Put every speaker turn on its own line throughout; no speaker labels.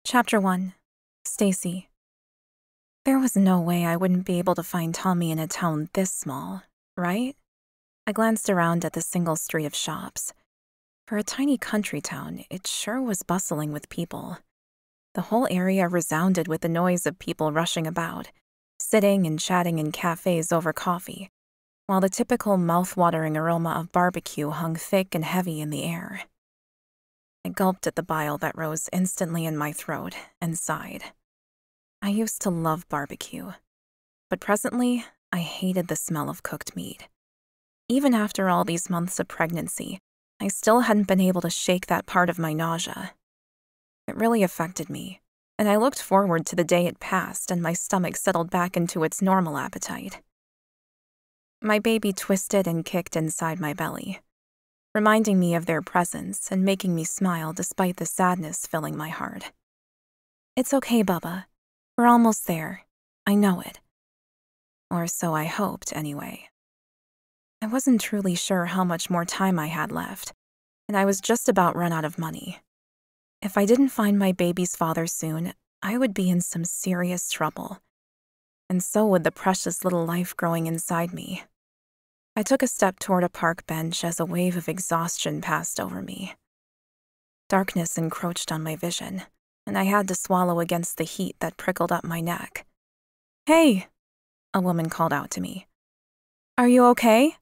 Chapter 1. Stacy. There was no way I wouldn't be able to find Tommy in a town this small, right? I glanced around at the single street of shops. For a tiny country town, it sure was bustling with people. The whole area resounded with the noise of people rushing about, sitting and chatting in cafes over coffee, while the typical mouth-watering aroma of barbecue hung thick and heavy in the air. I gulped at the bile that rose instantly in my throat and sighed. I used to love barbecue, but presently I hated the smell of cooked meat. Even after all these months of pregnancy, I still hadn't been able to shake that part of my nausea. It really affected me, and I looked forward to the day it passed and my stomach settled back into its normal appetite. My baby twisted and kicked inside my belly, reminding me of their presence and making me smile despite the sadness filling my heart. "It's okay, Bubba. We're almost there. I know it." Or so I hoped, anyway. I wasn't truly sure how much more time I had left, and I was just about run out of money. If I didn't find my baby's father soon, I would be in some serious trouble. And so would the precious little life growing inside me. I took a step toward a park bench as a wave of exhaustion passed over me. Darkness encroached on my vision, and I had to swallow against the heat that prickled up my neck. "Hey," a woman called out to me. "Are you okay?"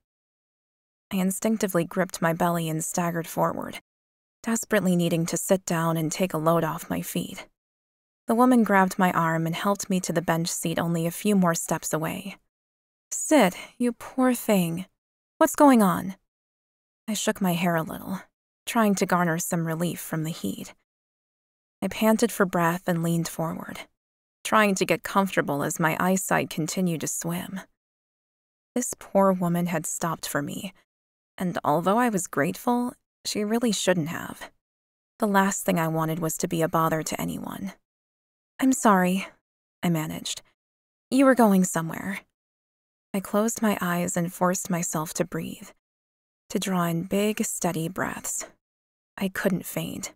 I instinctively gripped my belly and staggered forward, desperately needing to sit down and take a load off my feet. The woman grabbed my arm and helped me to the bench seat only a few more steps away. "Sit, you poor thing. What's going on?" I shook my hair a little, trying to garner some relief from the heat. I panted for breath and leaned forward, trying to get comfortable as my eyesight continued to swim. This poor woman had stopped for me, and although I was grateful, she really shouldn't have. The last thing I wanted was to be a bother to anyone. "I'm sorry," I managed. "You were going somewhere." I closed my eyes and forced myself to breathe, to draw in big, steady breaths. I couldn't faint.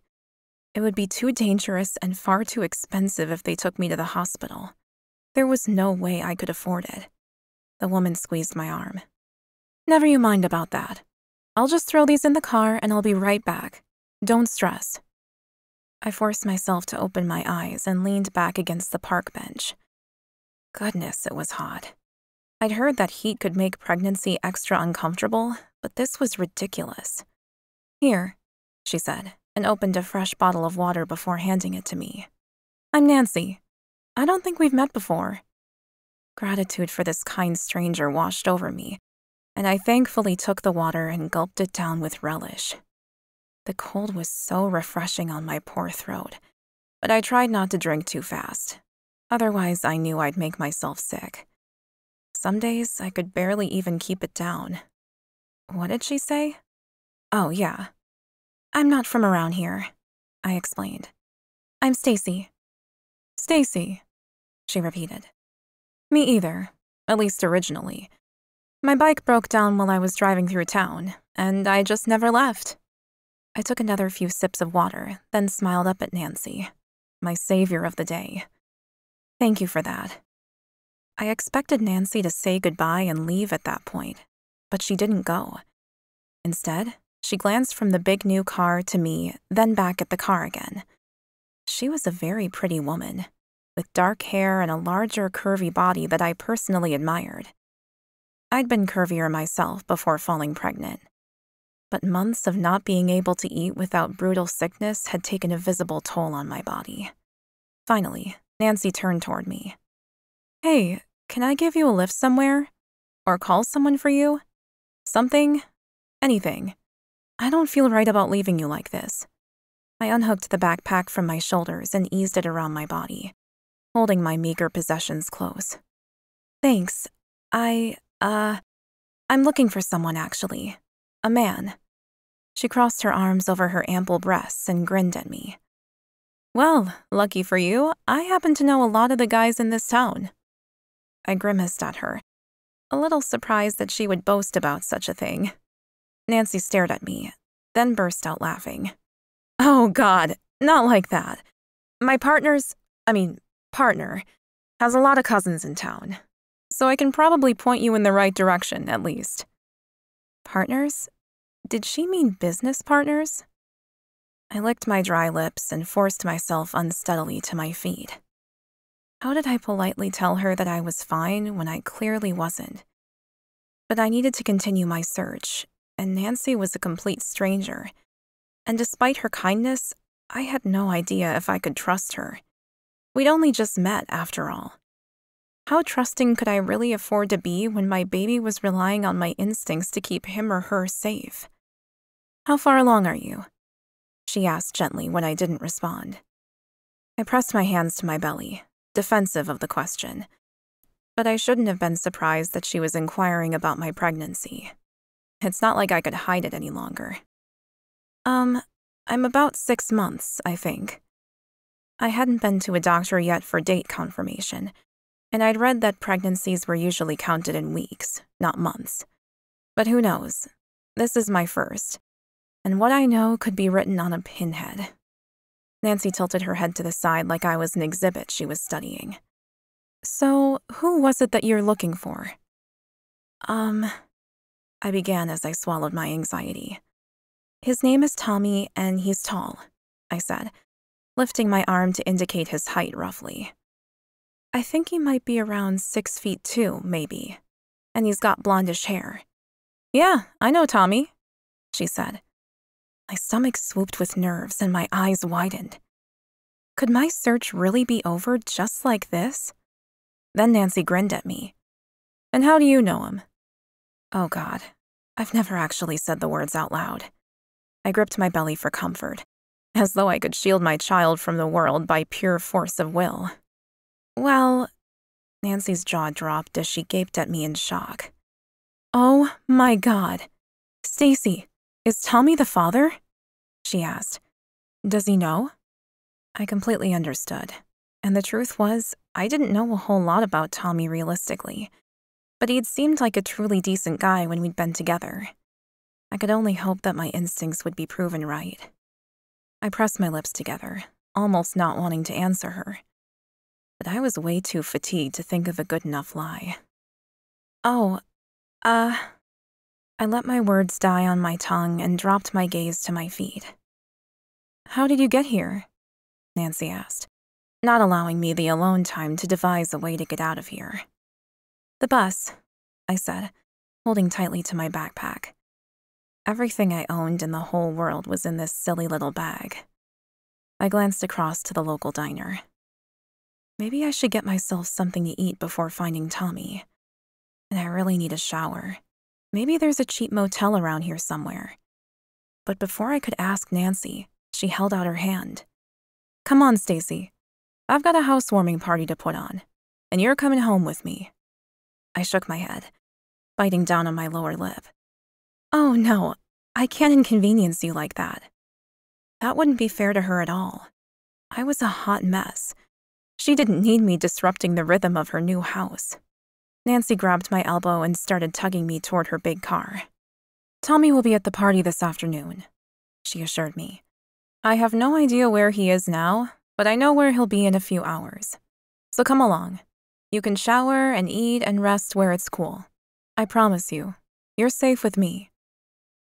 It would be too dangerous and far too expensive if they took me to the hospital. There was no way I could afford it. The woman squeezed my arm. "Never you mind about that. I'll just throw these in the car and I'll be right back. Don't stress." I forced myself to open my eyes and leaned back against the park bench. Goodness, it was hot. I'd heard that heat could make pregnancy extra uncomfortable, but this was ridiculous. "Here," she said, and opened a fresh bottle of water before handing it to me. "I'm Nancy. I don't think we've met before." Gratitude for this kind stranger washed over me, and I thankfully took the water and gulped it down with relish. The cold was so refreshing on my poor throat, but I tried not to drink too fast. Otherwise, I knew I'd make myself sick. Some days, I could barely even keep it down. What did she say? Oh, yeah. "I'm not from around here," I explained. "I'm Stacy." "Stacy," she repeated. "Me either, at least originally. My bike broke down while I was driving through town, and I just never left." I took another few sips of water, then smiled up at Nancy, my savior of the day. "Thank you for that." I expected Nancy to say goodbye and leave at that point, but she didn't go. Instead, she glanced from the big new car to me, then back at the car again. She was a very pretty woman, with dark hair and a larger, curvy body that I personally admired. I'd been curvier myself before falling pregnant, but months of not being able to eat without brutal sickness had taken a visible toll on my body. Finally, Nancy turned toward me. "Hey, can I give you a lift somewhere? Or call someone for you? Something? Anything. I don't feel right about leaving you like this." I unhooked the backpack from my shoulders and eased it around my body, holding my meager possessions close. "Thanks. I'm looking for someone, actually. A man." She crossed her arms over her ample breasts and grinned at me. "Well, lucky for you, I happen to know a lot of the guys in this town." I grimaced at her, a little surprised that she would boast about such a thing. Nancy stared at me, then burst out laughing. "Oh, God, not like that. My partner, has a lot of cousins in town, so I can probably point you in the right direction, at least. Partners? Did she mean business partners? I licked my dry lips and forced myself unsteadily to my feet. How did I politely tell her that I was fine when I clearly wasn't? But I needed to continue my search, and Nancy was a complete stranger. And despite her kindness, I had no idea if I could trust her. We'd only just met, after all. How trusting could I really afford to be when my baby was relying on my instincts to keep him or her safe? "How far along are you?" she asked gently when I didn't respond. I pressed my hands to my belly, defensive of the question. But I shouldn't have been surprised that she was inquiring about my pregnancy. It's not like I could hide it any longer. I'm about 6 months, I think. I hadn't been to a doctor yet for date confirmation, and I'd read that pregnancies were usually counted in weeks, not months. But who knows? This is my first, and what I know could be written on a pinhead. Nancy tilted her head to the side like I was an exhibit she was studying. "So, who was it that you're looking for?" I began as I swallowed my anxiety. "His name is Tommy, and he's tall," I said, lifting my arm to indicate his height roughly. "I think he might be around 6'2", maybe, and he's got blondish hair." "Yeah, I know Tommy," she said. My stomach swooped with nerves and my eyes widened. Could my search really be over just like this? Then Nancy grinned at me. "And how do you know him?" Oh God, I've never actually said the words out loud. I gripped my belly for comfort, as though I could shield my child from the world by pure force of will. "Well," Nancy's jaw dropped as she gaped at me in shock. "Oh my God. Stacy, is Tommy the father?" she asked. "Does he know?" I completely understood, and the truth was, I didn't know a whole lot about Tommy realistically, but he'd seemed like a truly decent guy when we'd been together. I could only hope that my instincts would be proven right. I pressed my lips together, almost not wanting to answer her. But I was way too fatigued to think of a good enough lie. I let my words die on my tongue and dropped my gaze to my feet. "How did you get here?" Nancy asked, not allowing me the alone time to devise a way to get out of here. "The bus," I said, holding tightly to my backpack. Everything I owned in the whole world was in this silly little bag. I glanced across to the local diner. Maybe I should get myself something to eat before finding Tommy. And I really need a shower. Maybe there's a cheap motel around here somewhere. But before I could ask Nancy, she held out her hand. "Come on, Stacy. I've got a housewarming party to put on, and you're coming home with me." I shook my head, biting down on my lower lip. "Oh no, I can't inconvenience you like that. That wouldn't be fair to her at all. I was a hot mess. She didn't need me disrupting the rhythm of her new house." Nancy grabbed my elbow and started tugging me toward her big car. "Tommy will be at the party this afternoon," she assured me. "I have no idea where he is now, but I know where he'll be in a few hours. So come along. You can shower and eat and rest where it's cool. I promise you, you're safe with me."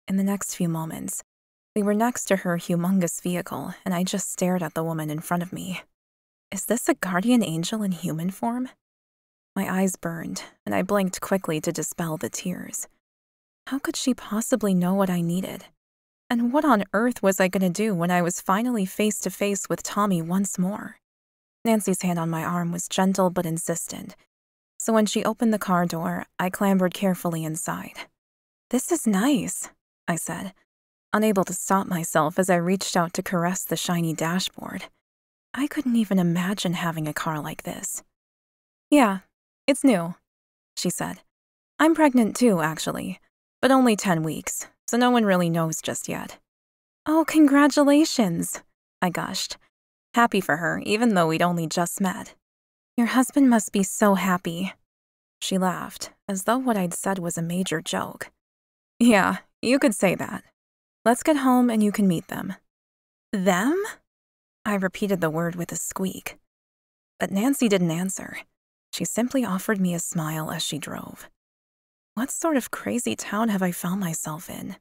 In the next few moments, we were next to her humongous vehicle, and I just stared at the woman in front of me. Is this a guardian angel in human form? My eyes burned, and I blinked quickly to dispel the tears. How could she possibly know what I needed? And what on earth was I going to do when I was finally face to face with Tommy once more? Nancy's hand on my arm was gentle but insistent, so when she opened the car door, I clambered carefully inside. "This is nice," I said, unable to stop myself as I reached out to caress the shiny dashboard. I couldn't even imagine having a car like this. "Yeah, it's new," she said. "I'm pregnant too, actually, but only 10 weeks, so no one really knows just yet." "Oh, congratulations," I gushed, happy for her even though we'd only just met. "Your husband must be so happy." She laughed, as though what I'd said was a major joke. "Yeah, you could say that. Let's get home and you can meet them." "Them?" I repeated the word with a squeak. But Nancy didn't answer. She simply offered me a smile as she drove. What sort of crazy town have I found myself in?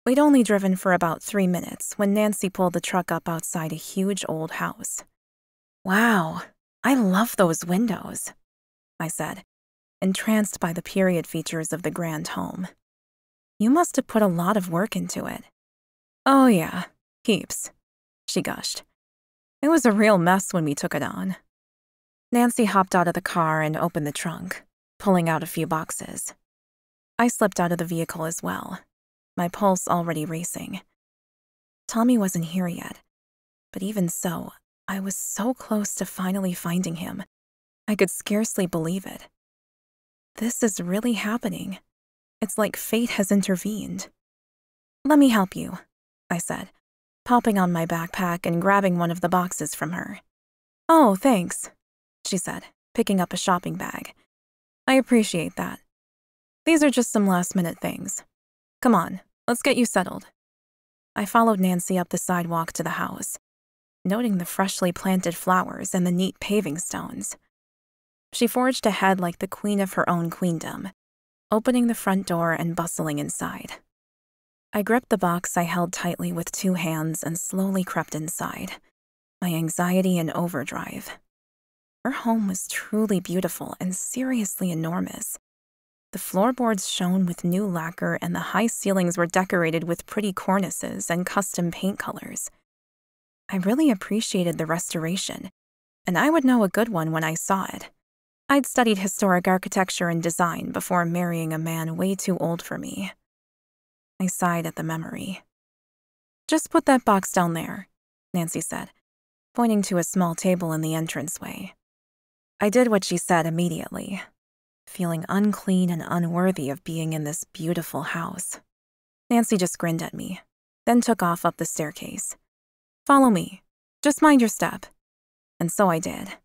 We'd only driven for about 3 minutes when Nancy pulled the truck up outside a huge old house. "Wow, I love those windows," I said, entranced by the period features of the grand home. "You must have put a lot of work into it." "Oh yeah, heaps," she gushed. "It was a real mess when we took it on." Nancy hopped out of the car and opened the trunk, pulling out a few boxes. I slipped out of the vehicle as well, my pulse already racing. Tommy wasn't here yet, but even so, I was so close to finally finding him. I could scarcely believe it. This is really happening. It's like fate has intervened. "Let me help you," I said, popping on my backpack and grabbing one of the boxes from her. "Oh, thanks," she said, picking up a shopping bag. "I appreciate that. These are just some last-minute things. Come on, let's get you settled." I followed Nancy up the sidewalk to the house, noting the freshly planted flowers and the neat paving stones. She forged ahead like the queen of her own queendom, opening the front door and bustling inside. I gripped the box I held tightly with 2 hands and slowly crept inside, my anxiety in overdrive. Her home was truly beautiful and seriously enormous. The floorboards shone with new lacquer and the high ceilings were decorated with pretty cornices and custom paint colors. I really appreciated the restoration, and I would know a good one when I saw it. I'd studied historic architecture and design before marrying a man way too old for me. I sighed at the memory. "Just put that box down there," Nancy said, pointing to a small table in the entranceway. I did what she said immediately, feeling unclean and unworthy of being in this beautiful house. Nancy just grinned at me, then took off up the staircase. "Follow me. Just mind your step." And so I did,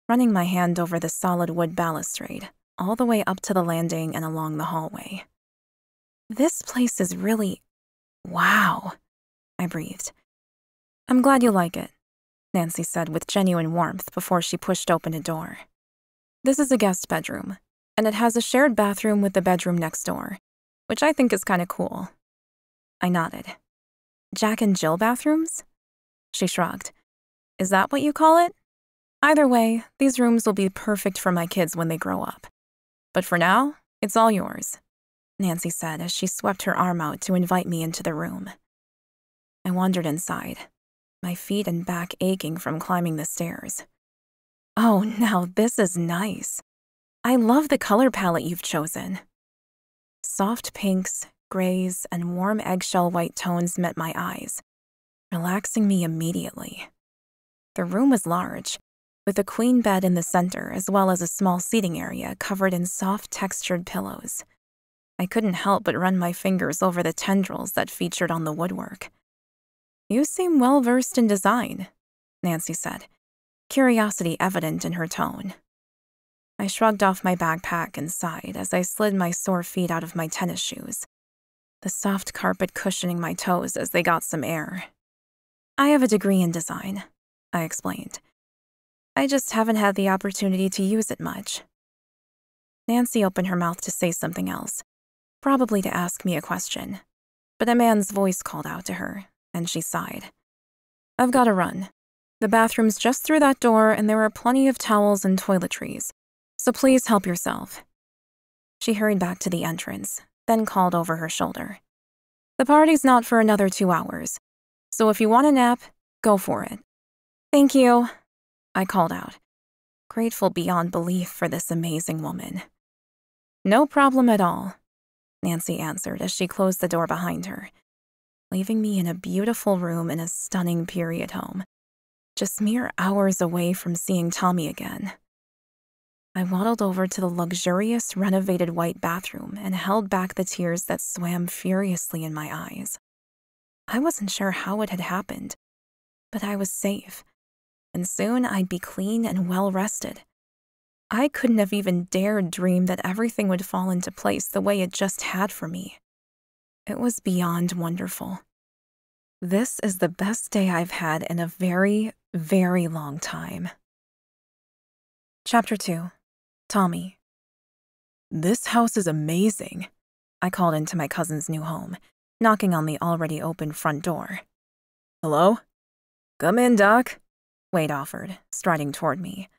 running my hand over the solid wood balustrade, all the way up to the landing and along the hallway. "This place is really... wow," I breathed. "I'm glad you like it," Nancy said with genuine warmth before she pushed open a door. "This is a guest bedroom, and it has a shared bathroom with the bedroom next door, which I think is kind of cool." I nodded. "Jack and Jill bathrooms?" She shrugged. "Is that what you call it? Either way, these rooms will be perfect for my kids when they grow up. But for now, it's all yours," Nancy said as she swept her arm out to invite me into the room. I wandered inside, my feet and back aching from climbing the stairs. "Oh, now this is nice. I love the color palette you've chosen." Soft pinks, grays, and warm eggshell white tones met my eyes, relaxing me immediately. The room was large, with a queen bed in the center as well as a small seating area covered in soft textured pillows. I couldn't help but run my fingers over the tendrils that featured on the woodwork. "You seem well-versed in design," Nancy said, curiosity evident in her tone. I shrugged off my backpack and sighed as I slid my sore feet out of my tennis shoes, the soft carpet cushioning my toes as they got some air. "I have a degree in design," I explained. "I just haven't had the opportunity to use it much." Nancy opened her mouth to say something else, probably to ask me a question, but a man's voice called out to her, and she sighed. "I've got to run. The bathroom's just through that door, and there are plenty of towels and toiletries, so please help yourself." She hurried back to the entrance, then called over her shoulder. "The party's not for another 2 hours, so if you want a nap, go for it." "Thank you," I called out, grateful beyond belief for this amazing woman. "No problem at all," Nancy answered as she closed the door behind her, leaving me in a beautiful room in a stunning period home, just mere hours away from seeing Tommy again. I waddled over to the luxurious, renovated white bathroom and held back the tears that swam furiously in my eyes. I wasn't sure how it had happened, but I was safe, and soon I'd be clean and well-rested. I couldn't have even dared dream that everything would fall into place the way it just had for me. It was beyond wonderful. This is the best day I've had in a very, very long time. Chapter 2. Tommy.
This house is amazing,
I called into my cousin's new home, knocking on the already open front door.
Hello?
Come in, Doc, Wade offered, striding toward me.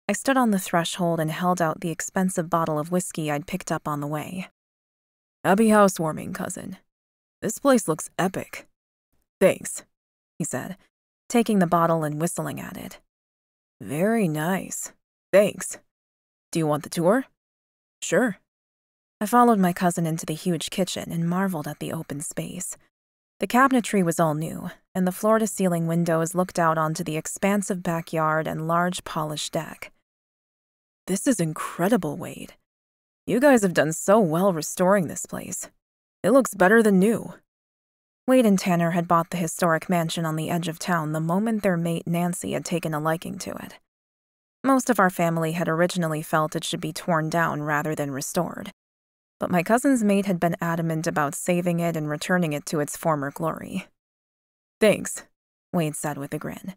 I stood on the threshold and held out the expensive bottle of whiskey I'd picked up on the way.
Happy housewarming, cousin. This place looks epic. Thanks,
he said, taking the bottle and whistling at it.
Very nice. Thanks. Do you want the tour?
Sure. I followed my cousin into the huge kitchen and marveled at the open space. The cabinetry was all new, and the floor-to-ceiling windows looked out onto the expansive backyard and large polished deck.
This is incredible, Wade. You guys have done so well restoring this place. It looks better than new.
Wade and Tanner had bought the historic mansion on the edge of town the moment their mate Nancy had taken a liking to it. Most of our family had originally felt it should be torn down rather than restored, but my cousin's mate had been adamant about saving it and returning it to its former glory.
Thanks,
Wade said with a grin.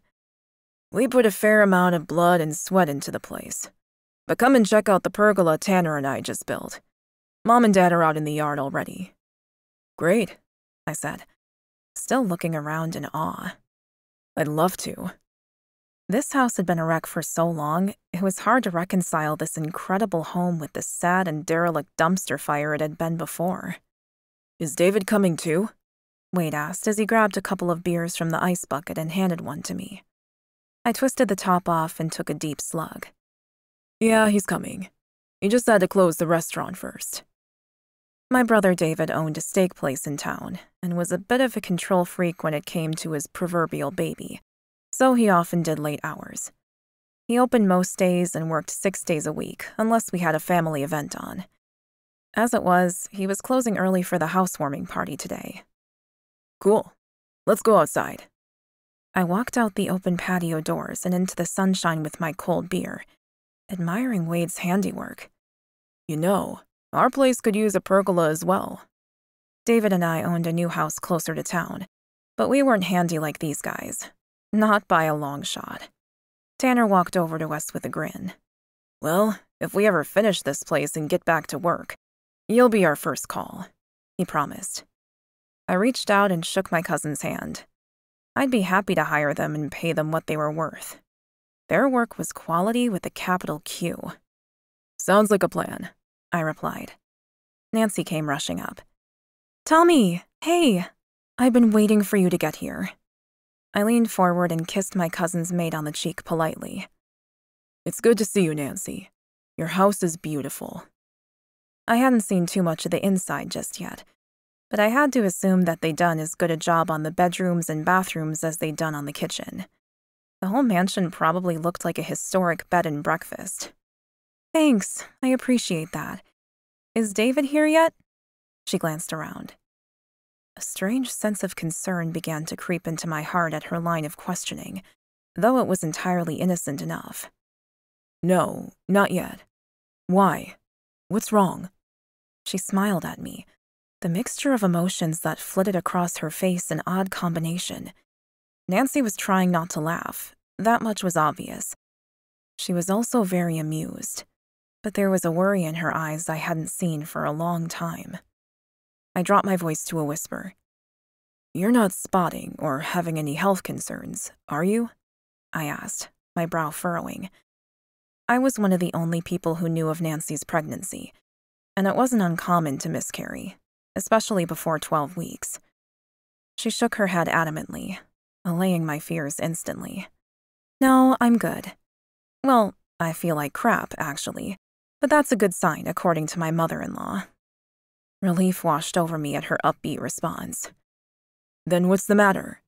We put a fair amount of blood and sweat into the place. But come and check out the pergola Tanner and I just built. Mom and Dad are out in the yard already.
Great, I said, still looking around in awe.
I'd love to.
This house had been a wreck for so long, it was hard to reconcile this incredible home with the sad and derelict dumpster fire it had been before.
Is David coming too?
Wade asked as he grabbed a couple of beers from the ice bucket and handed one to me. I twisted the top off and took a deep slug.
Yeah, he's coming. He just had to close the restaurant first.
My brother David owned a steak place in town and was a bit of a control freak when it came to his proverbial baby, so he often did late hours. He opened most days and worked 6 days a week, unless we had a family event on. As it was, he was closing early for the housewarming party today.
Cool. Let's go outside.
I walked out the open patio doors and into the sunshine with my cold beer, admiring Wade's handiwork.
You know, our place could use a pergola as well.
David and I owned a new house closer to town, but we weren't handy like these guys. Not by a long shot. Tanner walked over to us with a grin.
Well, if we ever finish this place and get back to work, you'll be our first call, he promised.
I reached out and shook my cousin's hand. I'd be happy to hire them and pay them what they were worth. Their work was quality with a capital Q.
Sounds like a plan,
I replied. Nancy came rushing up. Tommy, hey, I've been waiting for you to get here. I leaned forward and kissed my cousin's mate on the cheek politely.
It's good to see you, Nancy. Your house is beautiful.
I hadn't seen too much of the inside just yet, but I had to assume that they'd done as good a job on the bedrooms and bathrooms as they'd done on the kitchen. The whole mansion probably looked like a historic bed and breakfast. Thanks, I appreciate that. Is David here yet? She glanced around. A strange sense of concern began to creep into my heart at her line of questioning, though it was entirely innocent enough.
No, not yet. Why? What's wrong?
She smiled at me, the mixture of emotions that flitted across her face an odd combination. Nancy was trying not to laugh, that much was obvious. She was also very amused, but there was a worry in her eyes I hadn't seen for a long time. I dropped my voice to a whisper. You're not spotting or having any health concerns, are you? I asked, my brow furrowing. I was one of the only people who knew of Nancy's pregnancy, and it wasn't uncommon to miscarry, especially before 12 weeks. She shook her head adamantly, allaying my fears instantly. No, I'm good. Well, I feel like crap, actually, but that's a good sign, according to my mother-in-law. Relief washed over me at her upbeat response.
Then what's the matter?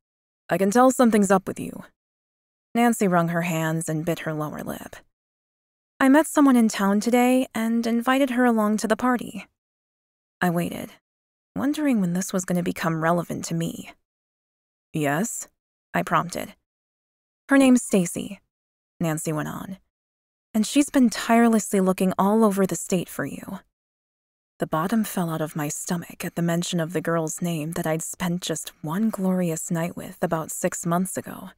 I can tell something's up with you.
Nancy wrung her hands and bit her lower lip. I met someone in town today and invited her along to the party. I waited, wondering when this was going to become relevant to me.
Yes?
I prompted. Her name's Stacy, Nancy went on, and she's been tirelessly looking all over the state for you. The bottom fell out of my stomach at the mention of the girl's name that I'd spent just one glorious night with about 6 months ago.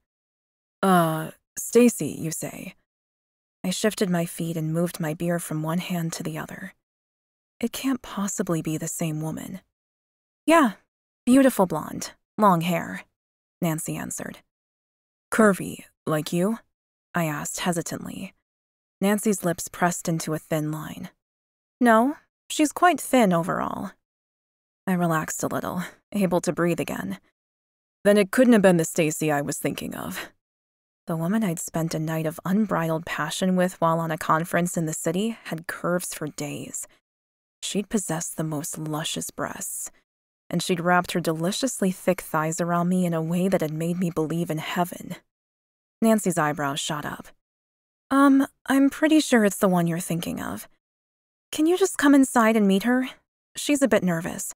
Stacy, you say?
I shifted my feet and moved my beer from one hand to the other. It can't possibly be the same woman. Yeah, beautiful blonde, long hair, Nancy answered.
Curvy, like you?
I asked hesitantly. Nancy's lips pressed into a thin line. No, she's quite thin overall. I relaxed a little, able to breathe again.
Then it couldn't have been the Stacy I was thinking of.
The woman I'd spent a night of unbridled passion with while on a conference in the city had curves for days. She'd possessed the most luscious breasts, and she'd wrapped her deliciously thick thighs around me in a way that had made me believe in heaven. Nancy's eyebrows shot up. I'm pretty sure it's the one you're thinking of. Can you just come inside and meet her? She's a bit nervous.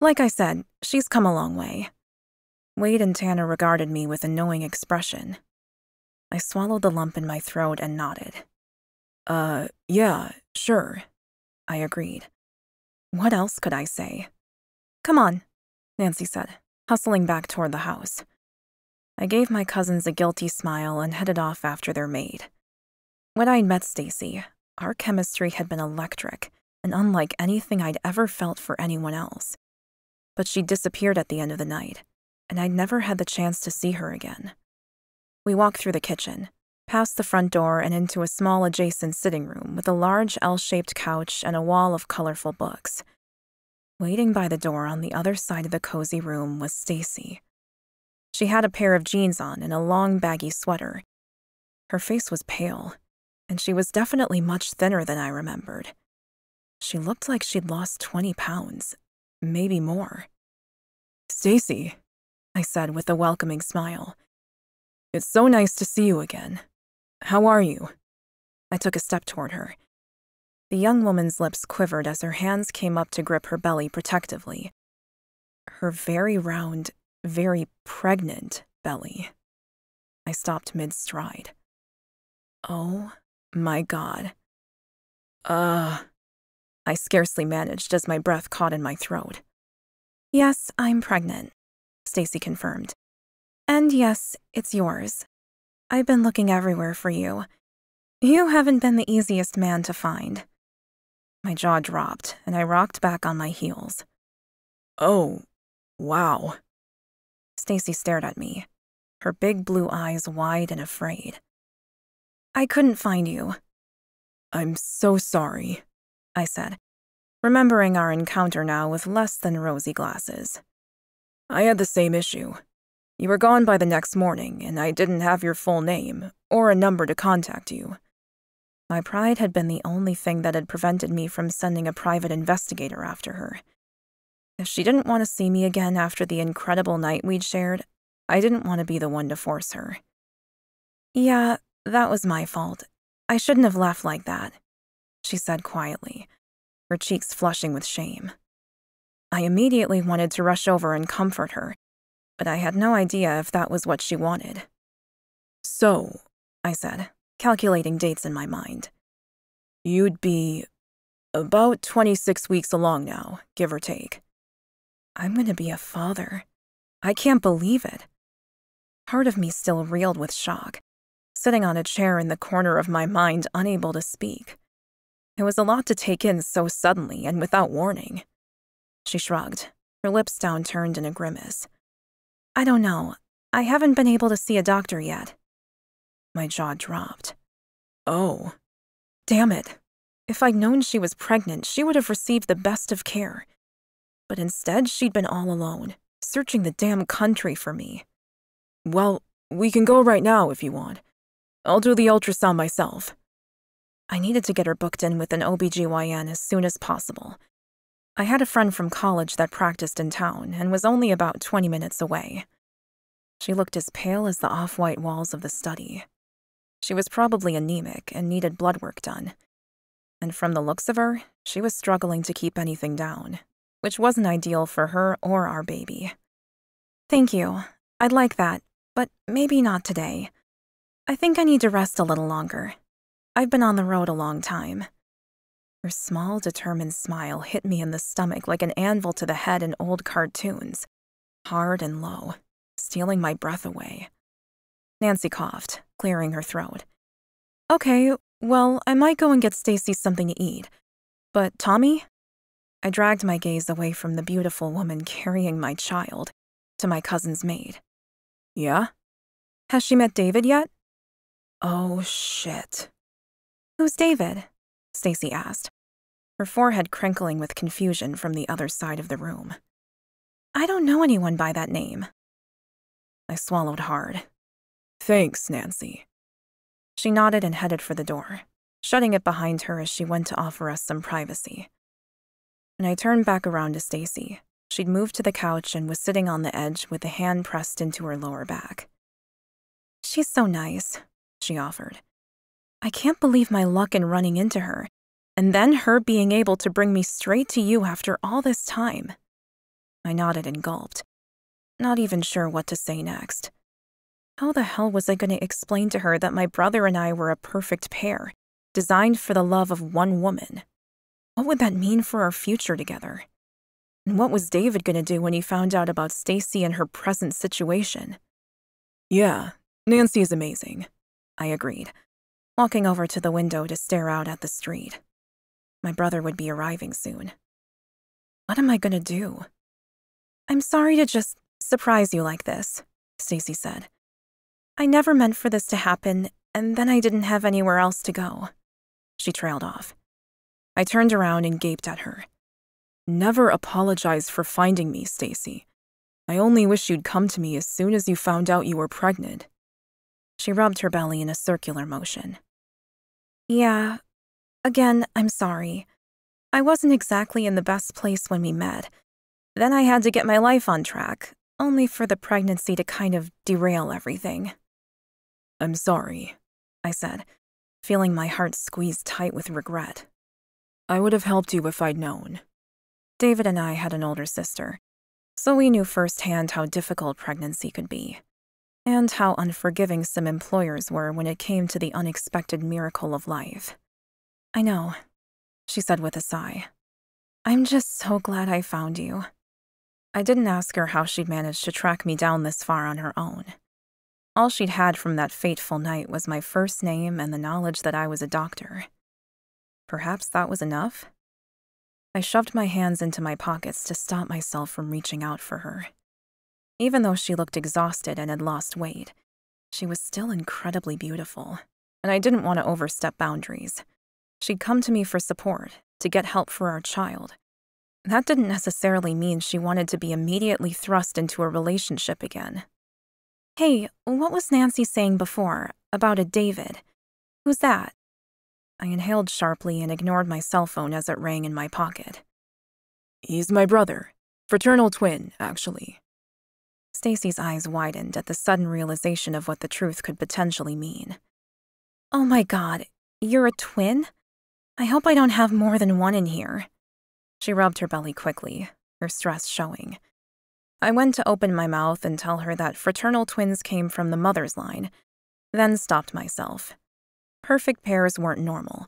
Like I said, she's come a long way. Wade and Tanner regarded me with a knowing expression. I swallowed the lump in my throat and nodded.
Yeah, sure,
I agreed. What else could I say? Come on, Nancy said, hustling back toward the house. I gave my cousins a guilty smile and headed off after their maid. When I'd met Stacy, our chemistry had been electric and unlike anything I'd ever felt for anyone else. But she disappeared at the end of the night, and I'd never had the chance to see her again. We walked through the kitchen, past the front door and into a small adjacent sitting room with a large L-shaped couch and a wall of colorful books. Waiting by the door on the other side of the cozy room was Stacy. She had a pair of jeans on and a long baggy sweater. Her face was pale, and she was definitely much thinner than I remembered. She looked like she'd lost 20 pounds, maybe more.
Stacy,
I said with a welcoming smile.
It's so nice to see you again. How are you?
I took a step toward her. The young woman's lips quivered as her hands came up to grip her belly protectively. Her very round, very pregnant belly. I stopped mid-stride. Oh my God. I scarcely managed as my breath caught in my throat. Yes, I'm pregnant, Stacy confirmed. And yes, it's yours. I've been looking everywhere for you. You haven't been the easiest man to find. My jaw dropped, and I rocked back on my heels.
Oh, wow.
Stacy stared at me, her big blue eyes wide and afraid. I couldn't find you.
I'm so sorry,
I said, remembering our encounter now with less than rosy glasses.
I had the same issue. You were gone by the next morning, and I didn't have your full name or a number to contact you.
My pride had been the only thing that had prevented me from sending a private investigator after her. If she didn't want to see me again after the incredible night we'd shared, I didn't want to be the one to force her. Yeah, that was my fault. I shouldn't have left like that, she said quietly, her cheeks flushing with shame. I immediately wanted to rush over and comfort her, but I had no idea if that was what she wanted.
So,
I said, calculating dates in my mind.
You'd be about 26 weeks along now, give or take.
I'm going to be a father. I can't believe it. Part of me still reeled with shock, sitting on a chair in the corner of my mind, unable to speak. It was a lot to take in so suddenly and without warning. She shrugged, her lips downturned in a grimace. I don't know. I haven't been able to see a doctor yet. My jaw dropped.
Oh.
Damn it. If I'd known she was pregnant, she would have received the best of care. But instead, she'd been all alone, searching the damn country for me.
Well, we can go right now if you want. I'll do the ultrasound myself.
I needed to get her booked in with an OBGYN as soon as possible. I had a friend from college that practiced in town and was only about 20 minutes away. She looked as pale as the off-white walls of the study. She was probably anemic and needed blood work done. And from the looks of her, she was struggling to keep anything down, which wasn't ideal for her or our baby. Thank you. I'd like that, but maybe not today. I think I need to rest a little longer. I've been on the road a long time. Her small, determined smile hit me in the stomach like an anvil to the head in old cartoons, hard and low, stealing my breath away. Nancy coughed, clearing her throat. Okay, well, I might go and get Stacy something to eat. But Tommy? I dragged my gaze away from the beautiful woman carrying my child to my cousin's maid. Yeah? Has she met David yet? Oh, shit. Who's David? Stacy asked, her forehead crinkling with confusion from the other side of the room. I don't know anyone by that name. I swallowed hard. Thanks, Nancy. She nodded and headed for the door, shutting it behind her as she went to offer us some privacy. When I turned back around to Stacy, she'd moved to the couch and was sitting on the edge with a hand pressed into her lower back. She's so nice, she offered. I can't believe my luck in running into her, and then her being able to bring me straight to you after all this time. I nodded and gulped, not even sure what to say next. How the hell was I going to explain to her that my brother and I were a perfect pair, designed for the love of one woman? What would that mean for our future together? And what was David going to do when he found out about Stacy and her present situation? Yeah, Nancy is amazing, I agreed, walking over to the window to stare out at the street. My brother would be arriving soon. What am I going to do? I'm sorry to just surprise you like this, Stacy said. I never meant for this to happen, and then I didn't have anywhere else to go. She trailed off. I turned around and gaped at her. Never apologize for finding me, Stacy. I only wish you'd come to me as soon as you found out you were pregnant. She rubbed her belly in a circular motion. Yeah, again, I'm sorry. I wasn't exactly in the best place when we met. Then I had to get my life on track, only for the pregnancy to kind of derail everything. I'm sorry, I said, feeling my heart squeezed tight with regret. I would have helped you if I'd known. David and I had an older sister, so we knew firsthand how difficult pregnancy could be, and how unforgiving some employers were when it came to the unexpected miracle of life. I know, she said with a sigh. I'm just so glad I found you. I didn't ask her how she'd managed to track me down this far on her own. All she'd had from that fateful night was my first name and the knowledge that I was a doctor. Perhaps that was enough? I shoved my hands into my pockets to stop myself from reaching out for her. Even though she looked exhausted and had lost weight, she was still incredibly beautiful, and I didn't want to overstep boundaries. She'd come to me for support, to get help for our child. That didn't necessarily mean she wanted to be immediately thrust into a relationship again. Hey, what was Nancy saying before about a David? Who's that? I inhaled sharply and ignored my cell phone as it rang in my pocket. He's my brother. Fraternal twin, actually. Stacy's eyes widened at the sudden realization of what the truth could potentially mean. Oh my God, you're a twin? I hope I don't have more than one in here. She rubbed her belly quickly, her stress showing. I went to open my mouth and tell her that fraternal twins came from the mother's line, then stopped myself. Perfect pairs weren't normal,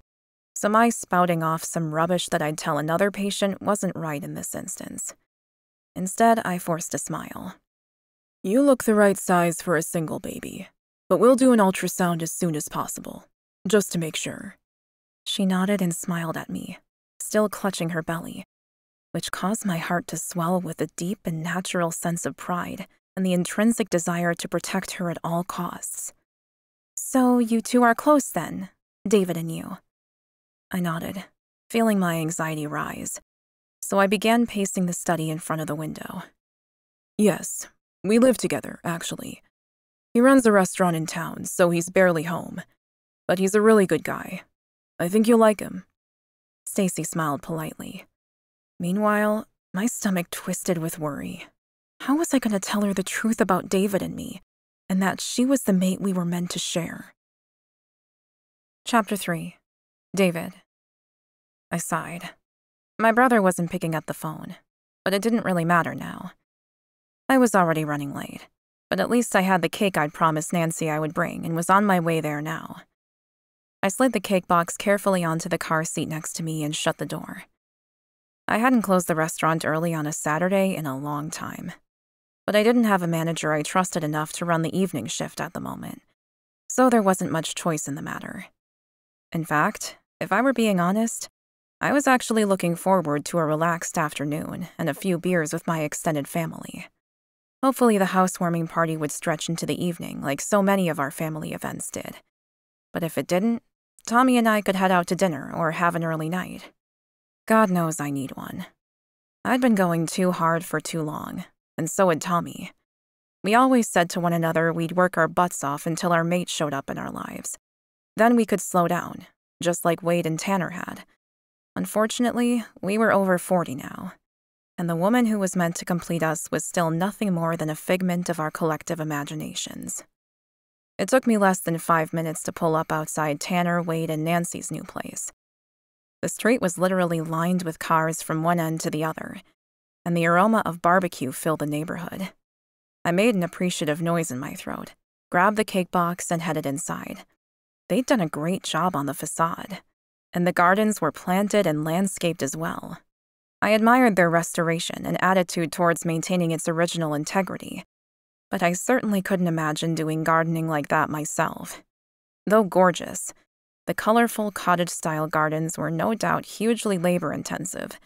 so my spouting off some rubbish that I'd tell another patient wasn't right in this instance. Instead, I forced a smile. You look the right size for a single baby, but we'll do an ultrasound as soon as possible, just to make sure. She nodded and smiled at me, still clutching her belly, which caused my heart to swell with a deep and natural sense of pride and the intrinsic desire to protect her at all costs. So you two are close then, David and you? I nodded, feeling my anxiety rise, so I began pacing the study in front of the window. Yes, we live together, actually. He runs a restaurant in town, so he's barely home, but he's a really good guy. I think you'll like him. Stacy smiled politely. Meanwhile, my stomach twisted with worry. How was I going to tell her the truth about David and me, and that she was the mate we were meant to share? Chapter 3. David. I sighed. My brother wasn't picking up the phone, but it didn't really matter now. I was already running late, but at least I had the cake I'd promised Nancy I would bring and was on my way there now. I slid the cake box carefully onto the car seat next to me and shut the door. I hadn't closed the restaurant early on a Saturday in a long time, but I didn't have a manager I trusted enough to run the evening shift at the moment, so there wasn't much choice in the matter. In fact, if I were being honest, I was actually looking forward to a relaxed afternoon and a few beers with my extended family. Hopefully the housewarming party would stretch into the evening like so many of our family events did. But if it didn't, Tommy and I could head out to dinner or have an early night. God knows I need one. I'd been going too hard for too long, and so had Tommy. We always said to one another we'd work our butts off until our mate showed up in our lives. Then we could slow down, just like Wade and Tanner had. Unfortunately, we were over 40 now, and the woman who was meant to complete us was still nothing more than a figment of our collective imaginations. It took me less than 5 minutes to pull up outside Tanner, Wade, and Nancy's new place. The street was literally lined with cars from one end to the other, and the aroma of barbecue filled the neighborhood. I made an appreciative noise in my throat, grabbed the cake box, and headed inside. They'd done a great job on the facade, and the gardens were planted and landscaped as well. I admired their restoration and attitude towards maintaining its original integrity, but I certainly couldn't imagine doing gardening like that myself. Though gorgeous, the colorful cottage-style gardens were no doubt hugely labor-intensive,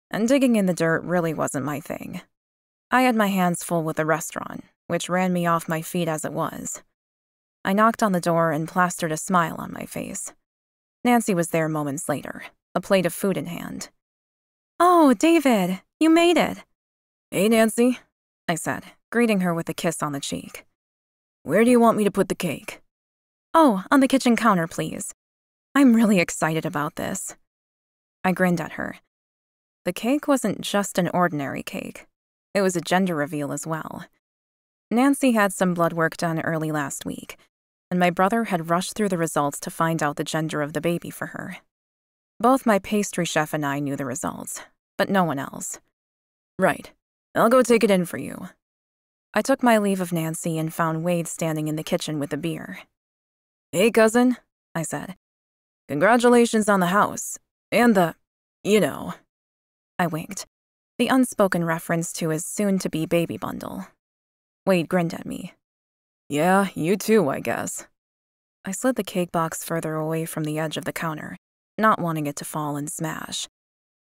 and digging in the dirt really wasn't my thing. I had my hands full with the restaurant, which ran me off my feet as it was. I knocked on the door and plastered a smile on my face. Nancy was there moments later, a plate of food in hand. "Oh, David, you made it."
"Hey, Nancy,"
I said, greeting her with a kiss on the cheek.
"Where do you want me to put the cake?"
"Oh, on the kitchen counter, please. I'm really excited about this." I grinned at her. The cake wasn't just an ordinary cake. It was a gender reveal as well. Nancy had some blood work done early last week, and my brother had rushed through the results to find out the gender of the baby for her. Both my pastry chef and I knew the results, but no one else.
"Right. I'll go take it in for you."
I took my leave of Nancy and found Wade standing in the kitchen with a beer.
"Hey, cousin,"
I said.
"Congratulations on the house. And the, you know."
I winked, the unspoken reference to his soon-to-be baby bundle. Wade grinned at me.
"Yeah, you too, I guess."
I slid the cake box further away from the edge of the counter, not wanting it to fall and smash.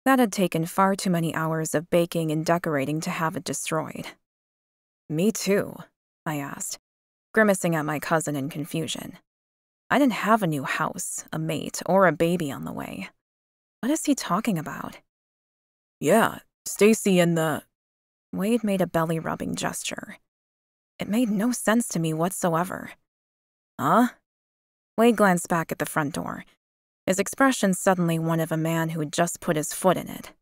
That had taken far too many hours of baking and decorating to have it destroyed. "Me too?" I asked, grimacing at my cousin in confusion. I didn't have a new house, a mate, or a baby on the way. What is he talking about?
"Yeah, Stacy and the..."
Wade made a belly-rubbing gesture. It made no sense to me whatsoever.
"Huh?"
Wade glanced back at the front door, his expression suddenly one of a man who'd just put his foot in it.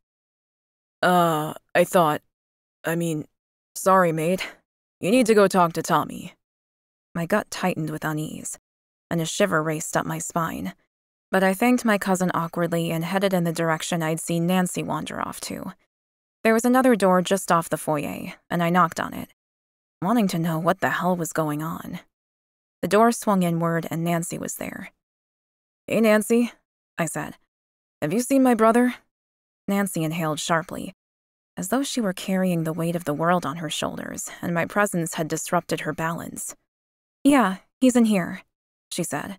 Sorry, mate. You need to go talk to Tommy."
My gut tightened with unease, and a shiver raced up my spine. But I thanked my cousin awkwardly and headed in the direction I'd seen Nancy wander off to. There was another door just off the foyer, and I knocked on it, wanting to know what the hell was going on. The door swung inward, and Nancy was there.
"Hey, Nancy," I said. "Have you seen my brother?"
Nancy inhaled sharply, as though she were carrying the weight of the world on her shoulders, and my presence had disrupted her balance. "Yeah, he's in here," she said.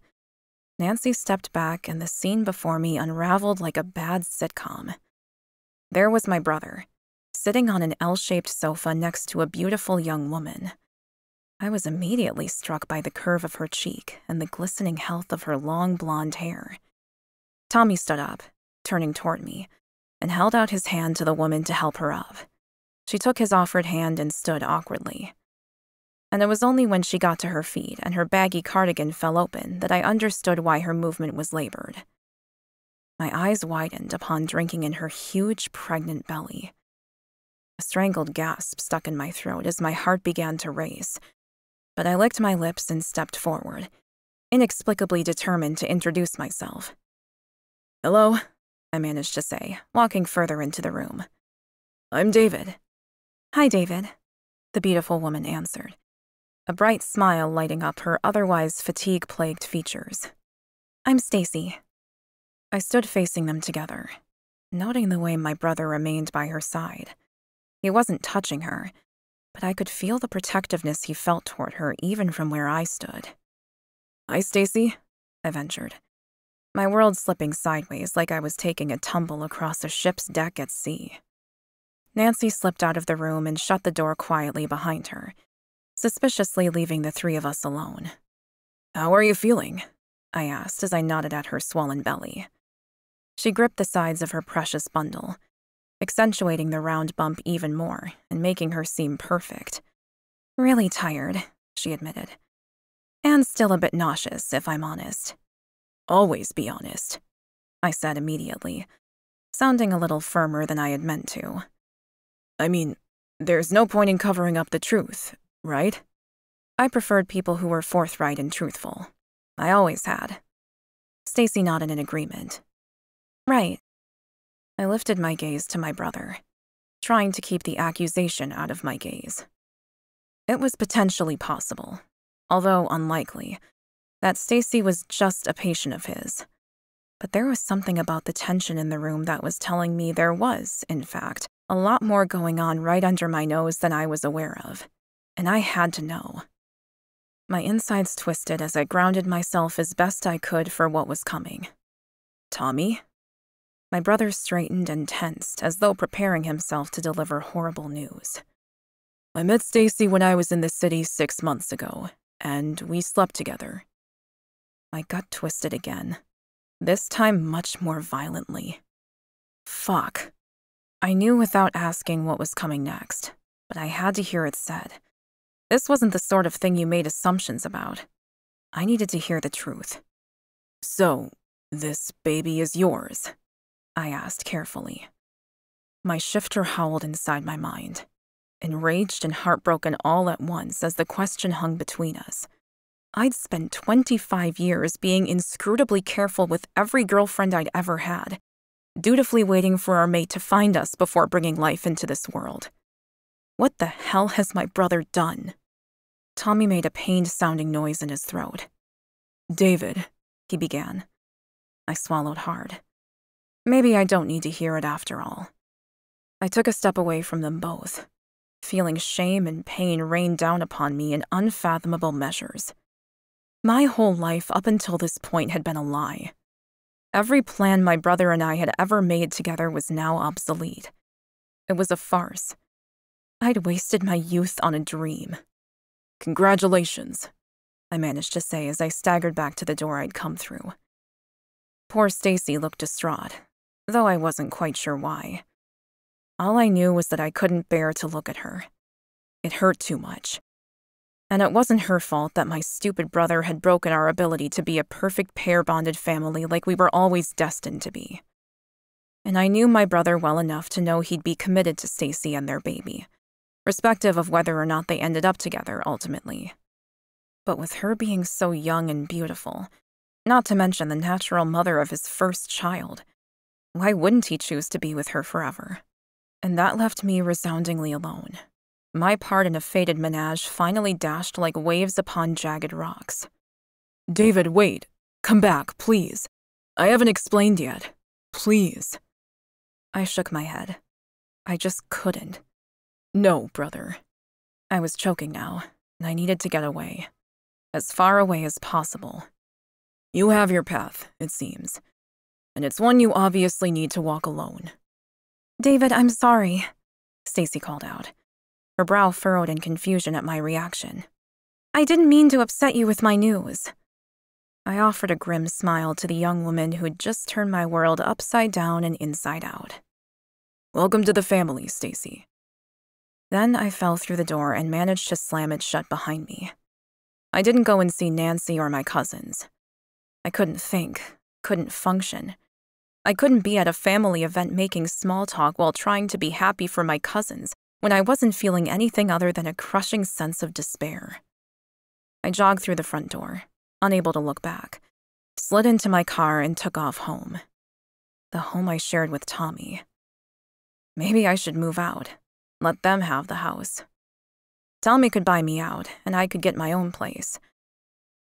Nancy stepped back, and the scene before me unraveled like a bad sitcom. There was my brother, sitting on an L-shaped sofa next to a beautiful young woman. I was immediately struck by the curve of her cheek and the glistening health of her long blonde hair. Tommy stood up, turning toward me, and held out his hand to the woman to help her up. She took his offered hand and stood awkwardly. And it was only when she got to her feet and her baggy cardigan fell open that I understood why her movement was labored. My eyes widened upon drinking in her huge, pregnant belly. A strangled gasp stuck in my throat as my heart began to race, but I licked my lips and stepped forward, inexplicably determined to introduce myself.
"Hello,"
I managed to say, walking further into the room.
"I'm David."
"Hi, David," the beautiful woman answered, a bright smile lighting up her otherwise fatigue-plagued features. I'm Stacy.
I stood facing them together, noting the way my brother remained by her side. He wasn't touching her, but I could feel the protectiveness he felt toward her even from where I stood. "Hi, Stacy," I ventured, my world slipping sideways like I was taking a tumble across a ship's deck at sea. Nancy slipped out of the room and shut the door quietly behind her, suspiciously leaving the three of us alone. "How are you feeling?" I asked as I nodded at her swollen belly. She gripped the sides of her precious bundle, accentuating the round bump even more and making her seem perfect.
Really tired, she admitted. And still a bit nauseous, if I'm honest.
"Always be honest," I said immediately, sounding a little firmer than I had meant to. "I mean, there's no point in covering up the truth, right?" I preferred people who were forthright and truthful. I always had. Stacy nodded in agreement.
Right.
I lifted my gaze to my brother, trying to keep the accusation out of my gaze. It was potentially possible, although unlikely, that Stacy was just a patient of his. But there was something about the tension in the room that was telling me there was, in fact, a lot more going on right under my nose than I was aware of, and I had to know. My insides twisted as I grounded myself as best I could for what was coming. "Tommy?" My brother straightened and tensed, as though preparing himself to deliver horrible news. "I met Stacy when I was in the city 6 months ago, and we slept together." My gut twisted again, this time much more violently. Fuck. I knew without asking what was coming next, but I had to hear it said. This wasn't the sort of thing you made assumptions about. I needed to hear the truth. "So, this baby is yours?" I asked carefully. My shifter howled inside my mind, enraged and heartbroken all at once as the question hung between us. I'd spent 25 years being inscrutably careful with every girlfriend I'd ever had, dutifully waiting for our mate to find us before bringing life into this world. What the hell has my brother done? Tommy made a pained-sounding noise in his throat. "David," he began. I swallowed hard. Maybe I don't need to hear it after all. I took a step away from them both, feeling shame and pain rain down upon me in unfathomable measures. My whole life up until this point had been a lie. Every plan my brother and I had ever made together was now obsolete. It was a farce. I'd wasted my youth on a dream. "Congratulations," I managed to say as I staggered back to the door I'd come through. Poor Stacy looked distraught, though I wasn't quite sure why. All I knew was that I couldn't bear to look at her. It hurt too much. And it wasn't her fault that my stupid brother had broken our ability to be a perfect pair-bonded family like we were always destined to be. And I knew my brother well enough to know he'd be committed to Stacy and their baby, respective of whether or not they ended up together ultimately. But with her being so young and beautiful, not to mention the natural mother of his first child, why wouldn't he choose to be with her forever? And that left me resoundingly alone. My part in a fated menage finally dashed like waves upon jagged rocks. "David, wait. Come back, please. I haven't explained yet. Please." I shook my head. I just couldn't. "No, brother." I was choking now, and I needed to get away. As far away as possible. "You have your path, it seems. And it's one you obviously need to walk alone."
"David, I'm sorry,"
Stacy called out, her brow furrowed in confusion at my reaction.
"I didn't mean to upset you with my news."
I offered a grim smile to the young woman who had just turned my world upside down and inside out. "Welcome to the family, Stacy." Then I fell through the door and managed to slam it shut behind me. I didn't go and see Nancy or my cousins. I couldn't think, couldn't function. I couldn't be at a family event making small talk while trying to be happy for my cousins when I wasn't feeling anything other than a crushing sense of despair. I jogged through the front door, unable to look back, slid into my car and took off home. The home I shared with Tommy. Maybe I should move out, let them have the house. Tommy could buy me out, and I could get my own place.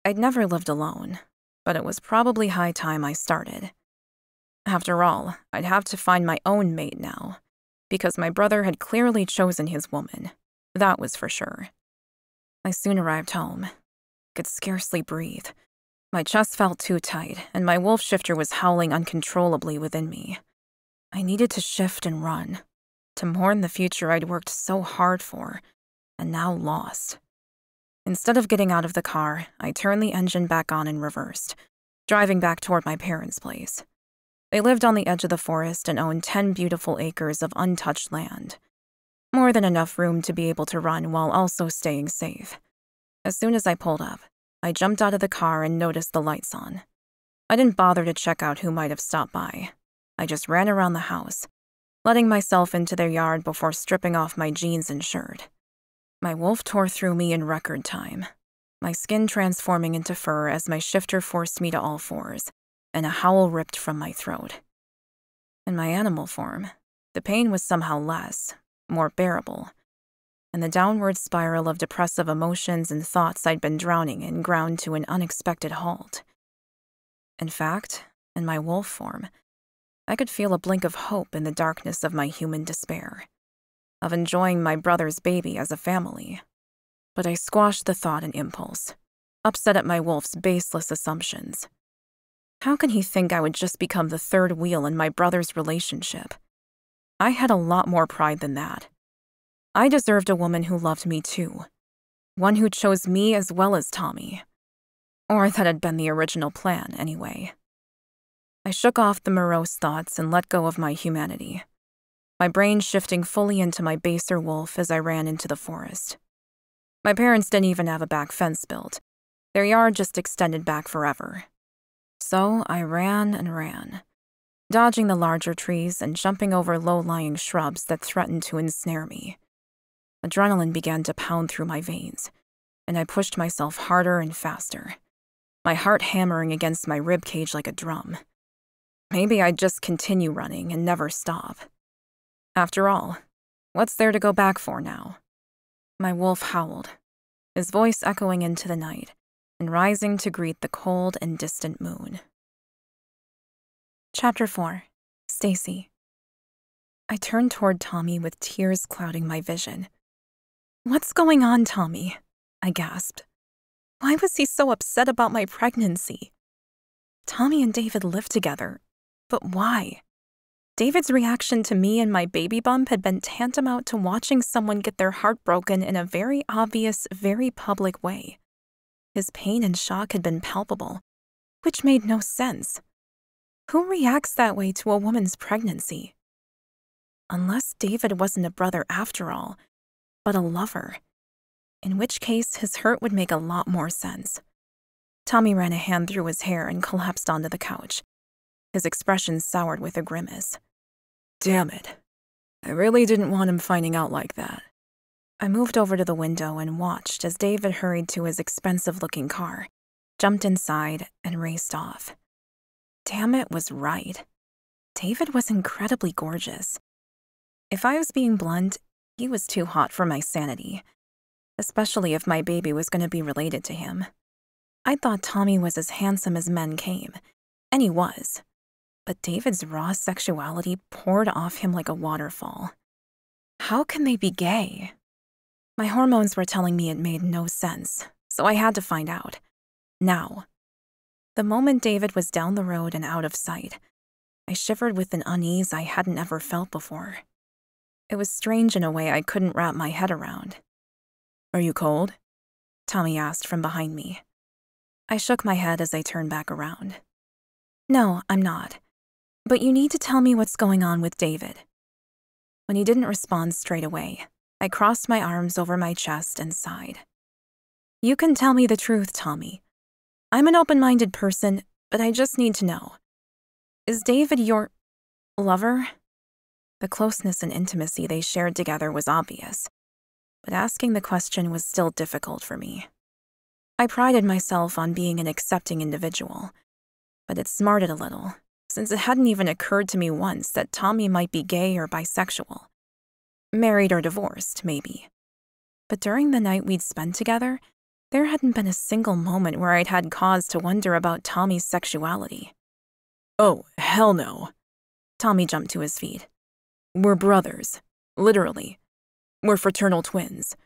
I'd never lived alone, but it was probably high time I started. After all, I'd have to find my own mate now, because my brother had clearly chosen his woman. That was for sure. I soon arrived home. Could scarcely breathe. My chest felt too tight, and my wolf shifter was howling uncontrollably within me. I needed to shift and run, to mourn the future I'd worked so hard for, and now lost. Instead of getting out of the car, I turned the engine back on and reversed, driving back toward my parents' place. They lived on the edge of the forest and owned 10 beautiful acres of untouched land. More than enough room to be able to run while also staying safe. As soon as I pulled up, I jumped out of the car and noticed the lights on. I didn't bother to check out who might have stopped by. I just ran around the house, letting myself into their yard before stripping off my jeans and shirt. My wolf tore through me in record time, my skin transforming into fur as my shifter forced me to all fours, and a howl ripped from my throat. In my animal form, the pain was somehow less, more bearable, and the downward spiral of depressive emotions and thoughts I'd been drowning in ground to an unexpected halt. In fact, in my wolf form, I could feel a blink of hope in the darkness of my human despair, of enjoying my brother's baby as a family. But I squashed the thought and impulse, upset at my wolf's baseless assumptions. How can he think I would just become the third wheel in my brother's relationship? I had a lot more pride than that. I deserved a woman who loved me too, one who chose me as well as Tommy. Or that had been the original plan, anyway. I shook off the morose thoughts and let go of my humanity, my brain shifting fully into my baser wolf as I ran into the forest. My parents didn't even have a back fence built. Their yard just extended back forever. So I ran and ran, dodging the larger trees and jumping over low-lying shrubs that threatened to ensnare me. Adrenaline began to pound through my veins, and I pushed myself harder and faster, my heart hammering against my ribcage like a drum. Maybe I'd just continue running and never stop. After all, what's there to go back for now? My wolf howled, his voice echoing into the night and rising to greet the cold and distant moon.
Chapter 4. Stacy. I turned toward Tommy with tears clouding my vision. "What's going on, Tommy?" I gasped. "Why was he so upset about my pregnancy?" Tommy and David lived together, but why? David's reaction to me and my baby bump had been tantamount to watching someone get their heart broken in a very obvious, very public way. His pain and shock had been palpable, which made no sense. Who reacts that way to a woman's pregnancy? Unless David wasn't a brother after all, but a lover, in which case his hurt would make a lot more sense. Tommy ran a hand through his hair and collapsed onto the couch, his expression soured with a grimace.
Damn it. I really didn't want him finding out like that.
I moved over to the window and watched as David hurried to his expensive-looking car, jumped inside, and raced off. Damn it was right. David was incredibly gorgeous. If I was being blunt, he was too hot for my sanity, especially if my baby was going to be related to him. I thought Tommy was as handsome as men came, and he was. But David's raw sexuality poured off him like a waterfall. How can they be gay? My hormones were telling me it made no sense, so I had to find out. Now. The moment David was down the road and out of sight, I shivered with an unease I hadn't ever felt before. It was strange in a way I couldn't wrap my head around.
Are you cold?
Tommy asked from behind me. I shook my head as I turned back around. No, I'm not. But you need to tell me what's going on with David. When he didn't respond straight away, I crossed my arms over my chest and sighed. You can tell me the truth, Tommy. I'm an open-minded person, but I just need to know. Is David your lover? The closeness and intimacy they shared together was obvious, but asking the question was still difficult for me. I prided myself on being an accepting individual, but it smarted a little, since it hadn't even occurred to me once that Tommy might be gay or bisexual. Married or divorced, maybe. But during the night we'd spent together, There hadn't been a single moment where I'd had cause to wonder about Tommy's sexuality.
Oh, hell no.
Tommy jumped to his feet.
We're brothers. Literally. We're fraternal twins.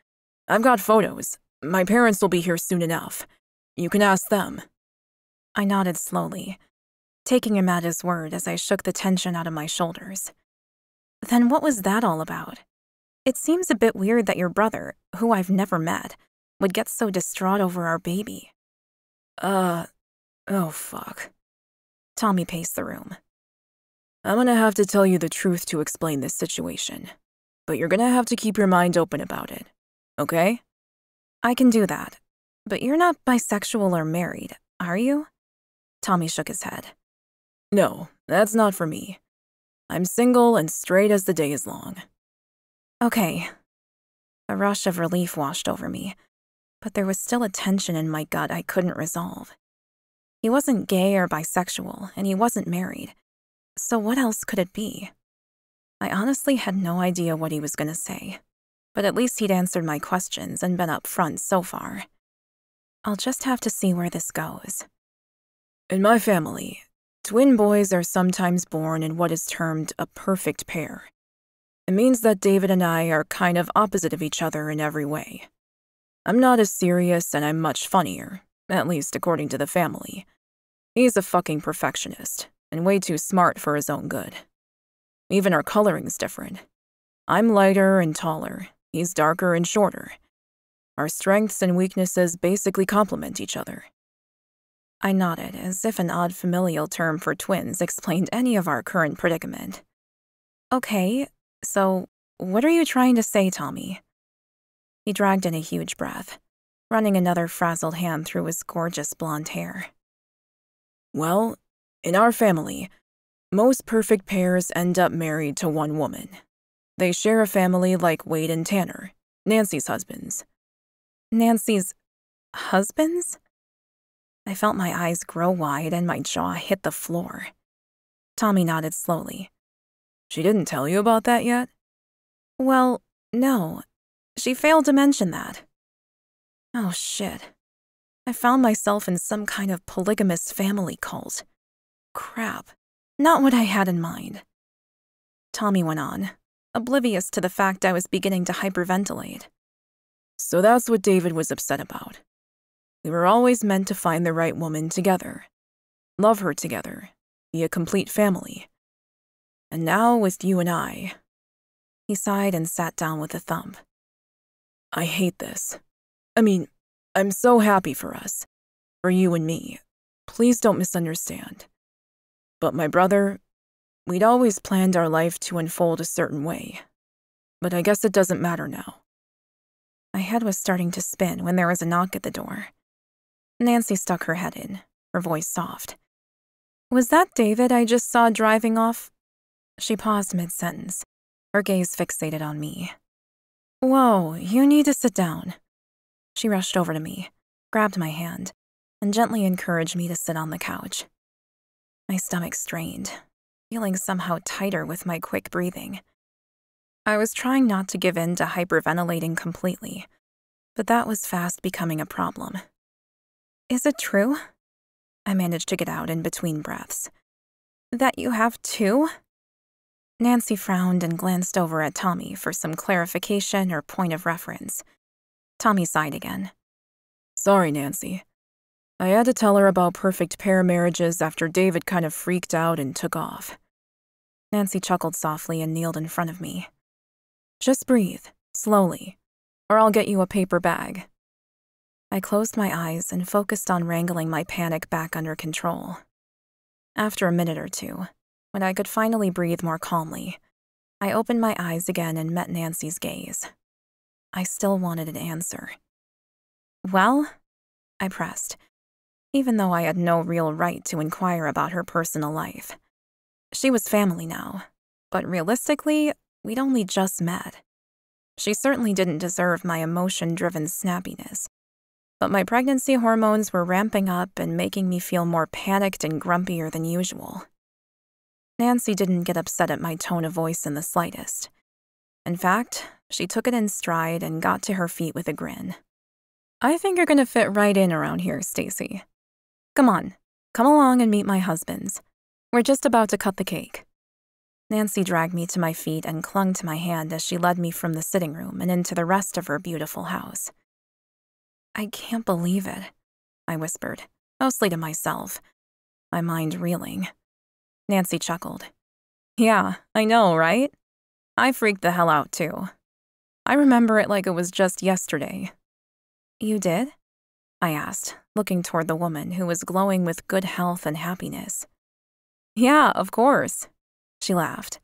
I've got photos. My parents will be here soon enough. You can ask them.
I nodded slowly, taking him at his word as I shook the tension out of my shoulders. Then what was that all about? It seems a bit weird that your brother, who I've never met, would get so distraught over our baby.
Oh fuck.
Tommy paced the room.
I'm gonna have to tell you the truth to explain this situation, but you're gonna have to keep your mind open about it, okay?
I can do that, but you're not bisexual or married, are you? Tommy shook his head.
No, that's not for me. I'm single and straight as the day is long.
Okay. A rush of relief washed over me, but there was still a tension in my gut I couldn't resolve. He wasn't gay or bisexual, and he wasn't married. So what else could it be? I honestly had no idea what he was going to say, but at least he'd answered my questions and been upfront so far. I'll just have to see where this goes.
In my family, twin boys are sometimes born in what is termed a perfect pair. It means that David and I are kind of opposite of each other in every way. I'm not as serious and I'm much funnier, at least according to the family. He's a fucking perfectionist, and way too smart for his own good. Even our coloring's different. I'm lighter and taller, he's darker and shorter. Our strengths and weaknesses basically complement each other.
I nodded, as if an odd familial term for twins explained any of our current predicament. Okay, so what are you trying to say, Tommy? He dragged in a huge breath, running another frazzled hand through his gorgeous blonde hair.
Well, in our family, most perfect pairs end up married to one woman. They share a family like Wade and Tanner, Nancy's husbands.
Nancy's husbands? I felt my eyes grow wide and my jaw hit the floor. Tommy nodded slowly.
She didn't tell you about that yet?
Well, no. She failed to mention that. Oh, shit. I found myself in some kind of polygamous family cult. Crap. Not what I had in mind. Tommy went on, oblivious to the fact I was beginning to hyperventilate.
So that's what David was upset about. We were always meant to find the right woman together. Love her together. Be a complete family. And now with you and I.
He sighed and sat down with a thump.
I hate this. I mean, I'm so happy for us. For you and me. Please don't misunderstand. But my brother, we'd always planned our life to unfold a certain way. But I guess it doesn't matter now.
My head was starting to spin when there was a knock at the door. Nancy stuck her head in, her voice soft. Was that David I just saw driving off? She paused mid-sentence, her gaze fixated on me. Whoa, you need to sit down. She rushed over to me, grabbed my hand, and gently encouraged me to sit on the couch. My stomach strained, feeling somehow tighter with my quick breathing. I was trying not to give in to hyperventilating completely, but that was fast becoming a problem. Is it true? I managed to get out in between breaths. That you have two? Nancy frowned and glanced over at Tommy for some clarification or point of reference. Tommy sighed again.
Sorry, Nancy. I had to tell her about perfect pair marriages after David kind of freaked out and took off.
Nancy chuckled softly and kneeled in front of me. Just breathe, slowly, or I'll get you a paper bag. I closed my eyes and focused on wrangling my panic back under control. After a minute or two, when I could finally breathe more calmly, I opened my eyes again and met Nancy's gaze. I still wanted an answer. Well? I pressed, even though I had no real right to inquire about her personal life. She was family now, but realistically, we'd only just met. She certainly didn't deserve my emotion-driven snappiness, but my pregnancy hormones were ramping up and making me feel more panicked and grumpier than usual. Nancy didn't get upset at my tone of voice in the slightest. In fact, she took it in stride and got to her feet with a grin.
I think you're gonna fit right in around here, Stacy. Come on, come along and meet my husbands. We're just about to cut the cake. Nancy dragged me to my feet and clung to my hand as she led me from the sitting room and into the rest of her beautiful house. I can't believe it, I whispered, mostly to myself, my mind reeling. Nancy chuckled. Yeah, I know, right? I freaked the hell out, too. I remember it like it was just yesterday. You did? I asked, looking toward the woman who was glowing with good health and happiness. Yeah, of course, she laughed.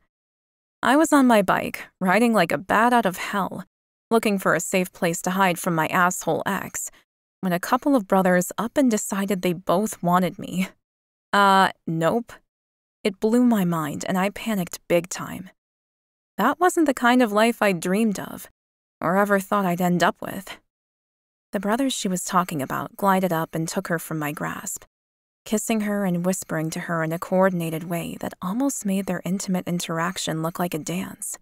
I was on my bike, riding like a bat out of hell, looking for a safe place to hide from my asshole ex, when a couple of brothers up and decided they both wanted me. Nope. It blew my mind, and I panicked big time. That wasn't the kind of life I'd dreamed of, or ever thought I'd end up with. The brothers she was talking about glided up and took her from my grasp, kissing her and whispering to her in a coordinated way that almost made their intimate interaction look like a dance.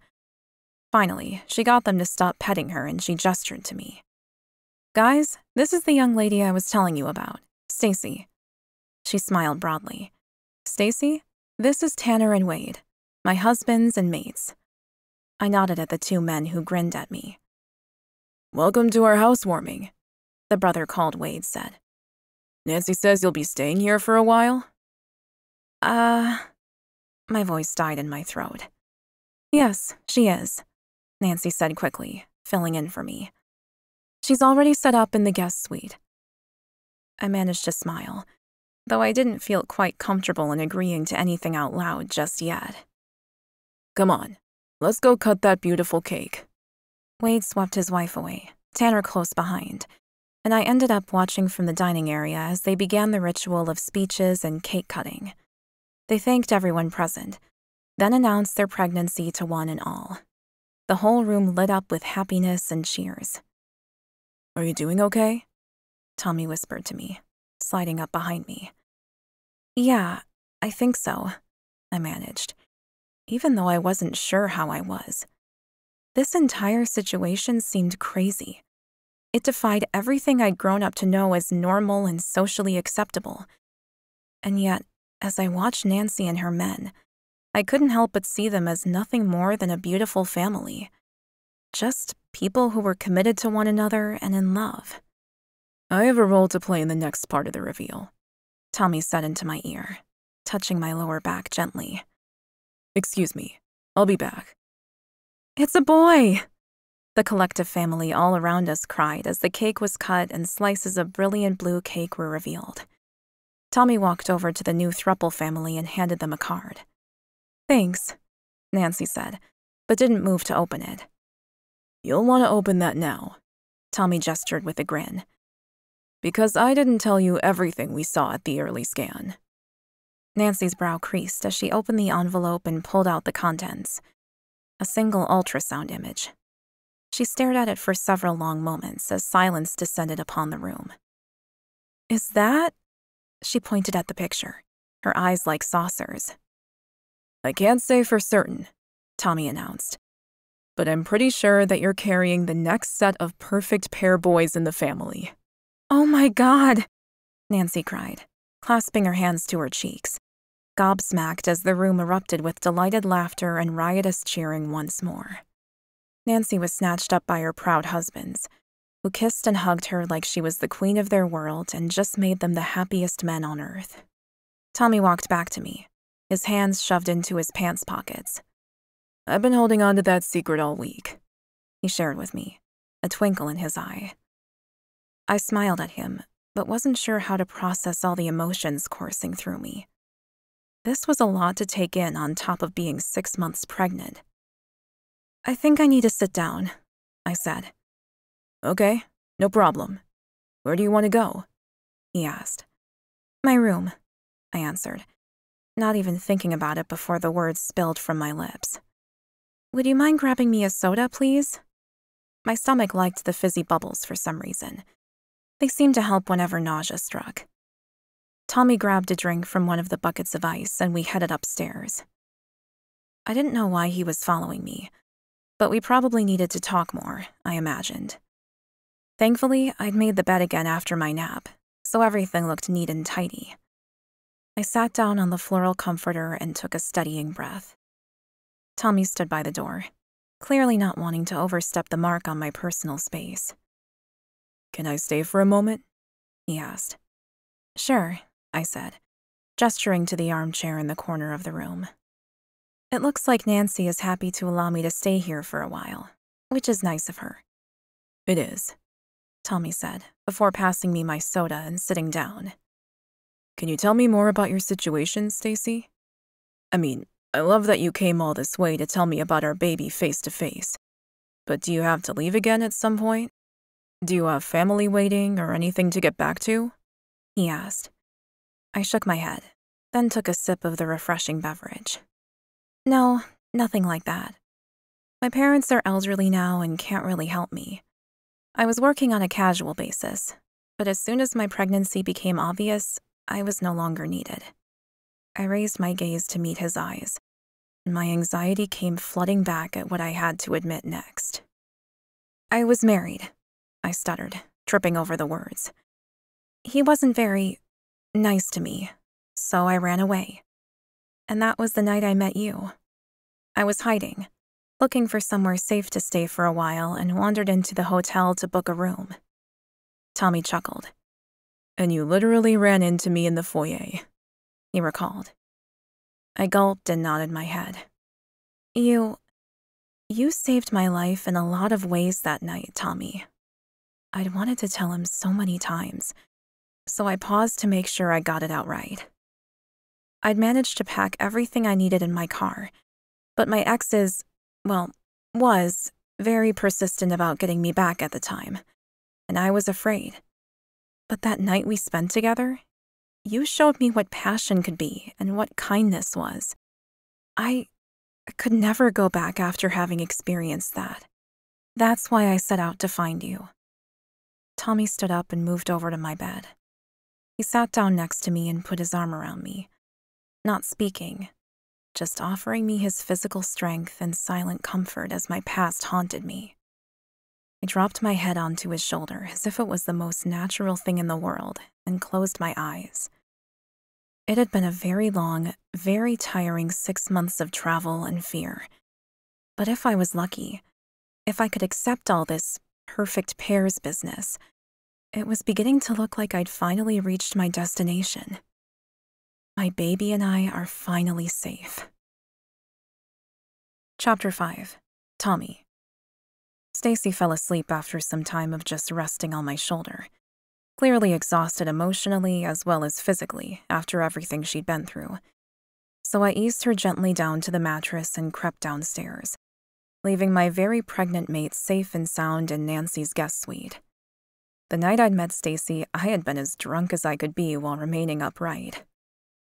Finally, she got them to stop petting her and she gestured to me. Guys, this is the young lady I was telling you about, Stacy. She smiled broadly. Stacy, this is Tanner and Wade, my husbands and mates. I nodded at the two men who grinned at me. Welcome to our housewarming, the brother called Wade said. Nancy says you'll be staying here for a while? My voice died in my throat. Yes, she is, Nancy said quickly, filling in for me. She's already set up in the guest suite. I managed to smile, though I didn't feel quite comfortable in agreeing to anything out loud just yet. Come on, let's go cut that beautiful cake. Wade swept his wife away, Tanner close behind, and I ended up watching from the dining area as they began the ritual of speeches and cake cutting. They thanked everyone present, then announced their pregnancy to one and all. The whole room lit up with happiness and cheers. Are you doing okay? Tommy whispered to me, sliding up behind me. Yeah, I think so, I managed, even though I wasn't sure how I was. This entire situation seemed crazy. It defied everything I'd grown up to know as normal and socially acceptable. And yet, as I watched Nancy and her men, I couldn't help but see them as nothing more than a beautiful family. Just people who were committed to one another and in love. I have a role to play in the next part of the reveal, Tommy said into my ear, touching my lower back gently. Excuse me, I'll be back. It's a boy! The collective family all around us cried as the cake was cut and slices of brilliant blue cake were revealed. Tommy walked over to the new throuple family and handed them a card. Thanks, Nancy said, but didn't move to open it. You'll want to open that now, Tommy gestured with a grin. Because I didn't tell you everything we saw at the early scan. Nancy's brow creased as she opened the envelope and pulled out the contents. A single ultrasound image. She stared at it for several long moments as silence descended upon the room. Is that? She pointed at the picture, her eyes like saucers. I can't say for certain, Tommy announced, but I'm pretty sure that you're carrying the next set of perfect pair boys in the family. Oh my God, Nancy cried, clasping her hands to her cheeks, gobsmacked as the room erupted with delighted laughter and riotous cheering once more. Nancy was snatched up by her proud husbands, who kissed and hugged her like she was the queen of their world and just made them the happiest men on earth. Tommy walked back to me, his hands shoved into his pants pockets. I've been holding on to that secret all week, he shared with me, a twinkle in his eye. I smiled at him, but wasn't sure how to process all the emotions coursing through me. This was a lot to take in on top of being 6 months pregnant. I think I need to sit down, I said. Okay, no problem. Where do you want to go? He asked. My room, I answered, not even thinking about it before the words spilled from my lips. Would you mind grabbing me a soda, please? My stomach liked the fizzy bubbles for some reason. They seemed to help whenever nausea struck. Tommy grabbed a drink from one of the buckets of ice and we headed upstairs. I didn't know why he was following me, but we probably needed to talk more, I imagined.
Thankfully, I'd made the bed again after my nap, so everything looked neat and tidy. I sat down on the floral comforter and took a steadying breath. Tommy stood by the door, clearly not wanting to overstep the mark on my personal space.
"Can I stay for a moment?"
he asked. "Sure," I said, gesturing to the armchair in the corner of the room. "It looks like Nancy is happy to allow me to stay here for a while, which is nice of her."
"It is,"
Tommy said, before passing me my soda and sitting down.
"Can you tell me more about your situation, Stacy? I mean, I love that you came all this way to tell me about our baby face to face. But do you have to leave again at some point? Do you have family waiting or anything to get back to?"
he asked. I shook my head, then took a sip of the refreshing beverage. "No, nothing like that. My parents are elderly now and can't really help me. I was working on a casual basis, but as soon as my pregnancy became obvious, I was no longer needed." I raised my gaze to meet his eyes, and my anxiety came flooding back at what I had to admit next. "I was married," I stuttered, tripping over the words. "He wasn't very nice to me, so I ran away. And that was the night I met you. I was hiding, looking for somewhere safe to stay for a while, and wandered into the hotel to book a room." Tommy chuckled.
"And you literally ran into me in the foyer,"
he recalled. I gulped and nodded my head. You saved my life in a lot of ways that night, Tommy." I'd wanted to tell him so many times, so I paused to make sure I got it out right. I'd managed to pack everything I needed in my car, but my ex was very persistent about getting me back at the time, and I was afraid. But that night we spent together, you showed me what passion could be and what kindness was. I could never go back after having experienced that. That's why I set out to find you." Tommy stood up and moved over to my bed. He sat down next to me and put his arm around me, not speaking, just offering me his physical strength and silent comfort as my past haunted me. I dropped my head onto his shoulder as if it was the most natural thing in the world and closed my eyes. It had been a very long, very tiring 6 months of travel and fear. But if I was lucky, if I could accept all this perfect pairs business, it was beginning to look like I'd finally reached my destination. My baby and I are finally safe. Chapter 5. Tommy. Stacy fell asleep after some time of just resting on my shoulder, clearly exhausted emotionally as well as physically after everything she'd been through. So I eased her gently down to the mattress and crept downstairs, leaving my very pregnant mate safe and sound in Nancy's guest suite. The night I'd met Stacy, I had been as drunk as I could be while remaining upright.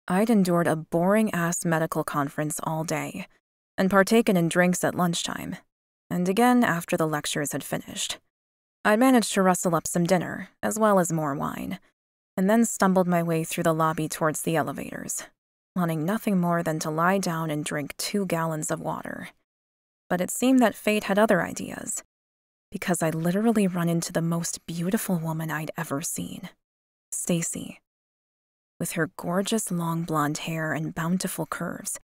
I'd endured a boring-ass medical conference all day and partaken in drinks at lunchtime, and again after the lectures had finished. I'd managed to rustle up some dinner, as well as more wine, and then stumbled my way through the lobby towards the elevators, wanting nothing more than to lie down and drink 2 gallons of water. But it seemed that fate had other ideas, because I'd literally run into the most beautiful woman I'd ever seen, Stacy. With her gorgeous long blonde hair and bountiful curves,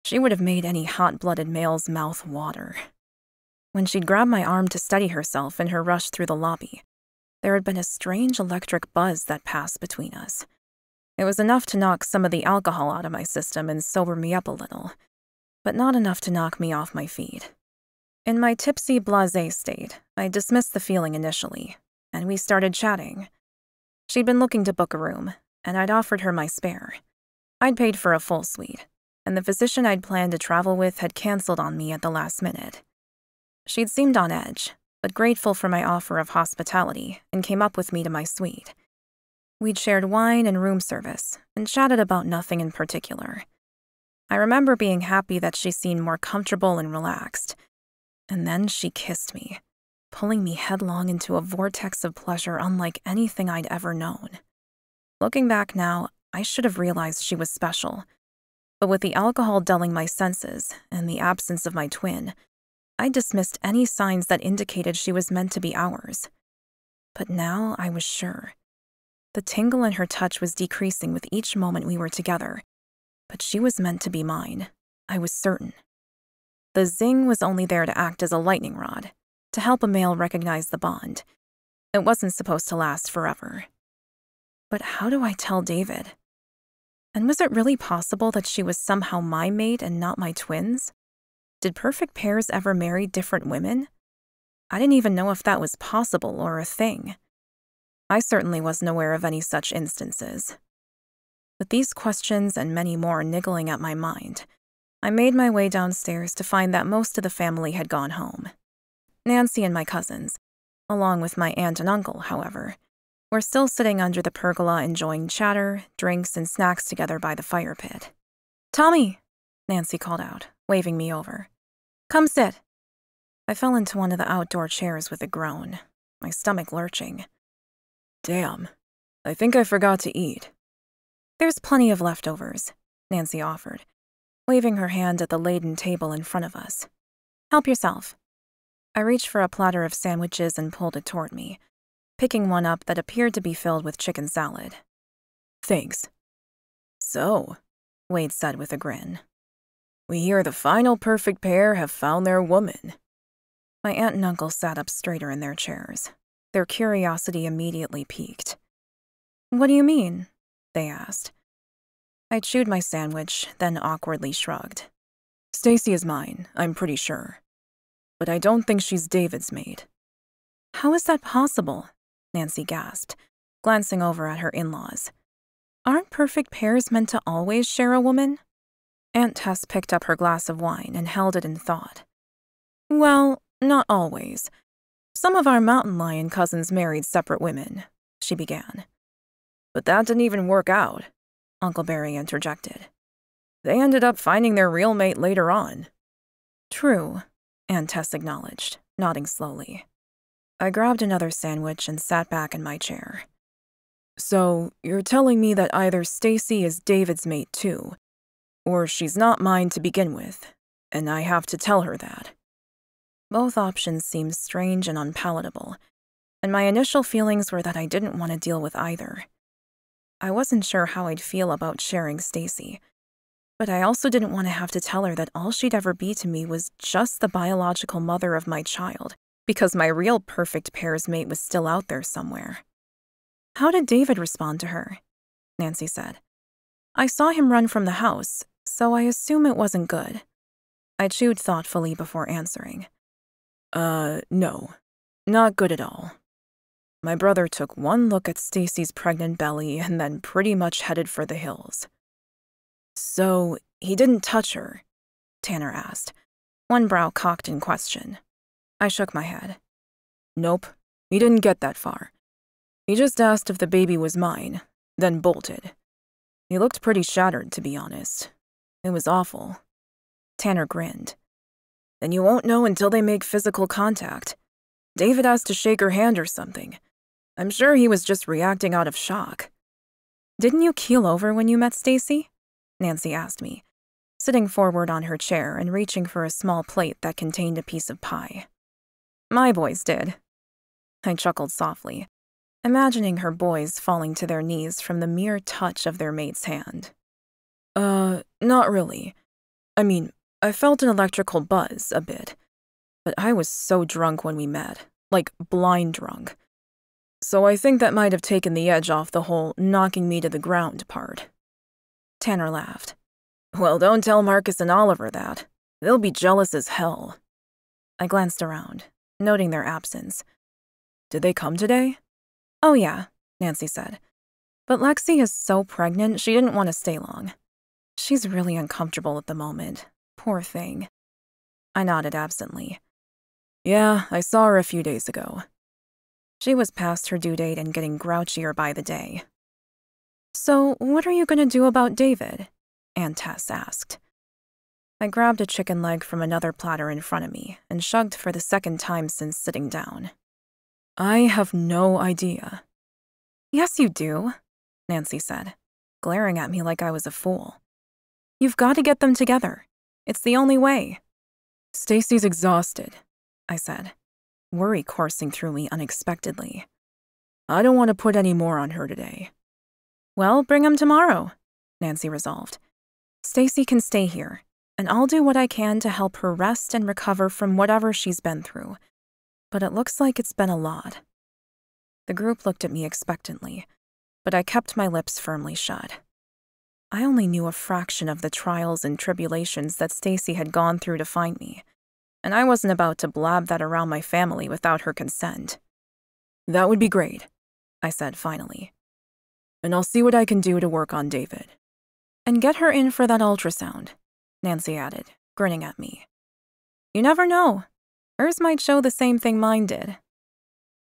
she would have made any hot-blooded male's mouth water. When she'd grabbed my arm to steady herself in her rush through the lobby, there had been a strange electric buzz that passed between us. It was enough to knock some of the alcohol out of my system and sober me up a little, but not enough to knock me off my feet. In my tipsy, blasé state, I dismissed the feeling initially, and we started chatting. She'd been looking to book a room, and I'd offered her my spare. I'd paid for a full suite, and the physician I'd planned to travel with had canceled on me at the last minute. She'd seemed on edge, but grateful for my offer of hospitality, and came up with me to my suite. We'd shared wine and room service, and chatted about nothing in particular. I remember being happy that she seemed more comfortable and relaxed. And then she kissed me, pulling me headlong into a vortex of pleasure unlike anything I'd ever known. Looking back now, I should have realized she was special. But with the alcohol dulling my senses and the absence of my twin, I dismissed any signs that indicated she was meant to be ours. But now I was sure. The tingle in her touch was decreasing with each moment we were together, but she was meant to be mine. I was certain. The zing was only there to act as a lightning rod, to help a male recognize the bond. It wasn't supposed to last forever. But how do I tell David? And was it really possible that she was somehow my mate and not my twins? Did perfect pairs ever marry different women? I didn't even know if that was possible or a thing. I certainly wasn't aware of any such instances. With these questions and many more niggling at my mind, I made my way downstairs to find that most of the family had gone home. Nancy and my cousins, along with my aunt and uncle, however, were still sitting under the pergola enjoying chatter, drinks, and snacks together by the fire pit. "Tommy," Nancy called out, waving me over. "Come sit." I fell into one of the outdoor chairs with a groan, my stomach lurching.
"Damn, I think I forgot to eat."
"There's plenty of leftovers," Nancy offered, waving her hand at the laden table in front of us. "Help yourself." I reached for a platter of sandwiches and pulled it toward me, picking one up that appeared to be filled with chicken salad.
"Thanks." "So," Wade said with a grin, "we hear the final perfect pair have found their woman."
My aunt and uncle sat up straighter in their chairs. Their curiosity immediately piqued. "What do you mean?" they asked. I chewed my sandwich, then awkwardly shrugged.
"Stacy is mine, I'm pretty sure. But I don't think she's David's mate."
"How is that possible?" Nancy gasped, glancing over at her in-laws. "Aren't perfect pairs meant to always share a woman?" Aunt Tess picked up her glass of wine and held it in thought. "Well, not always. Some of our mountain lion cousins married separate women," she began.
"But that didn't even work out," Uncle Barry interjected. "They ended up finding their real mate later on."
"True," Aunt Tess acknowledged, nodding slowly. I grabbed another sandwich and sat back in my chair.
"So, you're telling me that either Stacy is David's mate too, or she's not mine to begin with, and I have to tell her that."
Both options seemed strange and unpalatable, and my initial feelings were that I didn't want to deal with either. I wasn't sure how I'd feel about sharing Stacy, but I also didn't want to have to tell her that all she'd ever be to me was just the biological mother of my child, because my real perfect pairs mate was still out there somewhere. "How did David respond to her?" Nancy said. "I saw him run from the house, so I assume it wasn't good." I chewed thoughtfully before answering.
No, not good at all. My brother took one look at Stacy's pregnant belly and then pretty much headed for the hills." "So, he didn't touch her?" Tanner asked, one brow cocked in question. I shook my head. "Nope, he didn't get that far. He just asked if the baby was mine, then bolted. He looked pretty shattered, to be honest. It was awful." Tanner grinned. "Then you won't know until they make physical contact. David asked to shake her hand or something. I'm sure he was just reacting out of shock."
"Didn't you keel over when you met Stacy?" Nancy asked me, sitting forward on her chair and reaching for a small plate that contained a piece of pie. "My boys did." I chuckled softly, imagining her boys falling to their knees from the mere touch of their mate's hand. Not really. I mean, I felt an electrical buzz, a bit. But I was so drunk when we met, like blind drunk. So I think that might have taken the edge off the whole knocking me to the ground part." Tanner laughed. "Well, don't tell Marcus and Oliver that. They'll be jealous as hell." I glanced around, noting their absence. "Did they come today?" "Oh yeah," Nancy said. "But Lexi is so pregnant she didn't want to stay long. She's really uncomfortable at the moment. Poor thing." I nodded absently. "Yeah, I saw her a few days ago." She was past her due date and getting grouchier by the day. "So, what are you going to do about David?" Aunt Tess asked. I grabbed a chicken leg from another platter in front of me and shrugged for the second time since sitting down. "I have no idea." "Yes, you do," Nancy said, glaring at me like I was a fool. "You've got to get them together. It's the only way." "Stacy's exhausted," I said, worry coursing through me unexpectedly.
I don't want to put any more on her today.
Well, bring him tomorrow, Nancy resolved. Stacy can stay here, and I'll do what I can to help her rest and recover from whatever she's been through. But it looks like it's been a lot. The group looked at me expectantly, but I kept my lips firmly shut. I only knew a fraction of the trials and tribulations that Stacy had gone through to find me, and I wasn't about to blab that around my family without her consent.
That would be great, I said finally. And I'll see what I can do to work on David.
And get her in for that ultrasound, Nancy added, grinning at me. You never know. Hers might show the same thing mine did.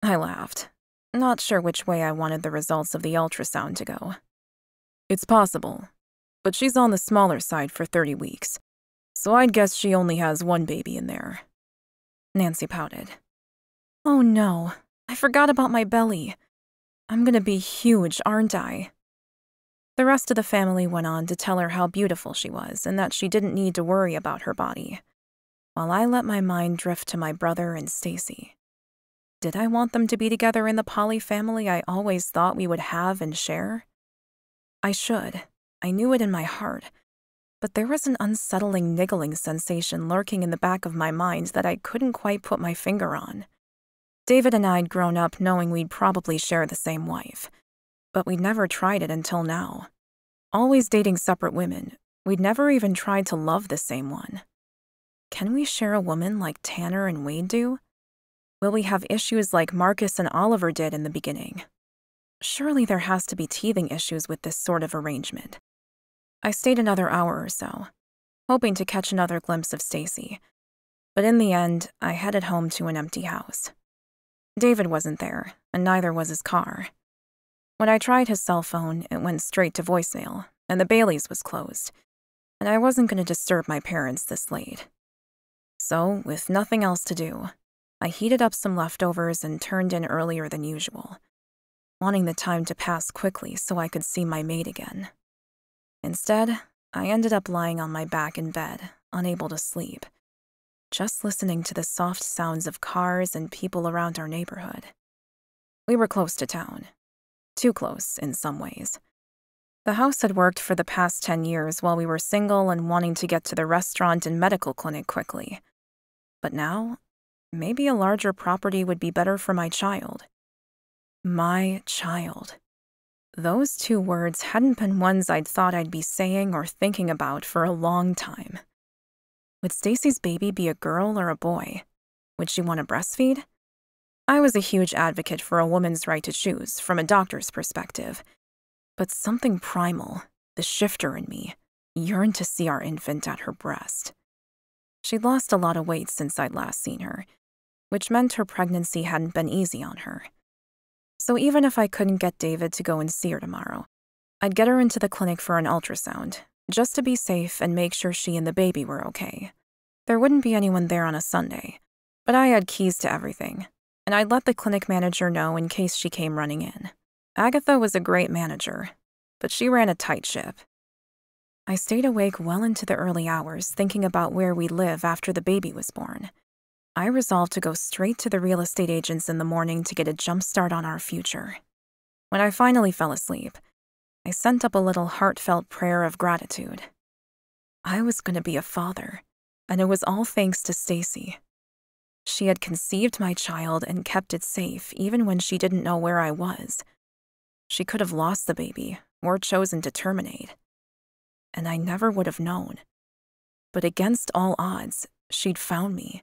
I laughed, not sure which way I wanted the results of the ultrasound to go.
It's possible, but she's on the smaller side for 30 weeks, so I'd guess she only has one baby in there.
Nancy pouted. Oh no, I forgot about my belly. I'm gonna be huge, aren't I? The rest of the family went on to tell her how beautiful she was and that she didn't need to worry about her body, while I let my mind drift to my brother and Stacy. Did I want them to be together in the Polly family I always thought we would have and share? I should. I knew it in my heart. But there was an unsettling niggling sensation lurking in the back of my mind that I couldn't quite put my finger on. David and I'd grown up knowing we'd probably share the same wife, but we'd never tried it until now. Always dating separate women, we'd never even tried to love the same one. Can we share a woman like Tanner and Wade do? Will we have issues like Marcus and Oliver did in the beginning? Surely there has to be teething issues with this sort of arrangement. I stayed another hour or so, hoping to catch another glimpse of Stacy, but in the end, I headed home to an empty house. David wasn't there, and neither was his car. When I tried his cell phone, it went straight to voicemail, and the Bailey's was closed, and I wasn't going to disturb my parents this late. So, with nothing else to do, I heated up some leftovers and turned in earlier than usual, wanting the time to pass quickly so I could see my maid again. Instead, I ended up lying on my back in bed, unable to sleep, just listening to the soft sounds of cars and people around our neighborhood. We were close to town. Too close, in some ways. The house had worked for the past 10 years while we were single and wanting to get to the restaurant and medical clinic quickly. But now, maybe a larger property would be better for my child. My child. Those two words hadn't been ones I'd thought I'd be saying or thinking about for a long time. Would Stacy's baby be a girl or a boy? Would she want to breastfeed? I was a huge advocate for a woman's right to choose, from a doctor's perspective. But something primal, the shifter in me, yearned to see our infant at her breast. She'd lost a lot of weight since I'd last seen her, which meant her pregnancy hadn't been easy on her. So even if I couldn't get David to go and see her tomorrow, I'd get her into the clinic for an ultrasound, just to be safe and make sure she and the baby were okay. There wouldn't be anyone there on a Sunday, but I had keys to everything, and I'd let the clinic manager know in case she came running in. Agatha was a great manager, but she ran a tight ship. I stayed awake well into the early hours thinking about where we'd live after the baby was born. I resolved to go straight to the real estate agents in the morning to get a jump start on our future. When I finally fell asleep, I sent up a little heartfelt prayer of gratitude. I was going to be a father, and it was all thanks to Stacy. She had conceived my child and kept it safe even when she didn't know where I was. She could have lost the baby or chosen to terminate. And I never would have known. But against all odds, she'd found me.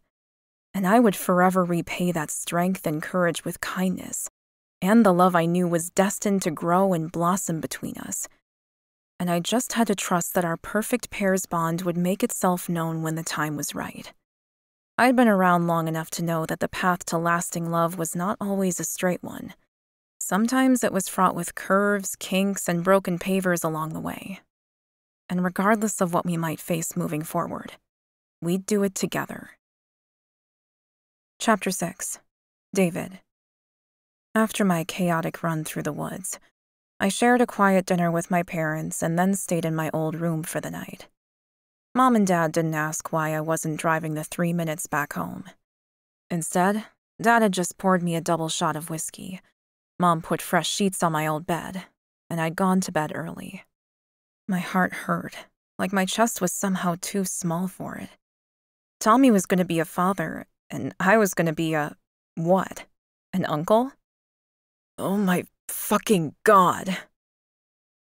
And I would forever repay that strength and courage with kindness, and the love I knew was destined to grow and blossom between us. And I just had to trust that our perfect pair's bond would make itself known when the time was right. I'd been around long enough to know that the path to lasting love was not always a straight one. Sometimes it was fraught with curves, kinks, and broken pavers along the way. And regardless of what we might face moving forward, we'd do it together. Chapter 6. David. After my chaotic run through the woods, I shared a quiet dinner with my parents and then stayed in my old room for the night. Mom and Dad didn't ask why I wasn't driving the 3 minutes back home. Instead, Dad had just poured me a double shot of whiskey,
Mom put fresh sheets on my old bed, and I'd gone to bed early. My heart hurt, like my chest was somehow too small for it. Tommy was going to be a father, and I was going to be what? An uncle? Oh my fucking God.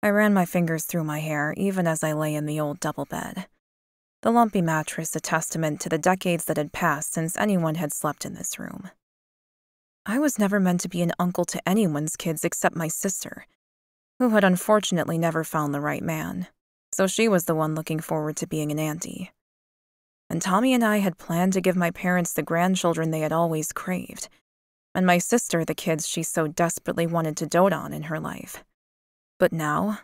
I ran my fingers through my hair even as I lay in the old double bed, the lumpy mattress a testament to the decades that had passed since anyone had slept in this room. I was never meant to be an uncle to anyone's kids except my sister, who had unfortunately never found the right man, so she was the one looking forward to being an auntie. And Tommy and I had planned to give my parents the grandchildren they had always craved, and my sister the kids she so desperately wanted to dote on in her life. But now,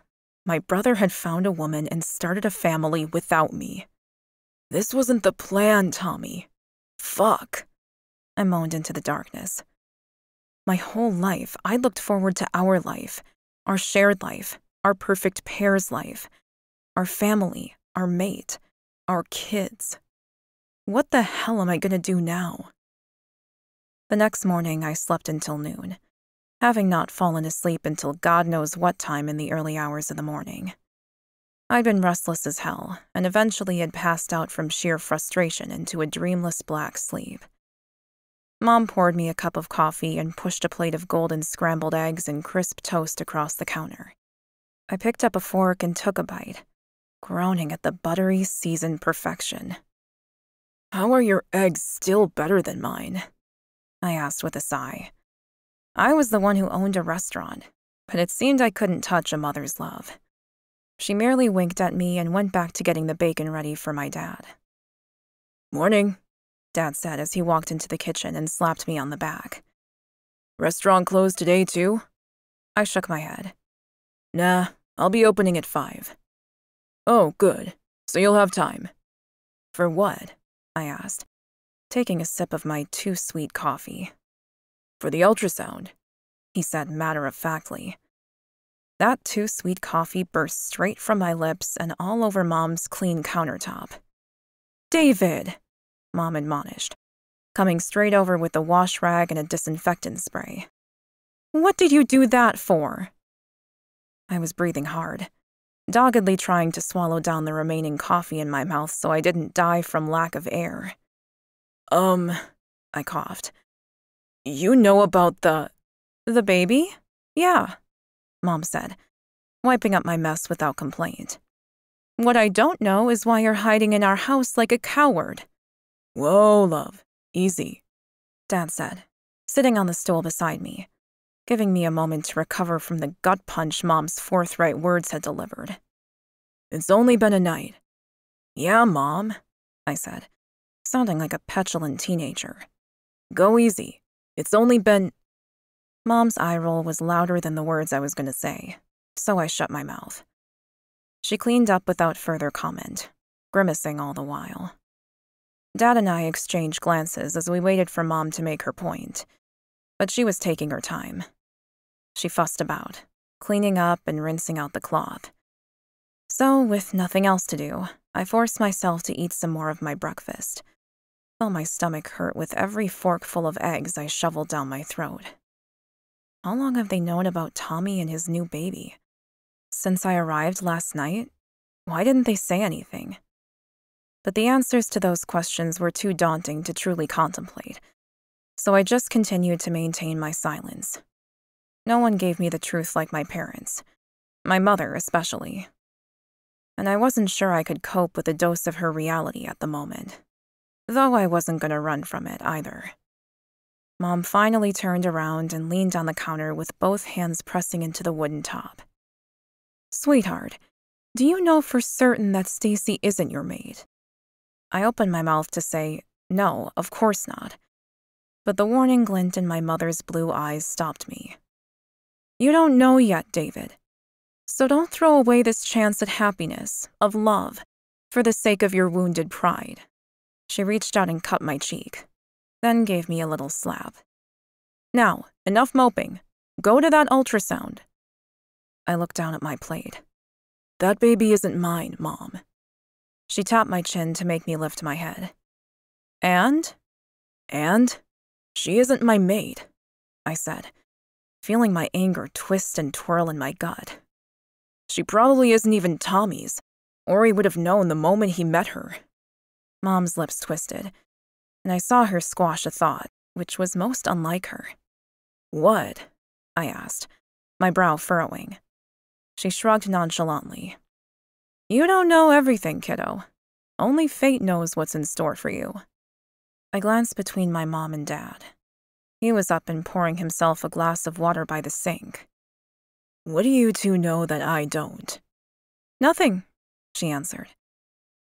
my brother had found a woman and started a family without me. This wasn't the plan, Tommy. Fuck. I moaned into the darkness. My whole life, I looked forward to our life, our shared life, our perfect pair's life, our family, our mate, our kids. What the hell am I gonna do now? The next morning, I slept until noon, having not fallen asleep until God knows what time in the early hours of the morning. I'd been restless as hell, and eventually had passed out from sheer frustration into a dreamless black sleep. Mom poured me a cup of coffee and pushed a plate of golden scrambled eggs and crisp toast across the counter. I picked up a fork and took a bite, groaning at the buttery, seasoned perfection. How are your eggs still better than mine? I asked with a sigh. I was the one who owned a restaurant, but it seemed I couldn't touch a mother's love. She merely winked at me and went back to getting the bacon ready for my dad. Morning, Dad said as he walked into the kitchen and slapped me on the back. Restaurant closed today too? I shook my head. Nah, I'll be opening at 5. Oh, good. So you'll have time. For what? I asked, taking a sip of my too-sweet coffee. For the ultrasound, he said matter-of-factly. That too-sweet coffee burst straight from my lips and all over Mom's clean countertop. David, Mom admonished, coming straight over with a wash rag and a disinfectant spray. What did you do that for? I was breathing hard, doggedly trying to swallow down the remaining coffee in my mouth so I didn't die from lack of air. I coughed. You know about the baby? Yeah, Mom said, wiping up my mess without complaint. What I don't know is why you're hiding in our house like a coward. Whoa, love. Easy, Dad said, sitting on the stool beside me, giving me a moment to recover from the gut punch Mom's forthright words had delivered. It's only been a night. Yeah, Mom, I said, sounding like a petulant teenager. Go easy. It's only been... Mom's eye roll was louder than the words I was going to say, so I shut my mouth. She cleaned up without further comment, grimacing all the while. Dad and I exchanged glances as we waited for Mom to make her point, but she was taking her time. She fussed about, cleaning up and rinsing out the cloth. So, with nothing else to do, I forced myself to eat some more of my breakfast, while my stomach hurt with every forkful of eggs I shoveled down my throat. How long have they known about Tommy and his new baby? Since I arrived last night? Why didn't they say anything? But the answers to those questions were too daunting to truly contemplate, so I just continued to maintain my silence. No one gave me the truth like my parents, my mother especially. And I wasn't sure I could cope with a dose of her reality at the moment, though I wasn't going to run from it either. Mom finally turned around and leaned on the counter with both hands pressing into the wooden top. Sweetheart, do you know for certain that Stacy isn't your maid? I opened my mouth to say, no, of course not. But the warning glint in my mother's blue eyes stopped me. You don't know yet, David. So don't throw away this chance at happiness, of love, for the sake of your wounded pride. She reached out and cut my cheek, then gave me a little slap. Now, enough moping. Go to that ultrasound. I looked down at my plate. That baby isn't mine, Mom. She tapped my chin to make me lift my head. And? She isn't my maid, I said, feeling my anger twist and twirl in my gut. She probably isn't even Tommy's, or he would have known the moment he met her. Mom's lips twisted, and I saw her squash a thought, which was most unlike her. What? I asked, my brow furrowing. She shrugged nonchalantly. You don't know everything, kiddo. Only fate knows what's in store for you. I glanced between my mom and Dad. He was up and pouring himself a glass of water by the sink. What do you two know that I don't? Nothing, she answered.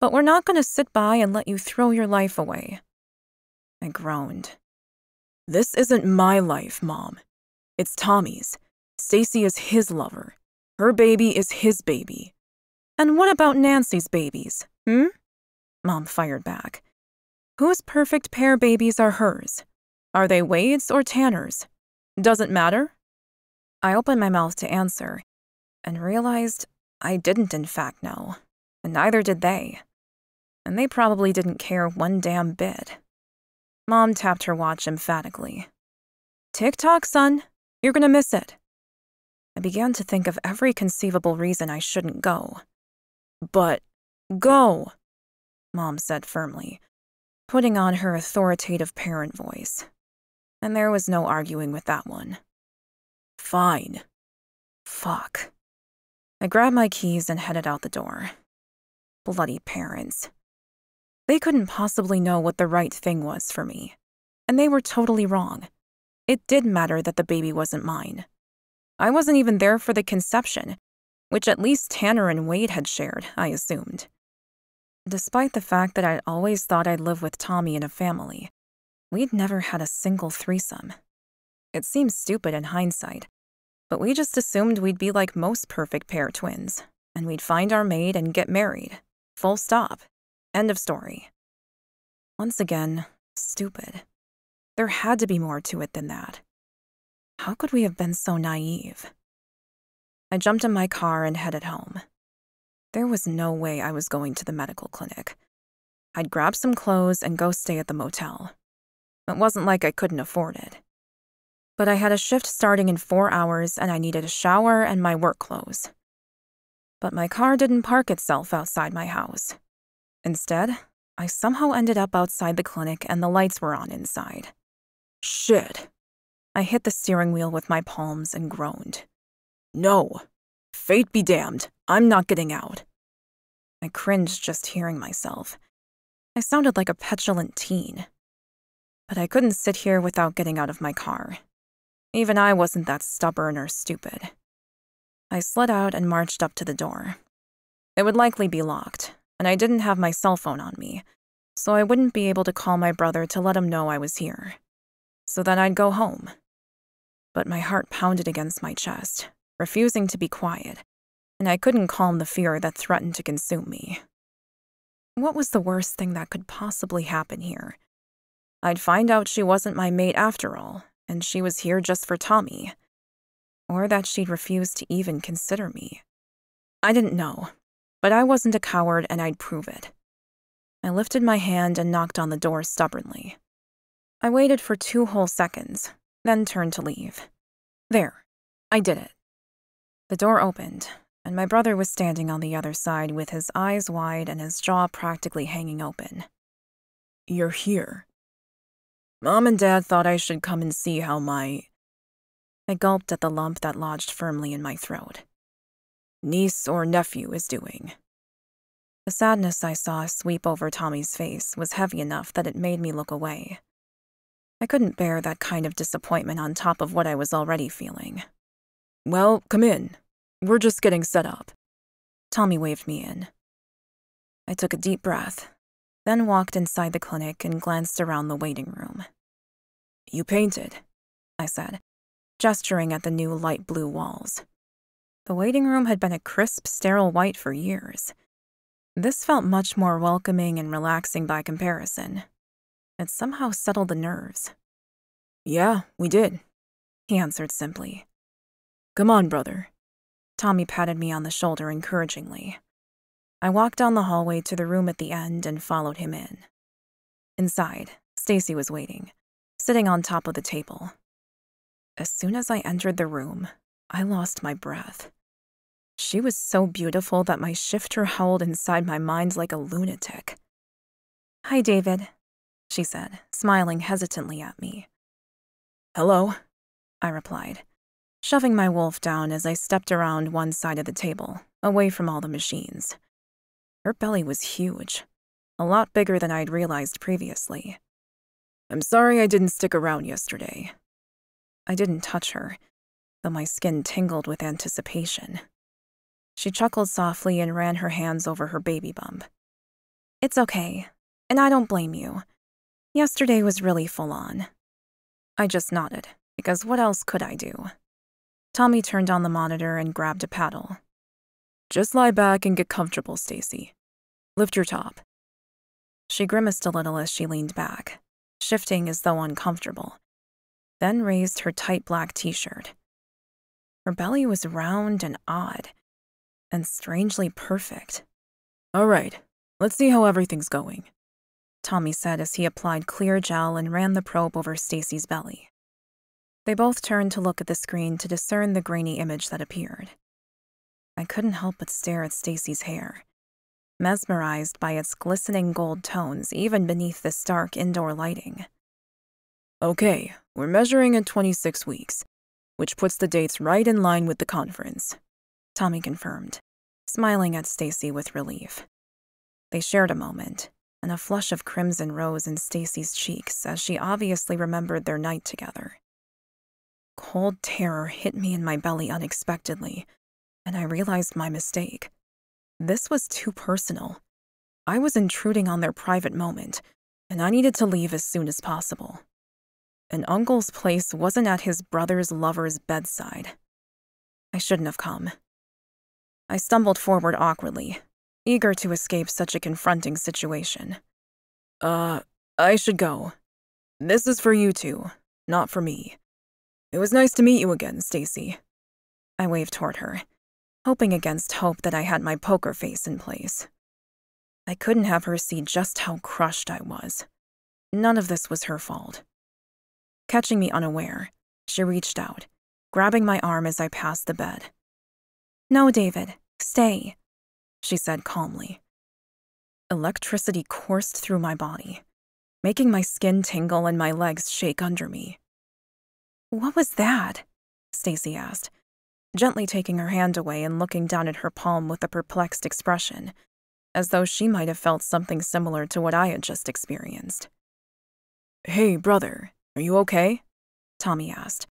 But we're not going to sit by and let you throw your life away. I groaned. This isn't my life, Mom. It's Tommy's. Stacy is his lover. Her baby is his baby. And what about Nancy's babies, Mom fired back. Whose perfect pair babies are hers? Are they Wade's or Tanner's? Doesn't matter? I opened my mouth to answer, and realized I didn't in fact know, and neither did they. And they probably didn't care one damn bit. Mom tapped her watch emphatically. Tick-tock, son. You're gonna miss it. I began to think of every conceivable reason I shouldn't go. But go, Mom said firmly, putting on her authoritative parent voice. And there was no arguing with that one. Fine. Fuck. I grabbed my keys and headed out the door. Bloody parents. They couldn't possibly know what the right thing was for me. And they were totally wrong. It did matter that the baby wasn't mine. I wasn't even there for the conception, which at least Tanner and Wade had shared, I assumed. Despite the fact that I'd always thought I'd live with Tommy in a family, we'd never had a single threesome. It seems stupid in hindsight, but we just assumed we'd be like most perfect pair twins, and we'd find our mate and get married. Full stop. End of story. Once again, stupid. There had to be more to it than that. How could we have been so naive? I jumped in my car and headed home. There was no way I was going to the medical clinic. I'd grab some clothes and go stay at the motel. It wasn't like I couldn't afford it. But I had a shift starting in 4 hours and I needed a shower and my work clothes. But my car didn't park itself outside my house. Instead, I somehow ended up outside the clinic and the lights were on inside. Shit. I hit the steering wheel with my palms and groaned. No. Fate be damned. I'm not getting out. I cringed just hearing myself. I sounded like a petulant teen. But I couldn't sit here without getting out of my car. Even I wasn't that stubborn or stupid. I slid out and marched up to the door. It would likely be locked, and I didn't have my cell phone on me, so I wouldn't be able to call my brother to let him know I was here. So then I'd go home. But my heart pounded against my chest, refusing to be quiet, and I couldn't calm the fear that threatened to consume me. What was the worst thing that could possibly happen here? I'd find out she wasn't my mate after all, and she was here just for Tommy. Or that she'd refused to even consider me. I didn't know, but I wasn't a coward and I'd prove it. I lifted my hand and knocked on the door stubbornly. I waited for 2 whole seconds, then turned to leave. There, I did it. The door opened, and my brother was standing on the other side with his eyes wide and his jaw practically hanging open. You're here. Mom and Dad thought I should come and see how I gulped at the lump that lodged firmly in my throat. Niece or nephew is doing. The sadness I saw sweep over Tommy's face was heavy enough that it made me look away. I couldn't bear that kind of disappointment on top of what I was already feeling. Well, come in. We're just getting set up. Tommy waved me in. I took a deep breath, then walked inside the clinic and glanced around the waiting room. You painted, I said, gesturing at the new light blue walls. The waiting room had been a crisp, sterile white for years. This felt much more welcoming and relaxing by comparison. It somehow settled the nerves. Yeah, we did, he answered simply. Come on, brother. Tommy patted me on the shoulder encouragingly. I walked down the hallway to the room at the end and followed him in. Inside, Stacy was waiting, sitting on top of the table. As soon as I entered the room, I lost my breath. She was so beautiful that my shifter howled inside my mind like a lunatic.
"Hi, David," she said, smiling hesitantly at me.
"Hello," I replied, shoving my wolf down as I stepped around one side of the table, away from all the machines. Her belly was huge, a lot bigger than I'd realized previously. "I'm sorry I didn't stick around yesterday." I didn't touch her, though my skin tingled with anticipation. She chuckled softly and ran her hands over her baby bump.
"It's okay, and I don't blame you. Yesterday was really full on."
I just nodded, because what else could I do? Tommy turned on the monitor and grabbed a paddle. "Just lie back and get comfortable, Stacy. Lift your top." She grimaced a little as she leaned back, shifting as though uncomfortable, then raised her tight black t-shirt. Her belly was round and odd, and strangely perfect. "All right, let's see how everything's going," Tommy said as he applied clear gel and ran the probe over Stacy's belly. They both turned to look at the screen to discern the grainy image that appeared. I couldn't help but stare at Stacy's hair, mesmerized by its glistening gold tones even beneath the stark indoor lighting. "Okay, we're measuring at 26 weeks, which puts the dates right in line with the conference," Tommy confirmed, smiling at Stacy with relief. They shared a moment, and a flush of crimson rose in Stacy's cheeks as she obviously remembered their night together. Cold terror hit me in my belly unexpectedly, and I realized my mistake. This was too personal. I was intruding on their private moment, and I needed to leave as soon as possible. And Uncle's place wasn't at his brother's lover's bedside. I shouldn't have come. I stumbled forward awkwardly, eager to escape such a confronting situation. I should go. This is for you two, not for me. It was nice to meet you again, Stacy." I waved toward her, hoping against hope that I had my poker face in place. I couldn't have her see just how crushed I was. None of this was her fault. Catching me unaware, she reached out, grabbing my arm as I passed the bed.
"No, David, stay,"
she said calmly. Electricity coursed through my body, making my skin tingle and my legs shake under me.
"What was that?"
Stacy asked, gently taking her hand away and looking down at her palm with a perplexed expression, as though she might have felt something similar to what I had just experienced. "Hey, brother, are you okay?" Tommy asked,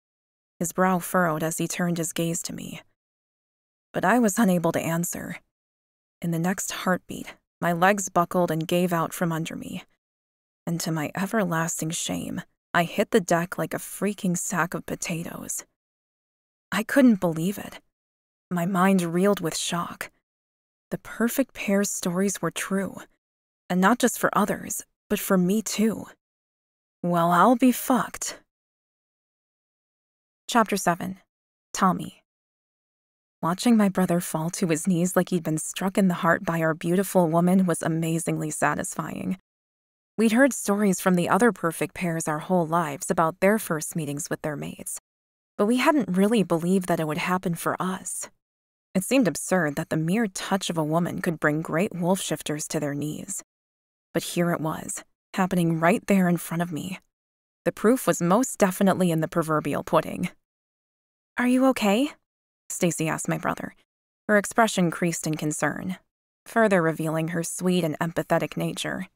his brow furrowed as he turned his gaze to me. But I was unable to answer. In the next heartbeat, my legs buckled and gave out from under me, and to my everlasting shame, I hit the deck like a freaking sack of potatoes. I couldn't believe it. My mind reeled with shock. The perfect pair's stories were true, and not just for others, but for me too. Well, I'll be fucked.
Chapter 7. Tommy.
Watching my brother fall to his knees like he'd been struck in the heart by our beautiful woman was amazingly satisfying. We'd heard stories from the other perfect pairs our whole lives about their first meetings with their mates, but we hadn't really believed that it would happen for us. It seemed absurd that the mere touch of a woman could bring great wolf shifters to their knees. But here it was, happening right there in front of me. The proof was most definitely in the proverbial pudding.
"Are you okay?"
Stacy asked my brother, her expression creased in concern, further revealing her sweet and empathetic nature.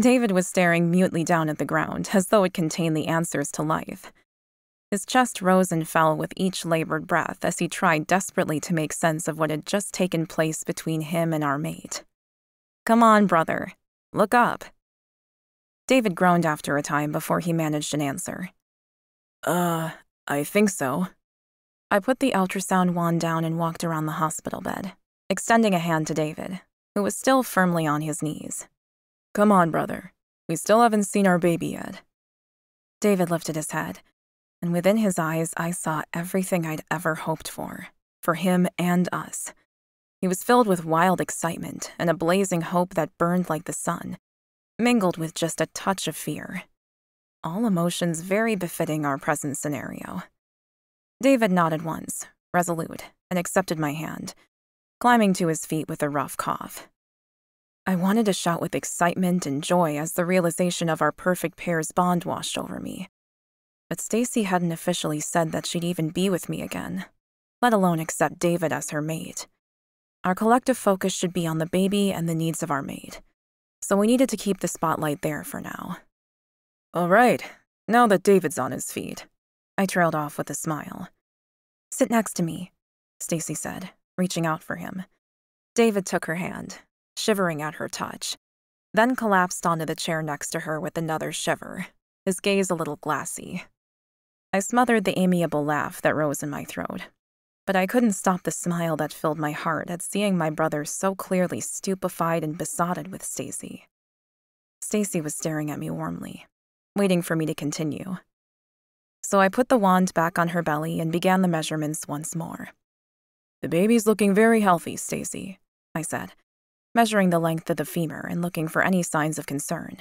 David was staring mutely down at the ground, as though it contained the answers to life. His chest rose and fell with each labored breath as he tried desperately to make sense of what had just taken place between him and our mate. "Come on, brother. Look up." David groaned after a time before he managed an answer. I think so." I put the ultrasound wand down and walked around the hospital bed, extending a hand to David, who was still firmly on his knees. "Come on, brother. We still haven't seen our baby yet." David lifted his head, and within his eyes I saw everything I'd ever hoped for him and us. He was filled with wild excitement and a blazing hope that burned like the sun, mingled with just a touch of fear. all emotions very befitting our present scenario. David nodded once, resolute, and accepted my hand, climbing to his feet with a rough cough. I wanted to shout with excitement and joy as the realization of our perfect pair's bond washed over me. But Stacy hadn't officially said that she'd even be with me again, let alone accept David as her mate. Our collective focus should be on the baby and the needs of our mate, so we needed to keep the spotlight there for now. All right, now that David's on his feet, I trailed off with a smile.
Sit next to me,
Stacy said, reaching out for him. David took her hand, shivering at her touch, then collapsed onto the chair next to her with another shiver, his gaze a little glassy. I smothered the amiable laugh that rose in my throat, but I couldn't stop the smile that filled my heart at seeing my brother so clearly stupefied and besotted with Stacy. Stacy was staring at me warmly, waiting for me to continue. So I put the wand back on her belly and began the measurements once more. The baby's looking very healthy, Stacy, I said, measuring the length of the femur and looking for any signs of concern.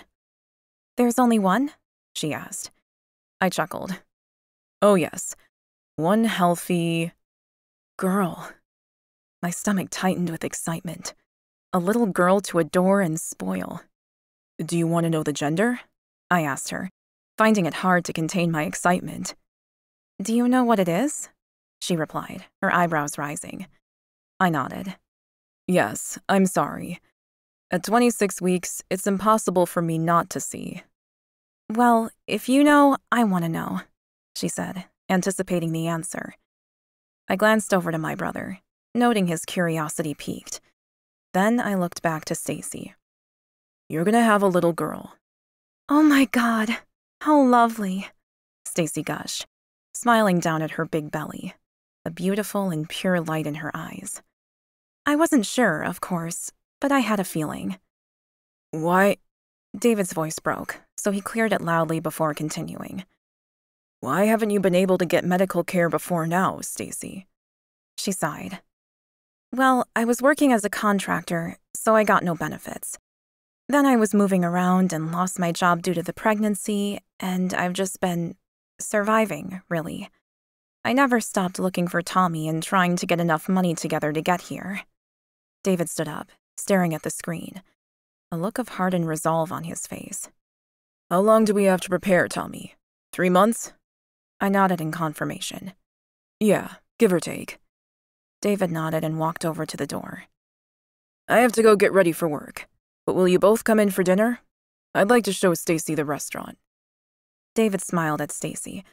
There's only one?
She asked. I chuckled. Oh yes, one healthy girl. My stomach tightened with excitement. A little girl to adore and spoil. Do you want to know the gender? I asked her, finding it hard to contain my excitement.
Do you know what it is?
She replied, her eyebrows rising. I nodded. Yes, I'm sorry. At 26 weeks, it's impossible for me not to see.
Well, if you know, I want to know, she said, anticipating the answer.
I glanced over to my brother, noting his curiosity piqued. Then I looked back to Stacy. You're gonna have a little girl.
Oh my God, how lovely,
Stacy gushed, smiling down at her big belly, a beautiful and pure light in her eyes.
I wasn't sure, of course, but I had a feeling.
Why? David's voice broke, so he cleared it loudly before continuing. Why haven't you been able to get medical care before now, Stacy?
She sighed. Well, I was working as a contractor, so I got no benefits. Then I was moving around and lost my job due to the pregnancy, and I've just been surviving, really. I never stopped looking for Tommy and trying to get enough money together to get here.
David stood up, staring at the screen, a look of hardened resolve on his face. How long do we have to prepare, Tommy? 3 months? I nodded in confirmation. Yeah, give or take. David nodded and walked over to the door. I have to go get ready for work, but will you both come in for dinner? I'd like to show Stacy the restaurant.
David smiled at Stacy,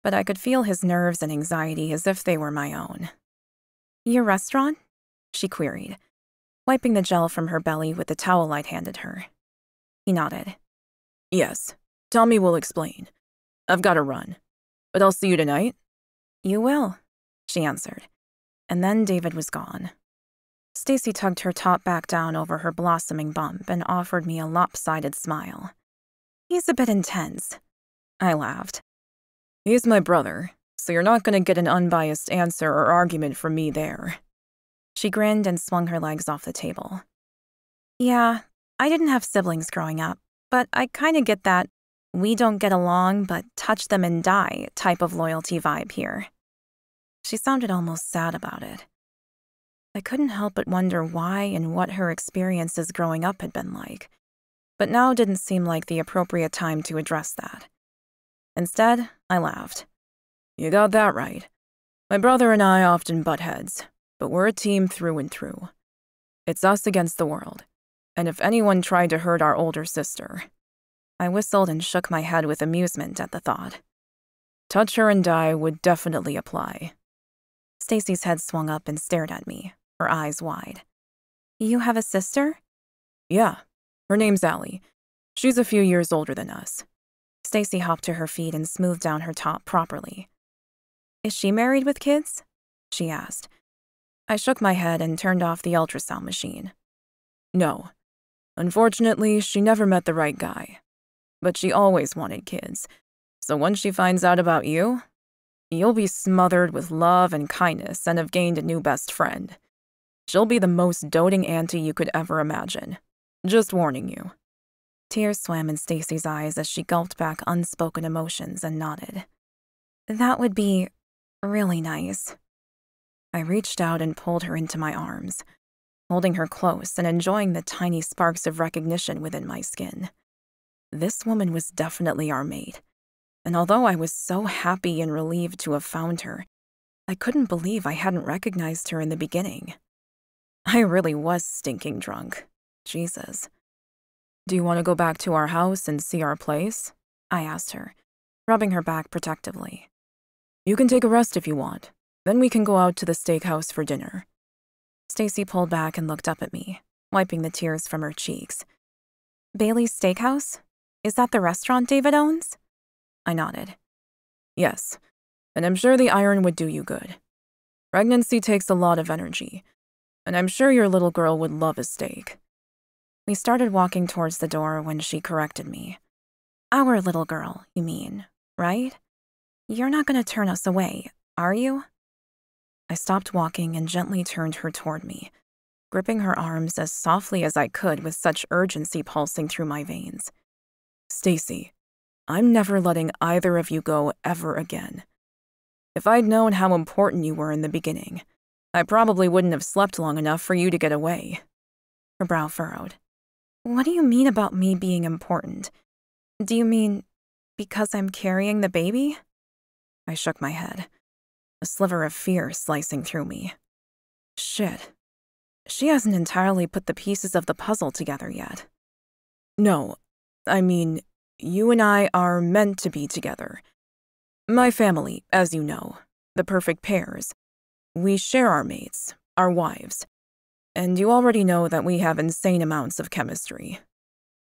but I could feel his nerves and anxiety as if they were my own. Your restaurant? She queried, wiping the gel from her belly with the towel I'd handed her.
He nodded. Yes, Tommy will explain. I've got to run, but I'll see you tonight.
You will,
she answered, and then David was gone.
Stacy tugged her top back down over her blossoming bump and offered me a lopsided smile. He's a bit intense.
I laughed. He's my brother, so you're not going to get an unbiased answer or argument from me there. She grinned and swung her legs off the table.
Yeah, I didn't have siblings growing up, but I kind of get that we don't get along but touch them and die type of loyalty vibe here.
She sounded almost sad about it. I couldn't help but wonder why and what her experiences growing up had been like, but now didn't seem like the appropriate time to address that. Instead, I laughed. You got that right. My brother and I often butt heads, but we're a team through and through. It's us against the world, and if anyone tried to hurt our older sister... I whistled and shook my head with amusement at the thought. Touch her and die would definitely apply. Stacy's head swung up and stared at me, her eyes wide.
You have a sister?
Yeah, her name's Allie. She's a few years older than us. Stacy hopped to her feet and smoothed down her top properly.
Is she married with kids?
She asked. I shook my head and turned off the ultrasound machine. No. Unfortunately, she never met the right guy. But she always wanted kids, so once she finds out about you, you'll be smothered with love and kindness and have gained a new best friend. She'll be the most doting auntie you could ever imagine. Just warning you.
Tears swam in Stacy's eyes as she gulped back unspoken emotions and nodded. That would be really nice. I reached out and pulled her into my arms, holding her close and enjoying the tiny sparks of recognition within my skin. This woman was definitely our mate, and although I was so happy and relieved to have found her, I couldn't believe I hadn't recognized her in the beginning. I really was stinking drunk. Jesus. "Do you want to go back to our house and see our place?" I asked her, rubbing her back protectively. "You can take a rest if you want. Then we can go out to the steakhouse for dinner." Stacy pulled back and looked up at me, wiping the tears from her cheeks. "Bailey's Steakhouse? Is that the restaurant David owns?" I nodded. "Yes, and I'm sure the iron would do you good. Pregnancy takes a lot of energy, and I'm sure your little girl would love a steak." We started walking towards the door when she corrected me. "Our little girl, you mean, right? You're not going to turn us away, are you?" I stopped walking and gently turned her toward me, gripping her arms as softly as I could with such urgency pulsing through my veins. "Stacy, I'm never letting either of you go ever again. If I'd known how important you were in the beginning, I probably wouldn't have slept long enough for you to get away." Her brow furrowed. "What do you mean about me being important? Do you mean because I'm carrying the baby?" I shook my head, a sliver of fear slicing through me. Shit. She hasn't entirely put the pieces of the puzzle together yet. "No, I mean, you and I are meant to be together. My family, as you know, the perfect pairs. We share our mates, our wives, and you already know that we have insane amounts of chemistry."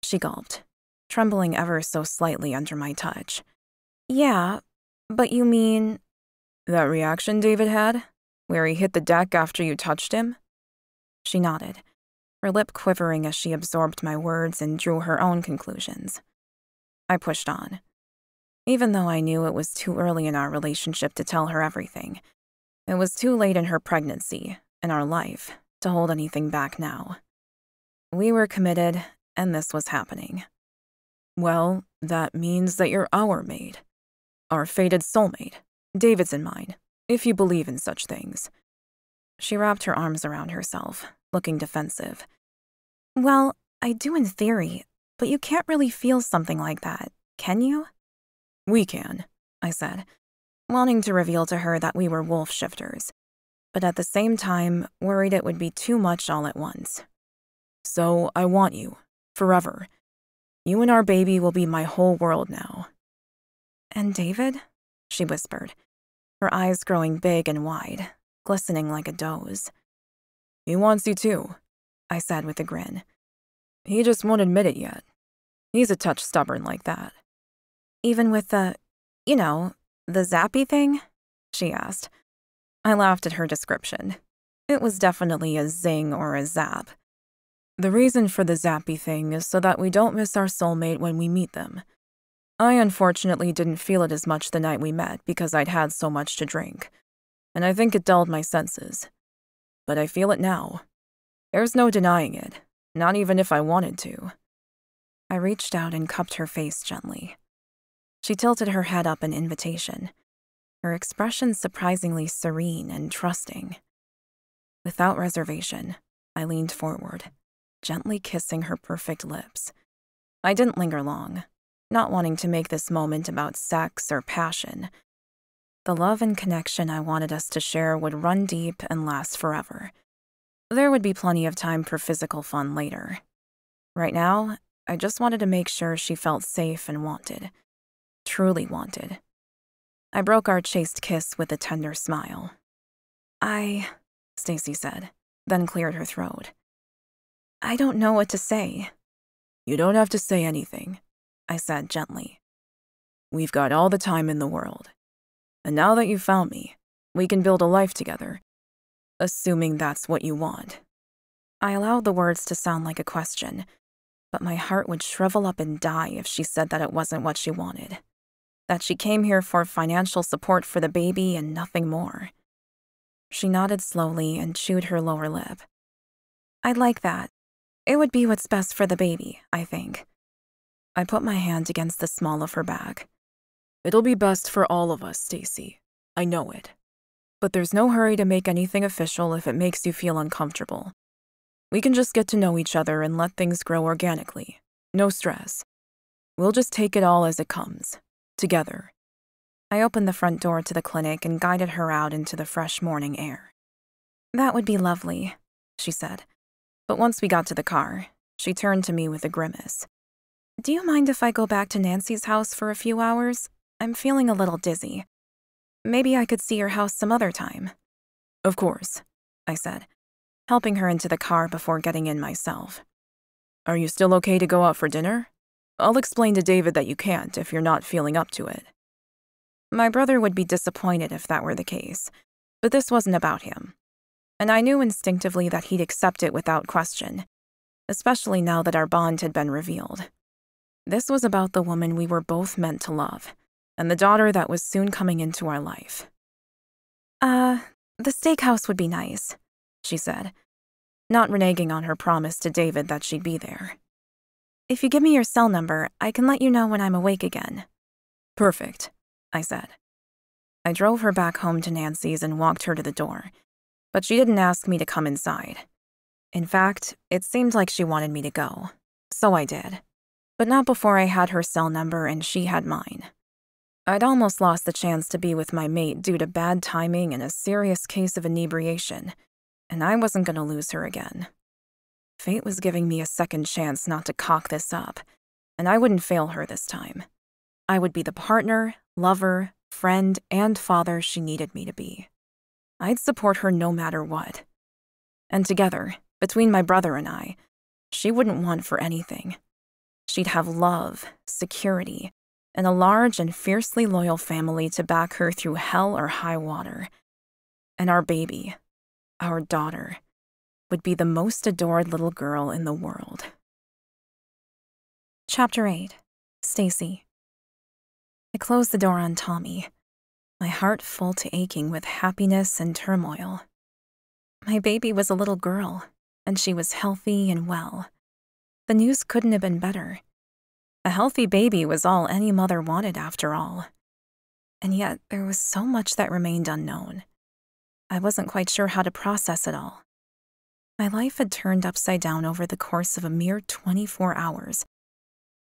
She gulped, trembling ever so slightly under my touch. "Yeah, but you mean—" "That reaction David had, where he hit the deck after you touched him?" She nodded, her lip quivering as she absorbed my words and drew her own conclusions. I pushed on. Even though I knew it was too early in our relationship to tell her everything, it was too late in her pregnancy, in our life, to hold anything back now. We were committed, and this was happening. "Well, that means that you're our mate. Our fated soulmate, David's and mine, if you believe in such things." She wrapped her arms around herself, looking defensive. "Well, I do in theory, but you can't really feel something like that, can you?" "We can," I said, wanting to reveal to her that we were wolf shifters, but at the same time worried it would be too much all at once. "So I want you, forever. You and our baby will be my whole world now." "And David?" she whispered, her eyes growing big and wide, glistening like a doe's. "He wants you too," I said with a grin. "He just won't admit it yet. He's a touch stubborn like that." "Even with the zappy thing?" she asked. I laughed at her description. It was definitely a zing or a zap. "The reason for the zappy thing is so that we don't miss our soulmate when we meet them. I unfortunately didn't feel it as much the night we met because I'd had so much to drink, and I think it dulled my senses. But I feel it now. There's no denying it, not even if I wanted to." I reached out and cupped her face gently. She tilted her head up in invitation, her expression surprisingly serene and trusting. Without reservation, I leaned forward, gently kissing her perfect lips. I didn't linger long, not wanting to make this moment about sex or passion. The love and connection I wanted us to share would run deep and last forever. There would be plenty of time for physical fun later. Right now, I just wanted to make sure she felt safe and wanted. Truly wanted. I broke our chaste kiss with a tender smile. Stacy said, then cleared her throat. "I don't know what to say." "You don't have to say anything," I said gently. "We've got all the time in the world. And now that you've found me, we can build a life together. Assuming that's what you want." I allowed the words to sound like a question, but my heart would shrivel up and die if she said that it wasn't what she wanted. That she came here for financial support for the baby and nothing more. She nodded slowly and chewed her lower lip. "I'd like that. It would be what's best for the baby, I think.
I put my hand against the small of her back. It'll be best for all of us, Stacy. I know it. But there's no hurry to make anything official if it makes you feel uncomfortable. We can just get to know each other and let things grow organically. No stress. We'll just take it all as it comes. Together. I opened the front door to the clinic and guided her out into the fresh morning air.
That would be lovely, she said.
But once we got to the car, she turned to me with a grimace.
Do you mind if I go back to Nancy's house for a few hours? I'm feeling a little dizzy. Maybe I could see your house some other time.
Of course, I said, helping her into the car before getting in myself. Are you still okay to go out for dinner? I'll explain to David that you can't if you're not feeling up to it.
My brother would be disappointed if that were the case, but this wasn't about him. And I knew instinctively that he'd accept it without question, especially now that our bond had been revealed. This was about the woman we were both meant to love, and the daughter that was soon coming into our life.
The steakhouse would be nice, she said, not reneging on her promise to David that she'd be there.
If you give me your cell number, I can let you know when I'm awake again.
Perfect, I said. I drove her back home to Nancy's and walked her to the door, but she didn't ask me to come inside. In fact, it seemed like she wanted me to go, so I did. But not before I had her cell number and she had mine. I'd almost lost the chance to be with my mate due to bad timing and a serious case of inebriation, and I wasn't going to lose her again. Fate was giving me a second chance not to cock this up, and I wouldn't fail her this time. I would be the partner, lover, friend, and father she needed me to be. I'd support her no matter what. And together, between my brother and I, she wouldn't want for anything. She'd have love, security, and a large and fiercely loyal family to back her through hell or high water. And our baby, our daughter, would be the most adored little girl in the world.
Chapter 8. Stacy. I closed the door on Tommy, my heart full to aching with happiness and turmoil. My baby was a little girl, and she was healthy and well. The news couldn't have been better. A healthy baby was all any mother wanted after all. And yet there was so much that remained unknown. I wasn't quite sure how to process it all. My life had turned upside down over the course of a mere 24 hours,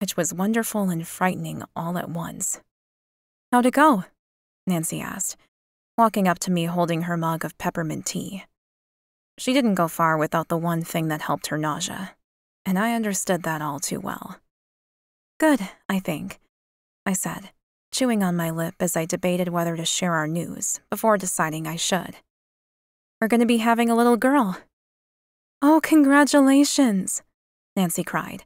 which was wonderful and frightening all at once.
"How'd it go?" Nancy asked, walking up to me holding her mug of peppermint tea. She didn't go far without the one thing that helped her nausea, and I understood that all too well.
"Good, I think," I said, chewing on my lip as I debated whether to share our news before deciding I should. "We're going to be having a little girl."
"Oh, congratulations," Nancy cried,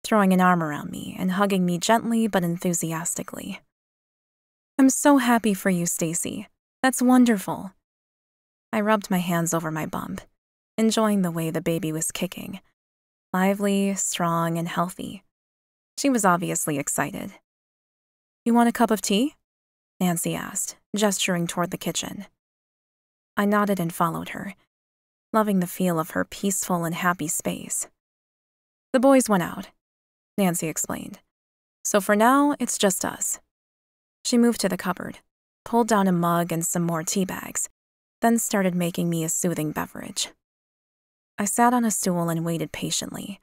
throwing an arm around me and hugging me gently but enthusiastically.
"I'm so happy for you, Stacy. That's wonderful."
I rubbed my hands over my bump, enjoying the way the baby was kicking. Lively, strong, and healthy. She was obviously excited. "You want a cup of tea?" Nancy asked, gesturing toward the kitchen. I nodded and followed her, loving the feel of her peaceful and happy space. "The boys went out," Nancy explained. "So for now, it's just us." She moved to the cupboard, pulled down a mug and some more tea bags, then started making me a soothing beverage. I sat on a stool and waited patiently,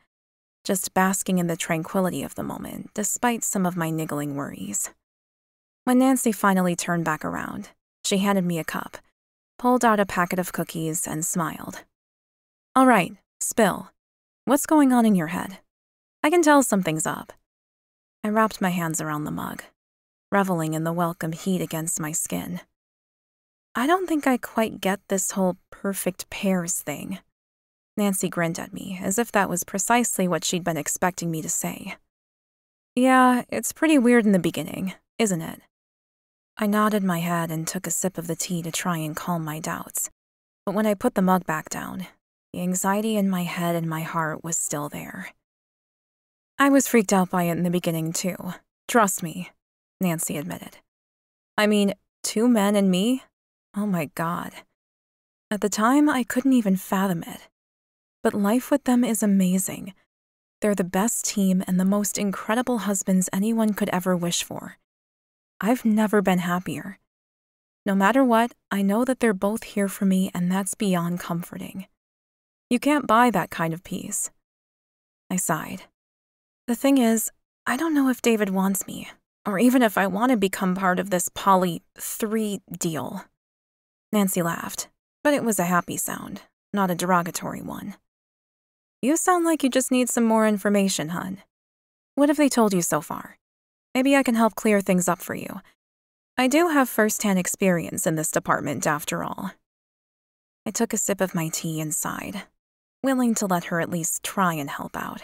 just basking in the tranquility of the moment, despite some of my niggling worries. When Nancy finally turned back around, she handed me a cup, pulled out a packet of cookies, and smiled. "All right, spill. What's going on in your head? I can tell something's up." I wrapped my hands around the mug, reveling in the welcome heat against my skin. "I don't think I quite get this whole perfect pairs thing." Nancy grinned at me, as if that was precisely what she'd been expecting me to say. "Yeah, it's pretty weird in the beginning, isn't it?" I nodded my head and took a sip of the tea to try and calm my doubts. But when I put the mug back down, the anxiety in my head and my heart was still there. "I was freaked out by it in the beginning, too. Trust me," Nancy admitted. "I mean, 2 men and me? Oh my God. At the time, I couldn't even fathom it. But life with them is amazing.
They're the best team and the most incredible husbands anyone could ever wish for. I've never been happier. No matter what, I know that they're both here for me, and that's beyond comforting. You can't buy that kind of peace. I sighed. The thing is, I don't know if David wants me, or even if I want to become part of this poly 3 deal. Nancy laughed, but it was a happy sound, not a derogatory one. You sound like you just need some more information, hun. What have they told you so far? Maybe I can help clear things up for you. I do have first-hand experience in this department, after all. I took a sip of my tea and sighed, willing to let her at least try and help out.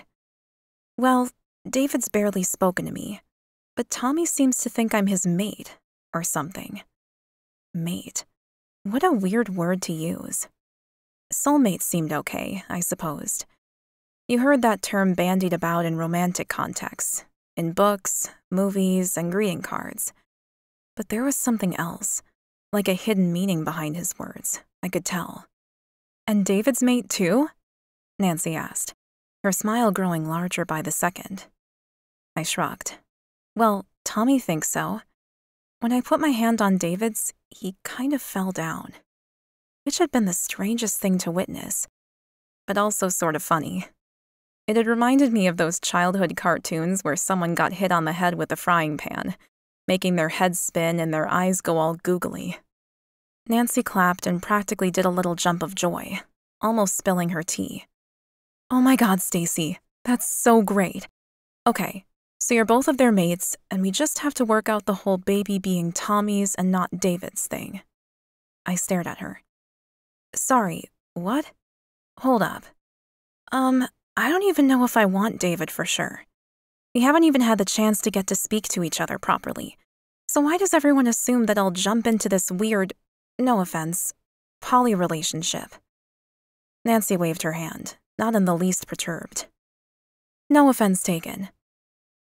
Well, David's barely spoken to me, but Tommy seems to think I'm his mate, or something. Mate. What a weird word to use. Soulmate seemed okay, I supposed. You heard that term bandied about in romantic contexts, in books, movies, and greeting cards. But there was something else, like a hidden meaning behind his words, I could tell. And David's mate too? Nancy asked, her smile growing larger by the second. I shrugged. Well, Tommy thinks so. When I put my hand on David's, he kind of fell down, which had been the strangest thing to witness, but also sort of funny. It had reminded me of those childhood cartoons where someone got hit on the head with a frying pan, making their head spin and their eyes go all googly. Nancy clapped and practically did a little jump of joy, almost spilling her tea. Oh my God, Stacy, that's so great. Okay, so you're both of their mates, and we just have to work out the whole baby being Tommy's and not David's thing. I stared at her. Sorry, what? Hold up. I don't even know if I want David for sure. We haven't even had the chance to get to speak to each other properly. So why does everyone assume that I'll jump into this weird, no offense, poly relationship? Nancy waved her hand, not in the least perturbed. No offense taken.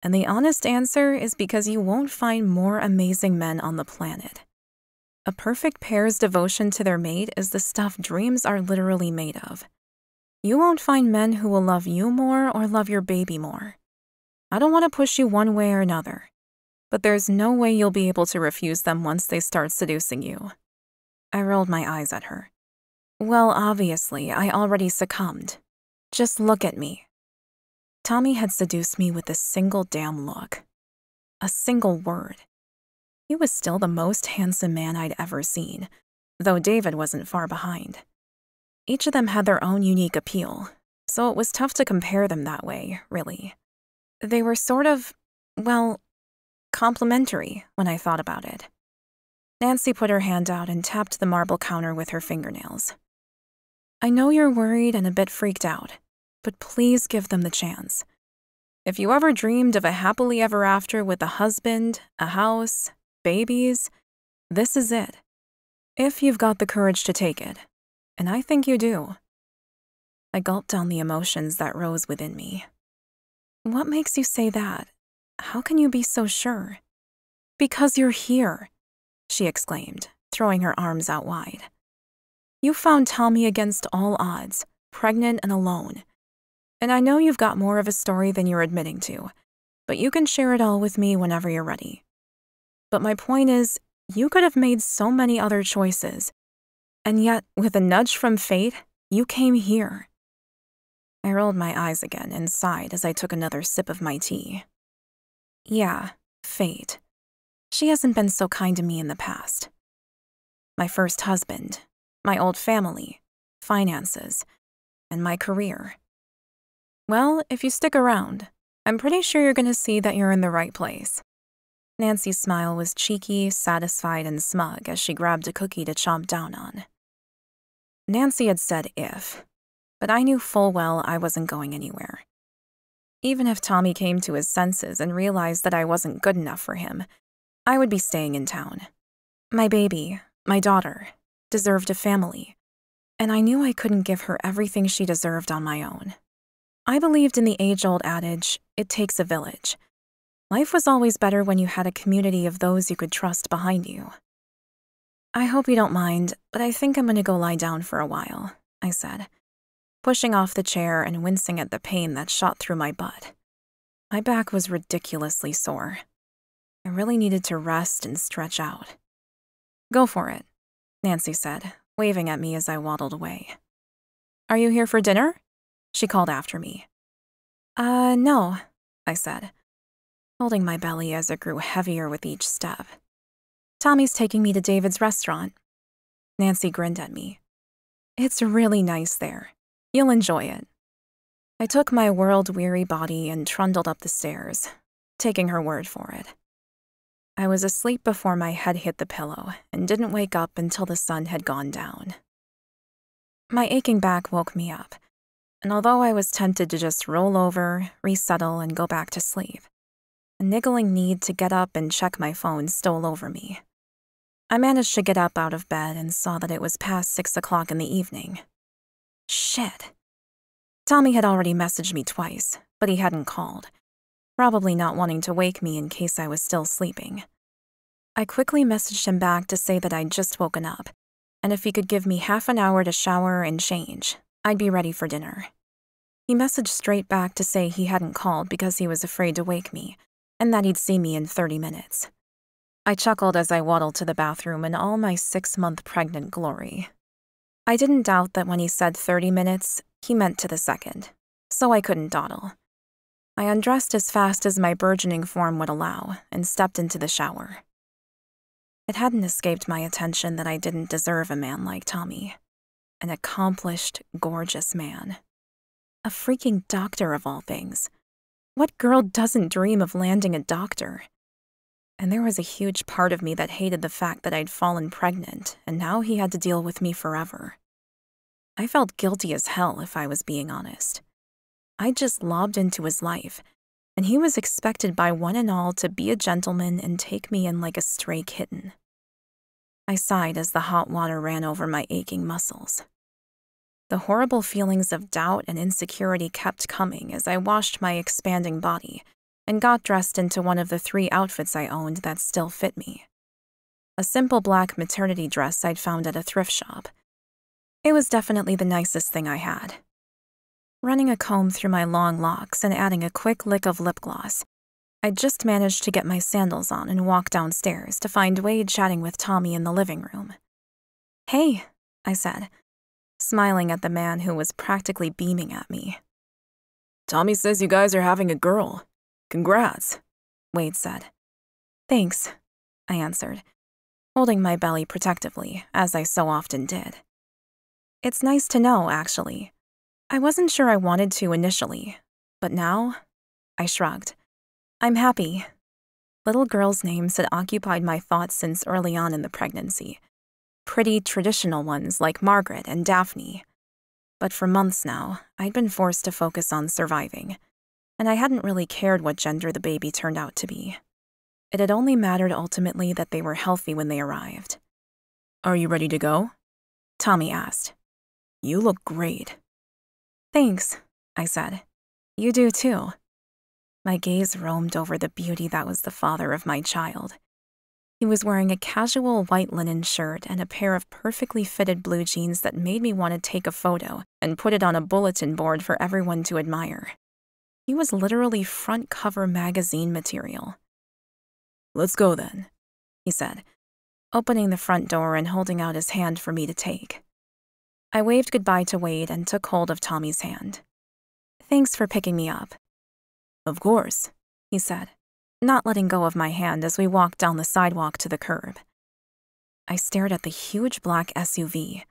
And the honest answer is because you won't find more amazing men on the planet. A perfect pair's devotion to their mate is the stuff dreams are literally made of. You won't find men who will love you more or love your baby more. I don't want to push you one way or another, but there's no way you'll be able to refuse them once they start seducing you. I rolled my eyes at her. Well, obviously, I already succumbed. Just look at me. Tommy had seduced me with a single damn look. A single word. He was still the most handsome man I'd ever seen, though David wasn't far behind. Each of them had their own unique appeal, so it was tough to compare them that way, really. They were sort of, well, complimentary when I thought about it. Nancy put her hand out and tapped the marble counter with her fingernails. I know you're worried and a bit freaked out, but please give them the chance. If you ever dreamed of a happily ever after with a husband, a house, babies, this is it. If you've got the courage to take it. And I think you do. I gulped down the emotions that rose within me. What makes you say that? How can you be so sure? Because you're here, she exclaimed, throwing her arms out wide. You found Tommy against all odds, pregnant and alone. And I know you've got more of a story than you're admitting to, but you can share it all with me whenever you're ready. But my point is, you could have made so many other choices, and yet, with a nudge from fate, you came here. I rolled my eyes again and sighed as I took another sip of my tea. Yeah, fate. She hasn't been so kind to me in the past. My first husband, my old family, finances, and my career. Well, if you stick around, I'm pretty sure you're going to see that you're in the right place. Nancy's smile was cheeky, satisfied, and smug as she grabbed a cookie to chomp down on. Nancy had said if, but I knew full well I wasn't going anywhere. Even if Tommy came to his senses and realized that I wasn't good enough for him, I would be staying in town. My baby, my daughter, deserved a family, and I knew I couldn't give her everything she deserved on my own. I believed in the age-old adage, it takes a village. Life was always better when you had a community of those you could trust behind you. I hope you don't mind, but I think I'm going to go lie down for a while, I said.
pushing off the chair and wincing at the pain that shot through my butt. My back was ridiculously sore. I really needed to rest and stretch out. "Go for it," Nancy said, waving at me as I waddled away. "Are you here for dinner?" she called after me. No," I said, holding my belly as it grew heavier with each step. "Tommy's taking me to David's restaurant." Nancy grinned at me. "It's really nice there. You'll enjoy it." I took my world-weary body and trundled up the stairs, taking her word for it. I was asleep before my head hit the pillow and didn't wake up until the sun had gone down. My aching back woke me up, and although I was tempted to just roll over, resettle, and go back to sleep, a niggling need to get up and check my phone stole over me. I managed to get up out of bed and saw that it was past 6 o'clock in the evening. Shit. Tommy had already messaged me twice, but he hadn't called, probably not wanting to wake me in case I was still sleeping. I quickly messaged him back to say that I'd just woken up, and if he could give me half an hour to shower and change, I'd be ready for dinner. He messaged straight back to say he hadn't called because he was afraid to wake me, and that he'd see me in 30 minutes. I chuckled as I waddled to the bathroom in all my 6-month pregnant glory. I didn't doubt that when he said 30 minutes, he meant to the second, so I couldn't dawdle. I undressed as fast as my burgeoning form would allow and stepped into the shower. It hadn't escaped my attention that I didn't deserve a man like Tommy. An accomplished, gorgeous man. A freaking doctor of all things. What girl doesn't dream of landing a doctor? And there was a huge part of me that hated the fact that I'd fallen pregnant, and now he had to deal with me forever. I felt guilty as hell, if I was being honest. I just lobbed into his life, and he was expected by one and all to be a gentleman and take me in like a stray kitten. I sighed as the hot water ran over my aching muscles. The horrible feelings of doubt and insecurity kept coming as I washed my expanding body and got dressed into one of the 3 outfits I owned that still fit me. A simple black maternity dress I'd found at a thrift shop. It was definitely the nicest thing I had. Running a comb through my long locks and adding a quick lick of lip gloss, I just managed to get my sandals on and walk downstairs to find Wade chatting with Tommy in the living room. "Hey," I said, smiling at the man who was practically beaming at me. "Tommy says you guys are having a girl. Congrats," Wade said. "Thanks," I answered, holding my belly protectively, as I so often did. "It's nice to know, actually. I wasn't sure I wanted to initially, but now," I shrugged. "I'm happy." Little girls' names had occupied my thoughts since early on in the pregnancy. Pretty traditional ones like Margaret and Daphne. But for months now, I'd been forced to focus on surviving, and I hadn't really cared what gender the baby turned out to be. It had only mattered ultimately that they were healthy when they arrived. "Are you ready to go?" Tommy asked. "You look great." "Thanks," I said. "You do too." My gaze roamed over the beauty that was the father of my child. He was wearing a casual white linen shirt and a pair of perfectly fitted blue jeans that made me want to take a photo and put it on a bulletin board for everyone to admire. He was literally front cover magazine material. "Let's go then," he said, opening the front door and holding out his hand for me to take. I waved goodbye to Wade and took hold of Tommy's hand. "Thanks for picking me up." "Of course," he said, not letting go of my hand as we walked down the sidewalk to the curb. I stared at the huge black SUV,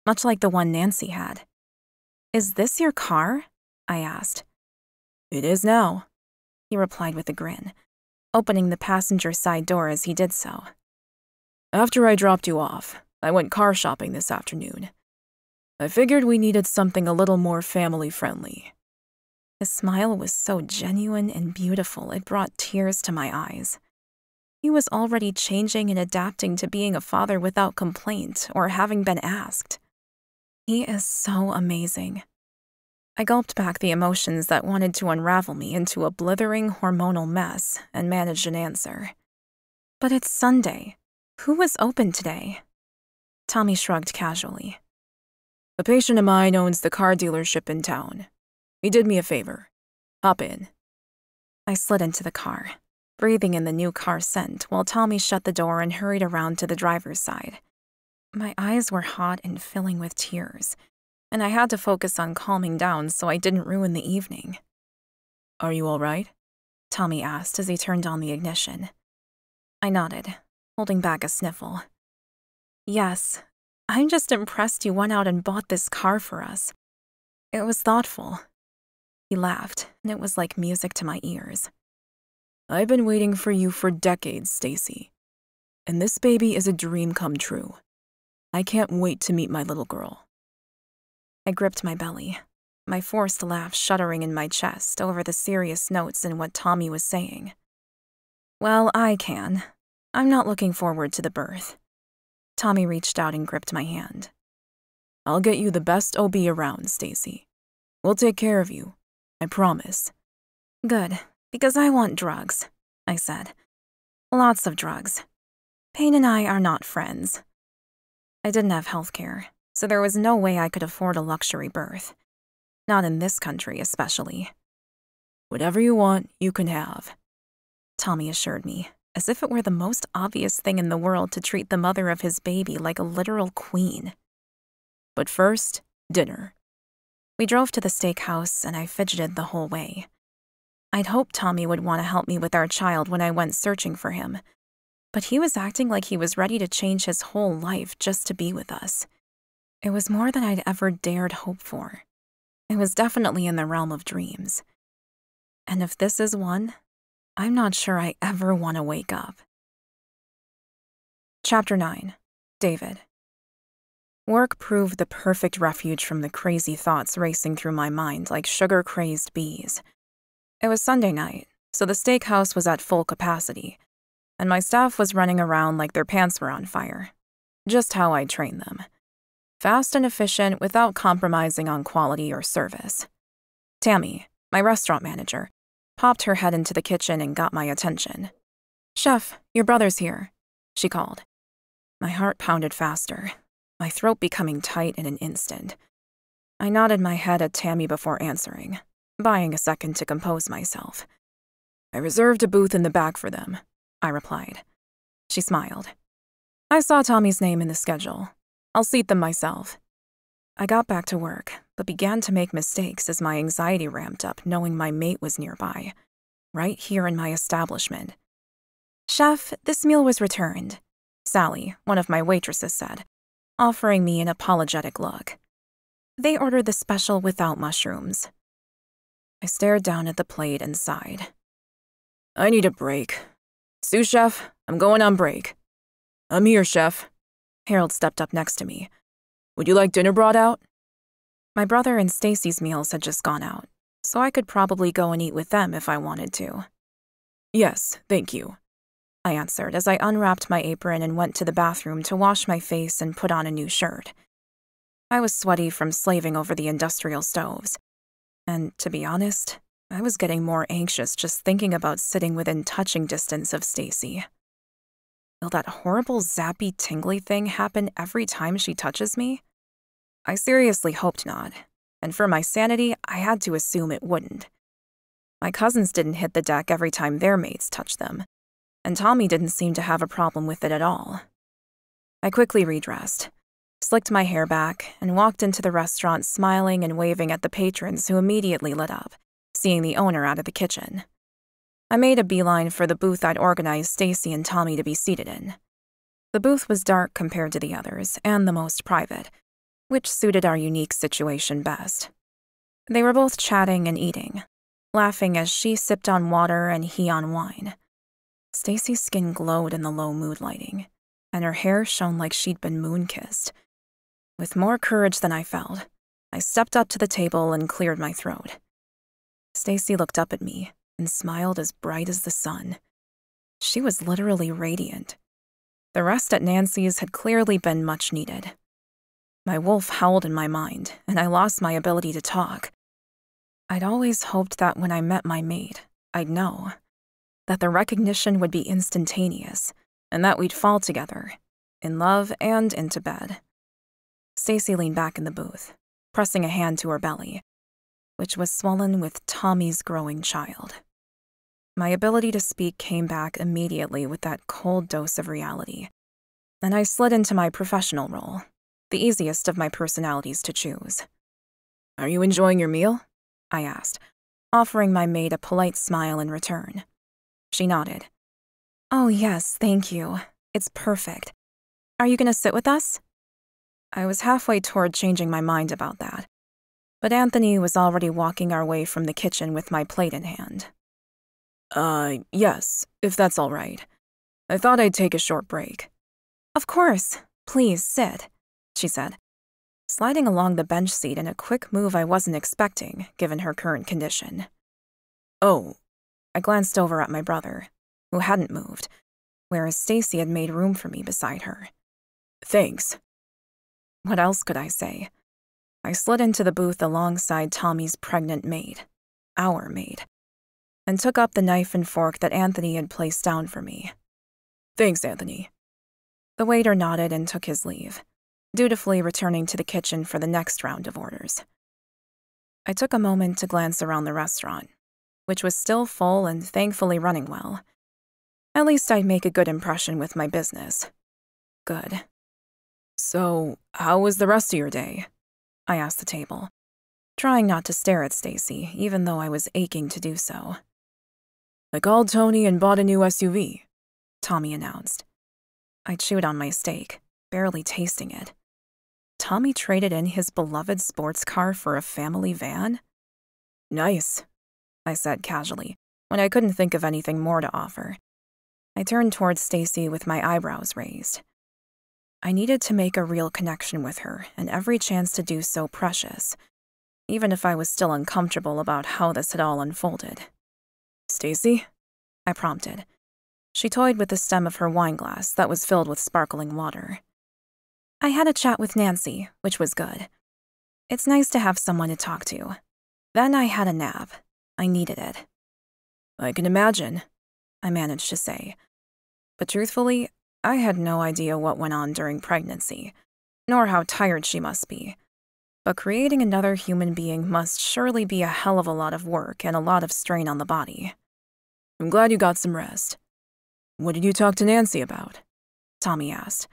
much like the one Nancy had. "Is this your car?" I asked. "It is now," he replied with a grin, opening the passenger side door as he did so. "After I dropped you off, I went car shopping this afternoon. I figured we needed something a little more family-friendly." His smile was so genuine and beautiful it brought tears to my eyes. He was already changing and adapting to being a father without complaint or having been asked. He is so amazing. I gulped back the emotions that wanted to unravel me into a blithering hormonal mess and managed an answer. "But it's Sunday. Who was open today?" Tommy shrugged casually. A patient of mine owns the car dealership in town. He did me a favor. Hop in."
I slid into the car, breathing in the new car scent while Tommy shut the door and hurried around to the driver's side. My eyes were hot and filling with tears, and I had to focus on calming down so I didn't ruin the evening.
"Are you all right?"
Tommy asked as he turned on the ignition. I nodded, holding back a sniffle. "Yes, I'm just impressed you went out and bought this car for us. It was thoughtful." He laughed, and it was like music to my ears.
"I've been waiting for you for decades, Stacy. And this baby is a dream come true. I can't wait to meet my little girl."
I gripped my belly, my forced laugh shuddering in my chest over the serious notes in what Tommy was saying. "Well, I can. I'm not looking forward to the birth." Tommy reached out and gripped my hand.
"I'll get you the best OB around, Stacy. We'll take care of you. I promise."
"Good, because I want drugs," I said. "Lots of drugs. Payne and I are not friends." I didn't have health care, so there was no way I could afford a luxury birth. Not in this country, especially.
"Whatever you want, you can have,"
Tommy assured me, as if it were the most obvious thing in the world to treat the mother of his baby like a literal queen.
"But first, dinner."
We drove to the steakhouse, and I fidgeted the whole way. I'd hoped Tommy would want to help me with our child when I went searching for him, but he was acting like he was ready to change his whole life just to be with us. It was more than I'd ever dared hope for. It was definitely in the realm of dreams. And if this is one, I'm not sure I ever want to wake up. Chapter 9. David. Work proved the perfect refuge from the crazy thoughts racing through my mind like sugar-crazed bees. It was Sunday night, so the steakhouse was at full capacity, and my staff was running around like their pants were on fire. Just how I trained them. Fast and efficient without compromising on quality or service. Tammy, my restaurant manager, popped her head into the kitchen and got my attention. "Chef, your brother's here," she called. My heart pounded faster, my throat becoming tight in an instant. I nodded my head at Tammy before answering, buying a second to compose myself.
"I reserved a booth in the back for them," I replied.
She smiled. "I saw Tommy's name in the schedule. I'll seat them myself." I got back to work, but began to make mistakes as my anxiety ramped up knowing my mate was nearby, right here in my establishment. "Chef, this meal was returned," Sally, one of my waitresses, said, offering me an apologetic look. "They ordered the special without mushrooms." I stared down at the plate and sighed.
"I need a break. Sous chef, I'm going on break." "I'm here, chef." Harold stepped up next to me. "Would you like dinner brought out?"
My brother and Stacy's meals had just gone out, so I could probably go and eat with them if I wanted to.
"Yes, thank you,"
I answered as I unwrapped my apron and went to the bathroom to wash my face and put on a new shirt. I was sweaty from slaving over the industrial stoves, and to be honest, I was getting more anxious just thinking about sitting within touching distance of Stacy. Will that horrible zappy tingly thing happen every time she touches me? I seriously hoped not, and for my sanity, I had to assume it wouldn't. My cousins didn't hit the deck every time their mates touched them, and Tommy didn't seem to have a problem with it at all. I quickly redressed, slicked my hair back, and walked into the restaurant smiling and waving at the patrons who immediately lit up, seeing the owner out of the kitchen. I made a beeline for the booth I'd organized Stacy and Tommy to be seated in. The booth was dark compared to the others, and the most private, which suited our unique situation best. They were both chatting and eating, laughing as she sipped on water and he on wine. Stacy's skin glowed in the low mood lighting, and her hair shone like she'd been moon-kissed. With more courage than I felt, I stepped up to the table and cleared my throat. Stacy looked up at me and smiled as bright as the sun. She was literally radiant. The rest at Nancy's had clearly been much needed. My wolf howled in my mind, and I lost my ability to talk. I'd always hoped that when I met my mate, I'd know. That the recognition would be instantaneous, and that we'd fall together, in love and into bed.
Stacy leaned back in the booth, pressing a hand to her belly, which was swollen with Tommy's growing child. My ability to speak came back immediately with that cold dose of reality, and I slid into my professional role, the easiest of my personalities to choose. "Are you enjoying your meal?" I asked, offering my maid a polite smile in return. She nodded. "Oh yes, thank you. It's perfect. Are you going to sit with us?" I was halfway toward changing my mind about that, but Anthony was already walking our way from the kitchen with my plate in hand. Yes, if that's all right. I thought I'd take a short break." "Of course. Please sit," she said, sliding along the bench seat in a quick move I wasn't expecting, given her current condition.
"Oh."
I glanced over at my brother, who hadn't moved, whereas Stacy had made room for me beside her.
"Thanks."
What else could I say? I slid into the booth alongside Tommy's pregnant maid, our maid, and took up the knife and fork that Anthony had placed down for me.
"Thanks, Anthony."
The waiter nodded and took his leave, dutifully returning to the kitchen for the next round of orders. I took a moment to glance around the restaurant, which was still full and thankfully running well. At least I'd make a good impression with my business. Good.
"So, how was the rest of your day?"
I asked the table, trying not to stare at Stacy, even though I was aching to do so.
"I called Tony and bought a new SUV,"
Tommy announced. I chewed on my steak, barely tasting it. Tommy traded in his beloved sports car for a family van?
"Nice,"
I said casually, when I couldn't think of anything more to offer. I turned towards Stacy with my eyebrows raised. I needed to make a real connection with her, and every chance to do so precious, even if I was still uncomfortable about how this had all unfolded.
"Stacy?"
I prompted. She toyed with the stem of her wine glass that was filled with sparkling water. "I had a chat with Nancy, which was good. It's nice to have someone to talk to. Then I had a nap. I needed it."
"I can imagine,"
I managed to say. But truthfully, I had no idea what went on during pregnancy, nor how tired she must be. But creating another human being must surely be a hell of a lot of work and a lot of strain on the body.
"I'm glad you got some rest. What did you talk to Nancy about?"
Tommy asked.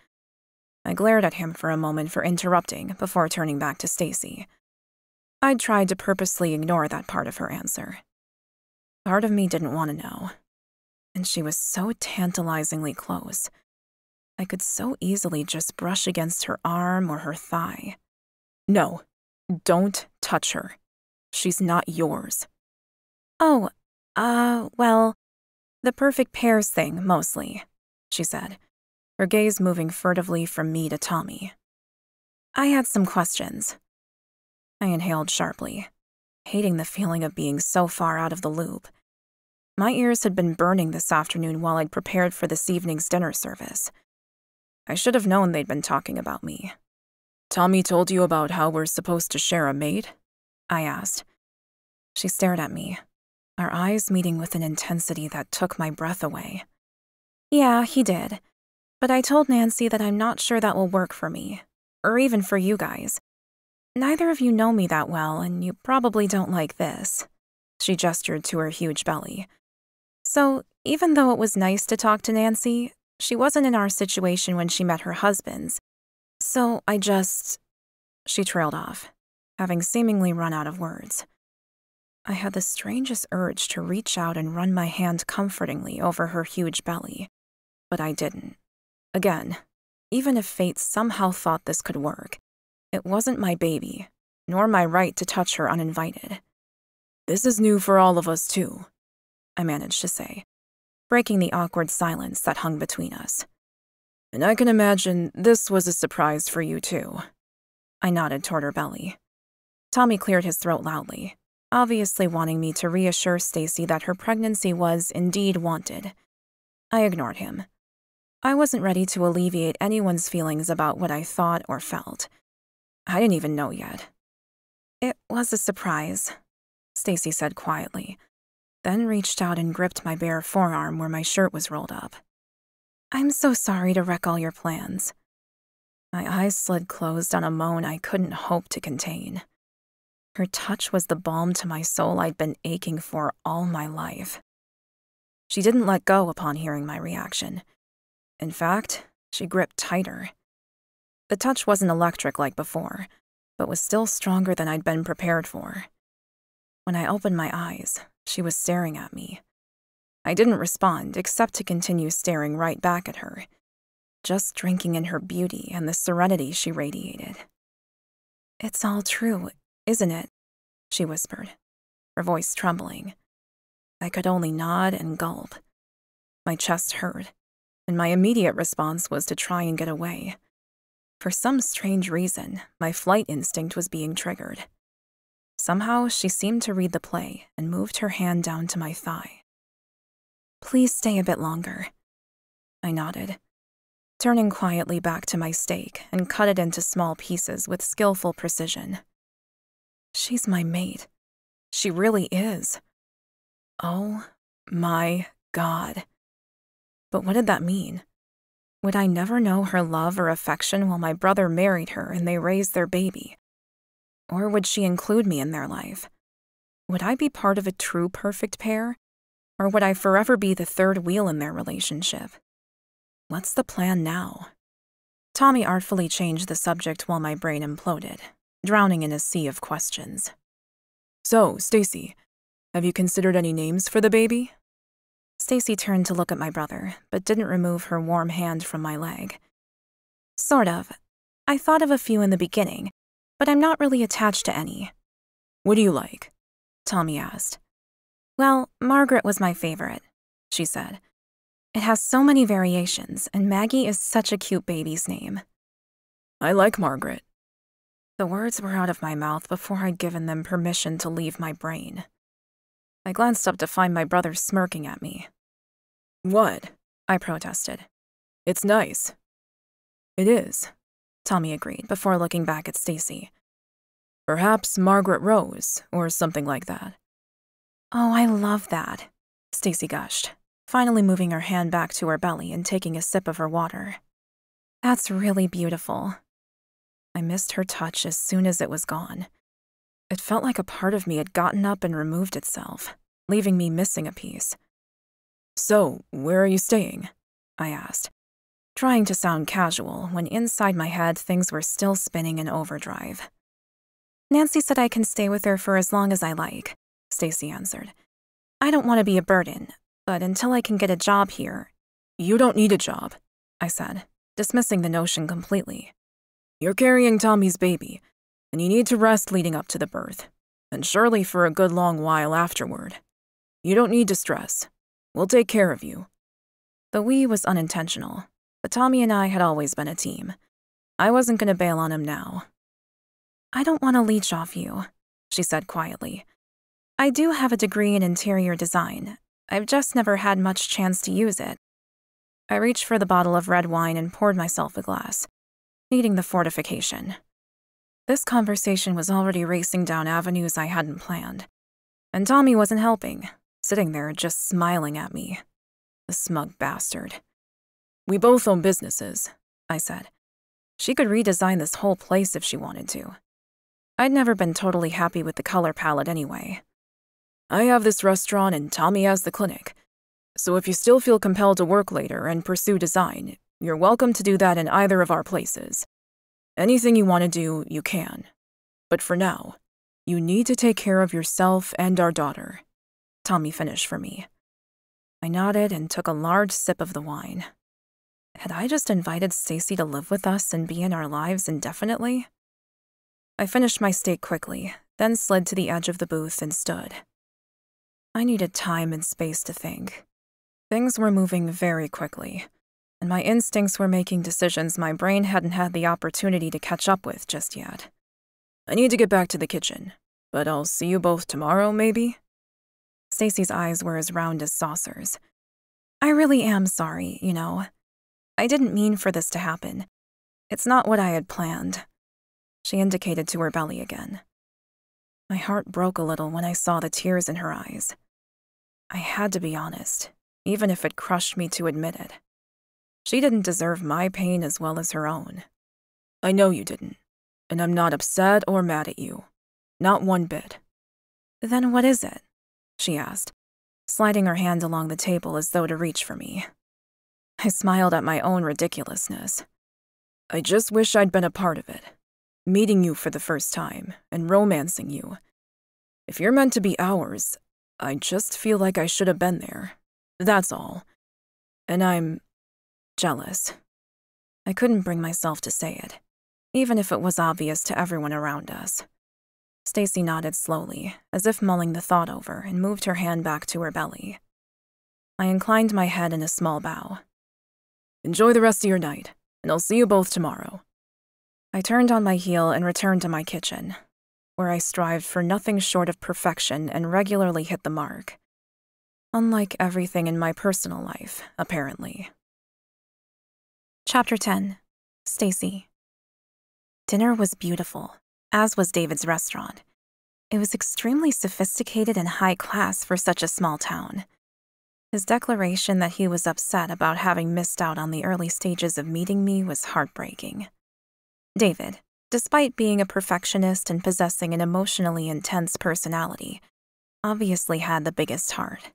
I glared at him for a moment for interrupting before turning back to Stacy. I'd tried to purposely ignore that part of her answer. Part of me didn't want to know. And she was so tantalizingly close. I could so easily just brush against her arm or her thigh.
"No, don't touch her. She's not yours."
"Oh, well, the perfect pairs thing, mostly," she said, her gaze moving furtively from me to Tommy. "I had some questions." I inhaled sharply, hating the feeling of being so far out of the loop. My ears had been burning this afternoon while I'd prepared for this evening's dinner service. I should have known they'd been talking about me.
"Tommy told you about how we're supposed to share a maid?"
I asked. She stared at me, our eyes meeting with an intensity that took my breath away. "Yeah, he did. But I told Nancy that I'm not sure that will work for me, or even for you guys. Neither of you know me that well, and you probably don't like this." She gestured to her huge belly. "So, even though it was nice to talk to Nancy, she wasn't in our situation when she met her husband's. So I just..." She trailed off, having seemingly run out of words. I had the strangest urge to reach out and run my hand comfortingly over her huge belly, but I didn't. Again, even if fate somehow thought this could work, it wasn't my baby, nor my right to touch her uninvited.
"This is new for all of us, too,"
I managed to say, breaking the awkward silence that hung between us.
"And I can imagine this was a surprise for you, too."
I nodded toward her belly. Tommy cleared his throat loudly, obviously wanting me to reassure Stacy that her pregnancy was indeed wanted. I ignored him. I wasn't ready to alleviate anyone's feelings about what I thought or felt. I didn't even know yet. "It was a surprise," Stacy said quietly, then reached out and gripped my bare forearm where my shirt was rolled up. "I'm so sorry to wreck all your plans." My eyes slid closed on a moan I couldn't hope to contain. Her touch was the balm to my soul I'd been aching for all my life. She didn't let go upon hearing my reaction. In fact, she gripped tighter. The touch wasn't electric like before, but was still stronger than I'd been prepared for. When I opened my eyes, she was staring at me. I didn't respond except to continue staring right back at her, just drinking in her beauty and the serenity she radiated. "It's all true, isn't it?" she whispered, her voice trembling. I could only nod and gulp. My chest hurt, and my immediate response was to try and get away. For some strange reason, my flight instinct was being triggered. Somehow, she seemed to read the play and moved her hand down to my thigh. "Please stay a bit longer." I nodded, turning quietly back to my steak and cut it into small pieces with skillful precision. She's my mate. She really is. Oh my God. But what did that mean? Would I never know her love or affection while my brother married her and they raised their baby? Or would she include me in their life? Would I be part of a true perfect pair? Or would I forever be the third wheel in their relationship? What's the plan now? Tommy artfully changed the subject while my brain imploded, drowning in a sea of questions. "So, Stacy, have you considered any names for the baby?" Stacy turned to look at my brother, but didn't remove her warm hand from my leg. "Sort of. I thought of a few in the beginning, but I'm not really attached to any." "What do you like?" Tommy asked. "Well, Margaret was my favorite," she said. "It has so many variations, and Maggie is such a cute baby's name." "I like Margaret." The words were out of my mouth before I'd given them permission to leave my brain. I glanced up to find my brother smirking at me. "What?" I protested. "It's nice." "It is," Tommy agreed before looking back at Stacy. "Perhaps Margaret Rose, or something like that." "Oh, I love that," Stacy gushed, finally moving her hand back to her belly and taking a sip of her water. "That's really beautiful." I missed her touch as soon as it was gone. It felt like a part of me had gotten up and removed itself, leaving me missing a piece. "So, where are you staying?" I asked, trying to sound casual when inside my head things were still spinning in overdrive. "Nancy said I can stay with her for as long as I like," Stacy answered. "I don't want to be a burden, but until I can get a job here—" "You don't need a job," I said, dismissing the notion completely. "You're carrying Tommy's baby, and you need to rest leading up to the birth, and surely for a good long while afterward. You don't need to stress. We'll take care of you." The "we" was unintentional, but Tommy and I had always been a team. I wasn't going to bail on him now. "I don't want to leech off you," she said quietly. "I do have a degree in interior design. I've just never had much chance to use it." I reached for the bottle of red wine and poured myself a glass, needing the fortification. This conversation was already racing down avenues I hadn't planned, and Tommy wasn't helping, sitting there just smiling at me. The smug bastard. "We both own businesses," I said. She could redesign this whole place if she wanted to. I'd never been totally happy with the color palette anyway. "I have this restaurant and Tommy has the clinic. So if you still feel compelled to work later and pursue design, you're welcome to do that in either of our places. Anything you want to do, you can. But for now, you need to take care of yourself and our daughter," Tommy finished for me. I nodded and took a large sip of the wine. Had I just invited Stacy to live with us and be in our lives indefinitely? I finished my steak quickly, then slid to the edge of the booth and stood. I needed time and space to think. Things were moving very quickly, and my instincts were making decisions my brain hadn't had the opportunity to catch up with just yet. "I need to get back to the kitchen, but I'll see you both tomorrow, maybe?" Stacy's eyes were as round as saucers. "I really am sorry, you know. I didn't mean for this to happen. It's not what I had planned." She indicated to her belly again. My heart broke a little when I saw the tears in her eyes. I had to be honest, even if it crushed me to admit it. She didn't deserve my pain as well as her own. I know you didn't, and I'm not upset or mad at you. Not one bit.
Then what is it? She asked, sliding her hand along the table as though to reach for me. I smiled at my own ridiculousness.
I just wish I'd been a part of it. Meeting you for the first time, and romancing you. If you're meant to be ours, I just feel like I should have been there. That's all. And I'm jealous.
I couldn't bring myself to say it, even if it was obvious to everyone around us. Stacy nodded slowly, as if mulling the thought over, and moved her hand back to her belly. I inclined my head in a small bow.
Enjoy the rest of your night, and I'll see you both tomorrow.
I turned on my heel and returned to my kitchen, where I strived for nothing short of perfection and regularly hit the mark. Unlike everything in my personal life, apparently. Chapter 10. Stacy. Dinner was beautiful, as was David's restaurant. It was extremely sophisticated and high class for such a small town. His declaration that he was upset about having missed out on the early stages of meeting me was heartbreaking. David, despite being a perfectionist and possessing an emotionally intense personality, obviously had the biggest heart.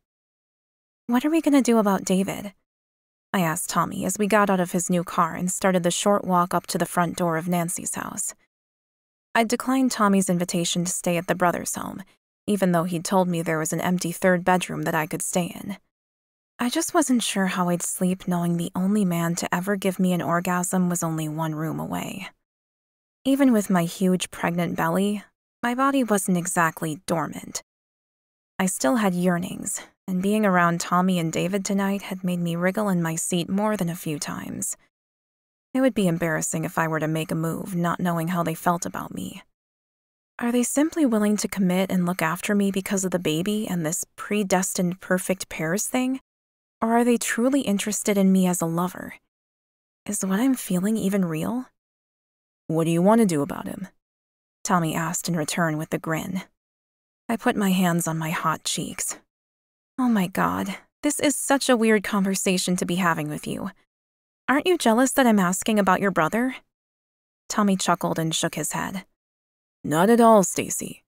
What are we going to do about David? I asked Tommy as we got out of his new car and started the short walk up to the front door of Nancy's house. I'd declined Tommy's invitation to stay at the brothers' home, even though he'd told me there was an empty third bedroom that I could stay in. I just wasn't sure how I'd sleep knowing the only man to ever give me an orgasm was only one room away. Even with my huge pregnant belly, my body wasn't exactly dormant. I still had yearnings, and being around Tommy and David tonight had made me wriggle in my seat more than a few times. It would be embarrassing if I were to make a move, not knowing how they felt about me. Are they simply willing to commit and look after me because of the baby and this predestined perfect pairs thing? Or are they truly interested in me as a lover? Is what I'm feeling even real?
What do you want to do about him?
Tommy asked in return with a grin. I put my hands on my hot cheeks. Oh my God, this is such a weird conversation to be having with you. Aren't you jealous that I'm asking about your brother? Tommy chuckled and shook his head.
Not at all, Stacy.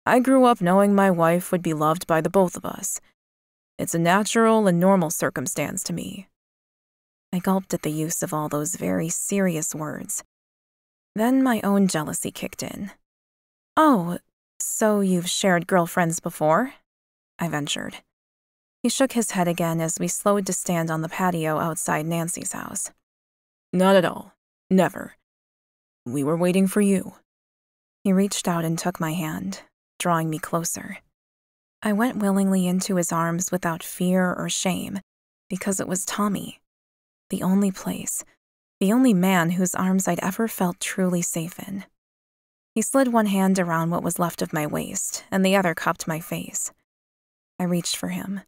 I grew up knowing my wife would be loved by the both of us. It's a natural and normal circumstance to me.
I gulped at the use of all those very serious words. Then my own jealousy kicked in. Oh, so you've shared girlfriends before? I ventured. He shook his head again as we slowed to stand on the patio outside Nancy's house.
Not at all. Never. We were waiting for you.
He reached out and took my hand, drawing me closer. I went willingly into his arms without fear or shame, because it was Tommy. The only place, the only man whose arms I'd ever felt truly safe in. He slid one hand around what was left of my waist, and the other cupped my face. I reached for him,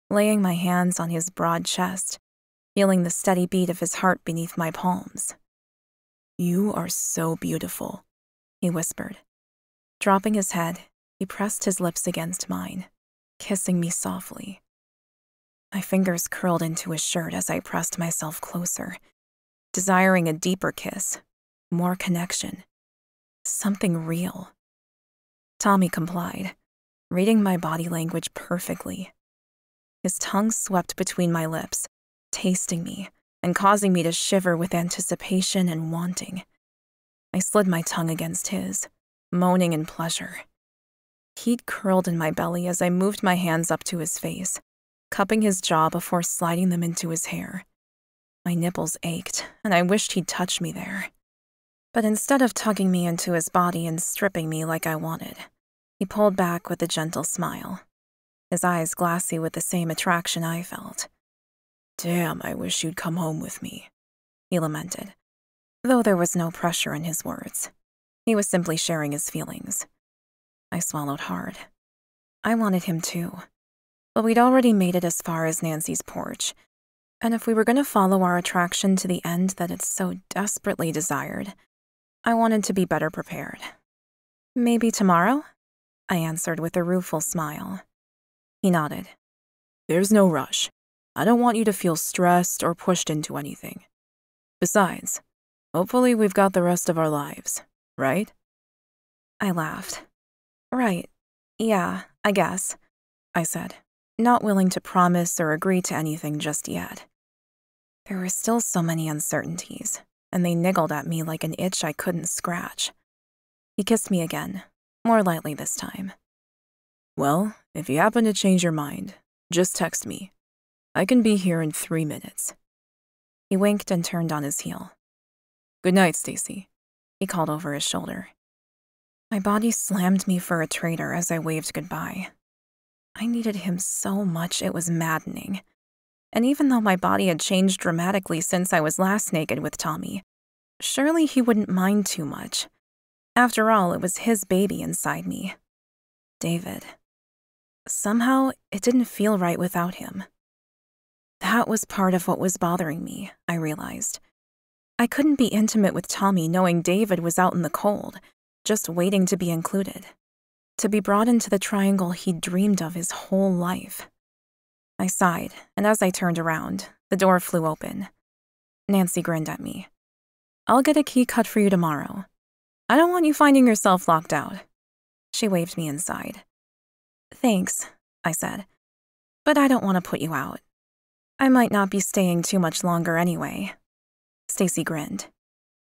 laying my hands on his broad chest, feeling the steady beat of his heart beneath my palms.
You are so beautiful,
he whispered. Dropping his head, he pressed his lips against mine, kissing me softly. My fingers curled into his shirt as I pressed myself closer, desiring a deeper kiss, more connection, something real. Tommy complied, reading my body language perfectly. His tongue swept between my lips, tasting me and causing me to shiver with anticipation and wanting. I slid my tongue against his, moaning in pleasure. Heat curled in my belly as I moved my hands up to his face, cupping his jaw before sliding them into his hair. My nipples ached, and I wished he'd touch me there. But instead of tugging me into his body and stripping me like I wanted, he pulled back with a gentle smile, his eyes glassy with the same attraction I felt.
Damn, I wish you'd come home with me,
he lamented, though there was no pressure in his words. He was simply sharing his feelings. I swallowed hard. I wanted him too, but we'd already made it as far as Nancy's porch, and if we were going to follow our attraction to the end that it so desperately desired, I wanted to be better prepared. Maybe tomorrow? I answered with a rueful smile. He nodded.
There's no rush. I don't want you to feel stressed or pushed into anything. Besides, Hopefully we've got the rest of our lives, right?
I laughed. Right. Yeah, I guess, I said, not willing to promise or agree to anything just yet. There were still so many uncertainties, and they niggled at me like an itch I couldn't scratch. He kissed me again, more lightly this time.
Well, if you happen to change your mind, just text me. I can be here in 3 minutes.
He winked and turned on his heel.
Good night, Stacy,
he called over his shoulder. My body slammed me for a traitor as I waved goodbye. I needed him so much it was maddening. And even though my body had changed dramatically since I was last naked with Tommy, surely he wouldn't mind too much. After all, it was his baby inside me. David. Somehow, it didn't feel right without him. That was part of what was bothering me, I realized. I couldn't be intimate with Tommy knowing David was out in the cold, just waiting to be included, to be brought into the triangle he'd dreamed of his whole life. I sighed, and as I turned around, the door flew open. Nancy grinned at me. I'll get a key cut for you tomorrow. I don't want you finding yourself locked out. She waved me inside. Thanks, I said, but I don't want to put you out. I might not be staying too much longer anyway. Stacy grinned.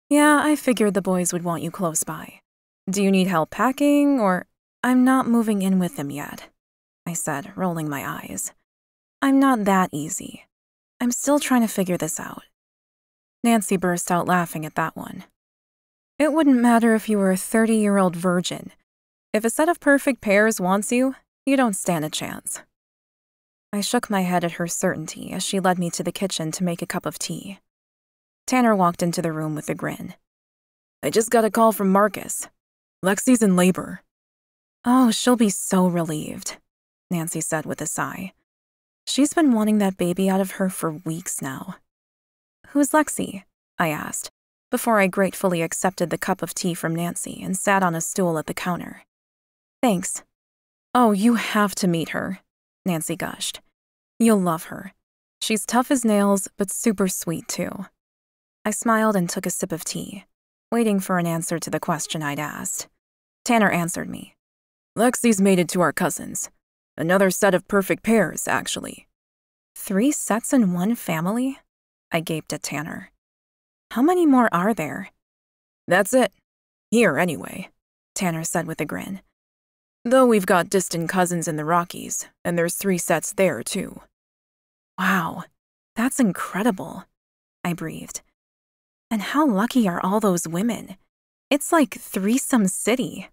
Yeah, I figured the boys would want you close by. Do you need help packing, or— I'm not moving in with them yet, I said, rolling my eyes. I'm not that easy. I'm still trying to figure this out. Nancy burst out laughing at that one. It wouldn't matter if you were a 30-year-old virgin. If a set of perfect pairs wants you, you don't stand a chance. I shook my head at her certainty as she led me to the kitchen to make a cup of tea. Tanner walked into the room with a grin. I just got a call from Marcus. Lexi's in labor. Oh, she'll be so relieved, Nancy said with a sigh. She's been wanting that baby out of her for weeks now. Who's Lexi? I asked, before I gratefully accepted the cup of tea from Nancy and sat on a stool at the counter. Thanks. Oh, you have to meet her, Nancy gushed. You'll love her. She's tough as nails, but super sweet too. I smiled and took a sip of tea, waiting for an answer to the question I'd asked. Tanner answered me. Lexi's mated to our cousins. Another set of perfect pairs, actually. 3 sets in one family? I gaped at Tanner. How many more are there? That's it. Here, anyway, Tanner said with a grin. Though we've got distant cousins in the Rockies, and there's 3 sets there, too. Wow, that's incredible, I breathed. And how lucky are all those women? It's like Threesome City.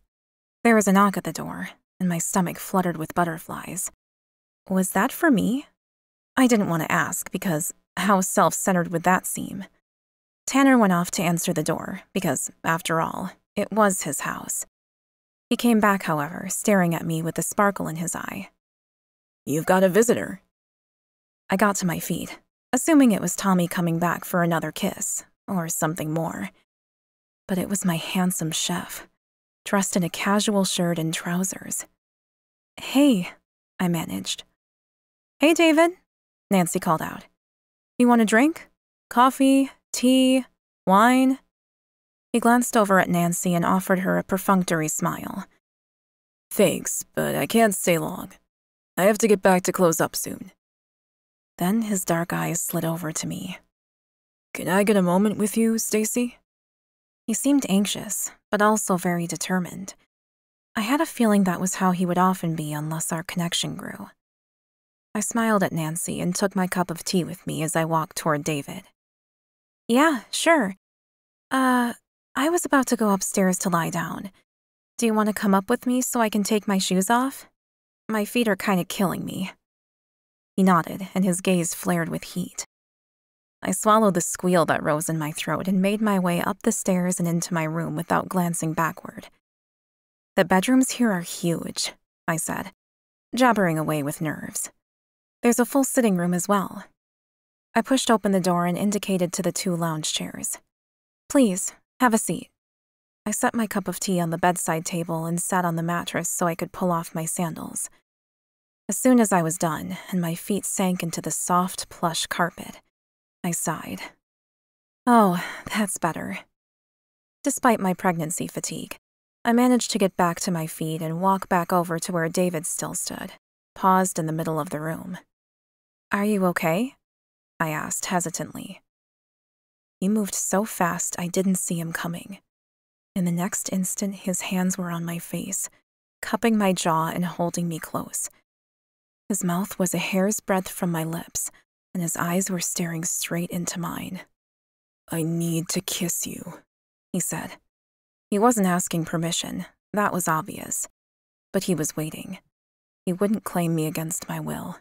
There was a knock at the door, and my stomach fluttered with butterflies. Was that for me? I didn't want to ask because how self-centered would that seem? Tanner went off to answer the door because, after all, it was his house. He came back, however, staring at me with a sparkle in his eye. You've got a visitor. I got to my feet, assuming it was Tommy coming back for another kiss, or something more. But it was my handsome chef, dressed in a casual shirt and trousers. Hey, I managed. Hey, David, Nancy called out. You want a drink? Coffee? Tea? Wine? He glanced over at Nancy and offered her a perfunctory smile. Thanks, but I can't stay long. I have to get back to close up soon. Then his dark eyes slid over to me. Can I get a moment with you, Stacy? He seemed anxious, but also very determined. I had a feeling that was how he would often be unless our connection grew. I smiled at Nancy and took my cup of tea with me as I walked toward David. Yeah, sure. I was about to go upstairs to lie down. Do you want to come up with me so I can take my shoes off? My feet are kind of killing me. He nodded, and his gaze flared with heat. I swallowed the squeal that rose in my throat and made my way up the stairs and into my room without glancing backward. The bedrooms here are huge, I said, jabbering away with nerves. There's a full sitting room as well. I pushed open the door and indicated to the 2 lounge chairs. Please, have a seat. I set my cup of tea on the bedside table and sat on the mattress so I could pull off my sandals. As soon as I was done and my feet sank into the soft, plush carpet, I sighed. Oh, that's better. Despite my pregnancy fatigue, I managed to get back to my feet and walk back over to where David still stood, paused in the middle of the room. Are you okay? I asked hesitantly. He moved so fast I didn't see him coming. In the next instant, his hands were on my face, cupping my jaw and holding me close. His mouth was a hair's breadth from my lips, and his eyes were staring straight into mine. I need to kiss you, he said. He wasn't asking permission, that was obvious. But he was waiting. He wouldn't claim me against my will.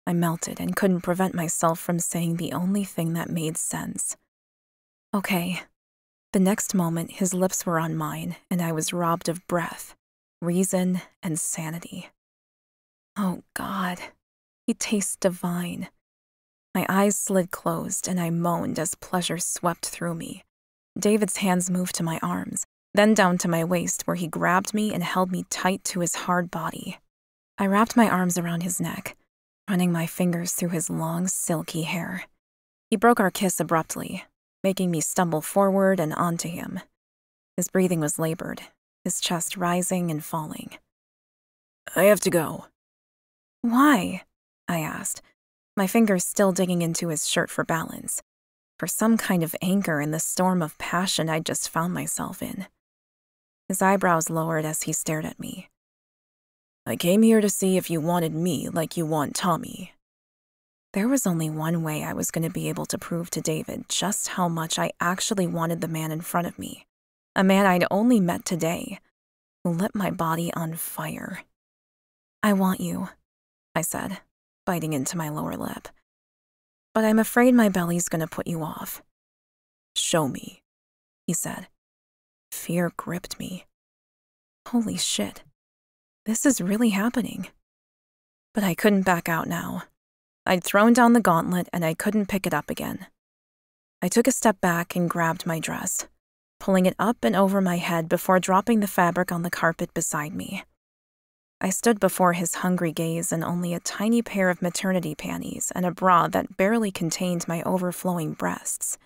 I melted and couldn't prevent myself from saying the only thing that made sense. Okay. The next moment, his lips were on mine, and I was robbed of breath, reason, and sanity. Oh, God. He tastes divine. My eyes slid closed, and I moaned as pleasure swept through me. David's hands moved to my arms, then down to my waist where he grabbed me and held me tight to his hard body. I wrapped my arms around his neck, running my fingers through his long, silky hair. He broke our kiss abruptly, making me stumble forward and onto him. His breathing was labored, his chest rising and falling. I have to go. Why? I asked, my fingers still digging into his shirt for balance, for some kind of anchor in the storm of passion I'd just found myself in. His eyebrows lowered as he stared at me. I came here to see if you wanted me like you want Tommy. There was only one way I was going to be able to prove to David just how much I actually wanted the man in front of me, a man I'd only met today, who lit my body on fire. I want you, I said, biting into my lower lip. But I'm afraid my belly's going to put you off. Show me, he said. Fear gripped me. Holy shit. This is really happening. But I couldn't back out now. I'd thrown down the gauntlet and I couldn't pick it up again. I took a step back and grabbed my dress, pulling it up and over my head before dropping the fabric on the carpet beside me. I stood before his hungry gaze in only a tiny pair of maternity panties and a bra that barely contained my overflowing breasts.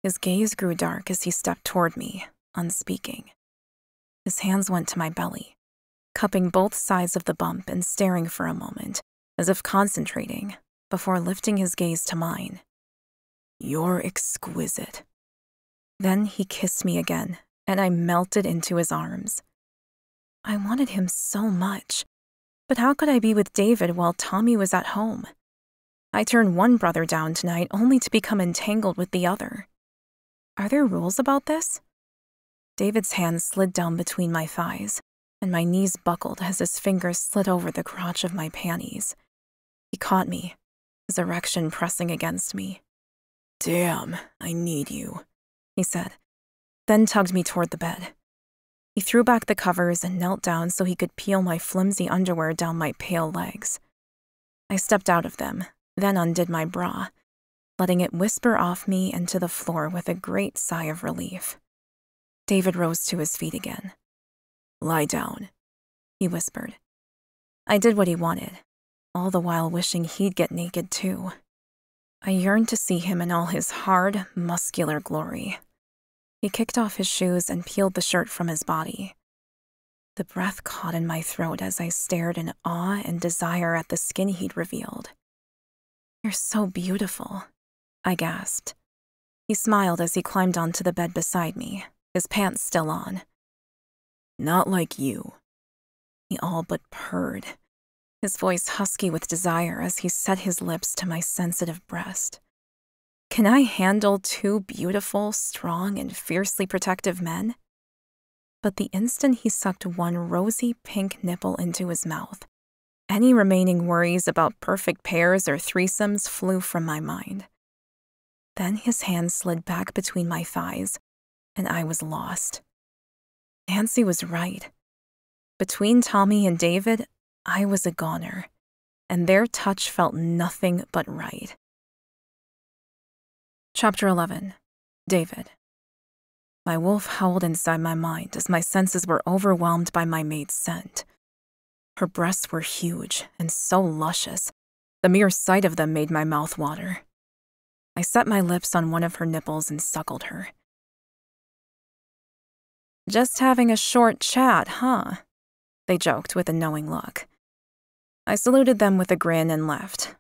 His gaze grew dark as he stepped toward me, unspeaking. His hands went to my belly, cupping both sides of the bump and staring for a moment, as if concentrating, before lifting his gaze to mine. You're exquisite. Then he kissed me again, and I melted into his arms. I wanted him so much, but how could I be with David while Tommy was at home? I turned one brother down tonight only to become entangled with the other. Are there rules about this? David's hand slid down between my thighs, and my knees buckled as his fingers slid over the crotch of my panties. He caught me, his erection pressing against me. Damn, I need you, he said, then tugged me toward the bed. He threw back the covers and knelt down so he could peel my flimsy underwear down my pale legs. I stepped out of them, then undid my bra, letting it whisper off me and to the floor with a great sigh of relief. David rose to his feet again. Lie down, he whispered. I did what he wanted, all the while wishing he'd get naked too. I yearned to see him in all his hard, muscular glory. He kicked off his shoes and peeled the shirt from his body. The breath caught in my throat as I stared in awe and desire at the skin he'd revealed. You're so beautiful, I gasped. He smiled as he climbed onto the bed beside me, his pants still on. Not like you. He all but purred, his voice husky with desire as he set his lips to my sensitive breast. Can I handle two beautiful, strong, and fiercely protective men? But the instant he sucked one rosy pink nipple into his mouth, any remaining worries about perfect pairs or threesomes flew from my mind. Then his hand slid back between my thighs, and I was lost. Nancy was right. Between Tommy and David, I was a goner, and their touch felt nothing but right. Chapter 11. David. My wolf howled inside my mind as my senses were overwhelmed by my mate's scent. Her breasts were huge and so luscious, the mere sight of them made my mouth water.
I set my lips on one of her nipples and suckled her. "Just having a short chat, huh?" they joked with a knowing look. I saluted them with a grin and left,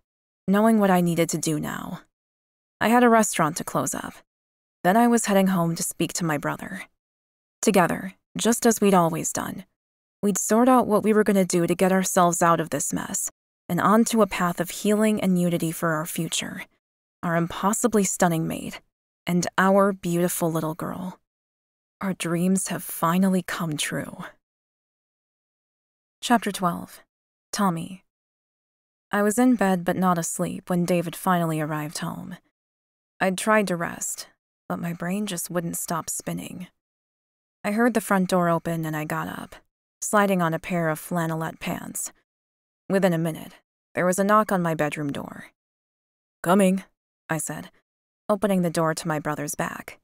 knowing what I needed to do now. I had a restaurant to close up. Then I was heading home to speak to my brother. Together, just as we'd always done, we'd sort out what we were going to do to get ourselves out of this mess and onto a path of healing and unity for our future, our impossibly stunning mate, and our beautiful little girl. Our dreams have finally come true. Chapter 12. Tommy. I was in bed but not asleep when David finally arrived home. I'd tried to rest, but my brain just wouldn't stop spinning. I heard the front door open and I got up, sliding on a pair of flannelette pants. Within a minute, there was a knock on my bedroom door. "Coming," I said, opening the door to my brother's back.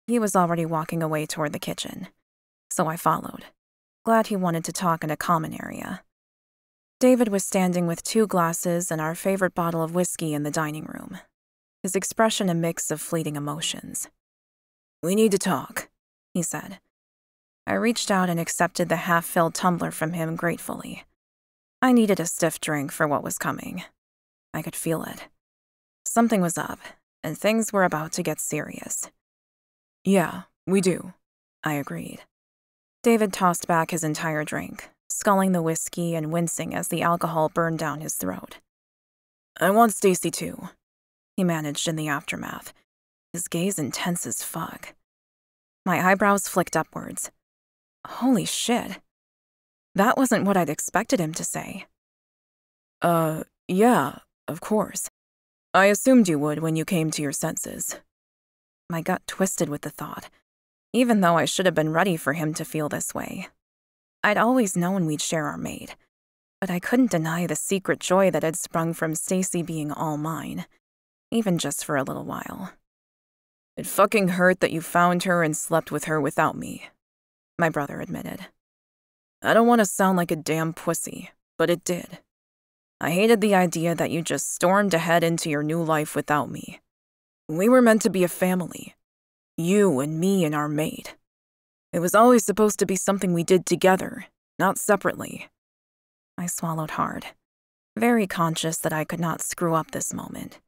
He was already walking away toward the kitchen, so I followed, glad he wanted to talk in a common area. David was standing with 2 glasses and our favorite bottle of whiskey in the dining room, his expression a mix of fleeting emotions. "We need to talk," he said. I reached out and accepted the half-filled tumbler from him gratefully. I needed a stiff drink for what was coming. I could feel it. Something was up, and things were about to get serious. "Yeah, we do," I agreed. David tossed back his entire drink, sculling the whiskey and wincing as the alcohol burned down his throat. "I want Stacy too," he managed in the aftermath, his gaze intense as fuck. My eyebrows flicked upwards. Holy shit. That wasn't what I'd expected him to say. Yeah, of course. I assumed you would when you came to your senses." My gut twisted with the thought, even though I should have been ready for him to feel this way. I'd always known we'd share our mate, but I couldn't deny the secret joy that had sprung from Stacy being all mine, even just for a little while. "It fucking hurt that you found her and slept with her without me," my brother admitted. "I don't want to sound like a damn pussy, but it did. I hated the idea that you just stormed ahead into your new life without me. We were meant to be a family. You and me and our mate. It was always supposed to be something we did together, not separately." I swallowed hard, very conscious that I could not screw up this moment.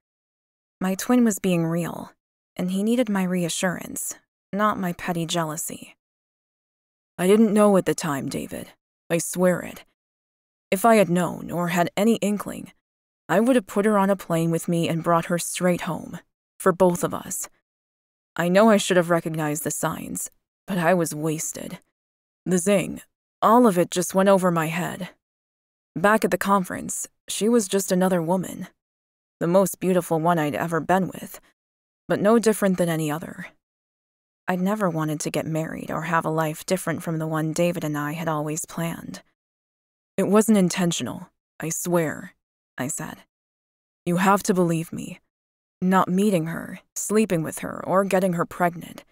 My twin was being real, and he needed my reassurance, not my petty jealousy. "I didn't know at the time, David. I swear it. If I had known, or had any inkling, I would have put her on a plane with me and brought her straight home, for both of us. I know I should have recognized the signs, but I was wasted. The zing, all of it just went over my head. Back at the conference, she was just another woman. The most beautiful one I'd ever been with, but no different than any other. I'd never wanted to get married or have a life different from the one David and I had always planned. It wasn't intentional, I swear," I said. "You have to believe me. Not meeting her, sleeping with her, or getting her pregnant.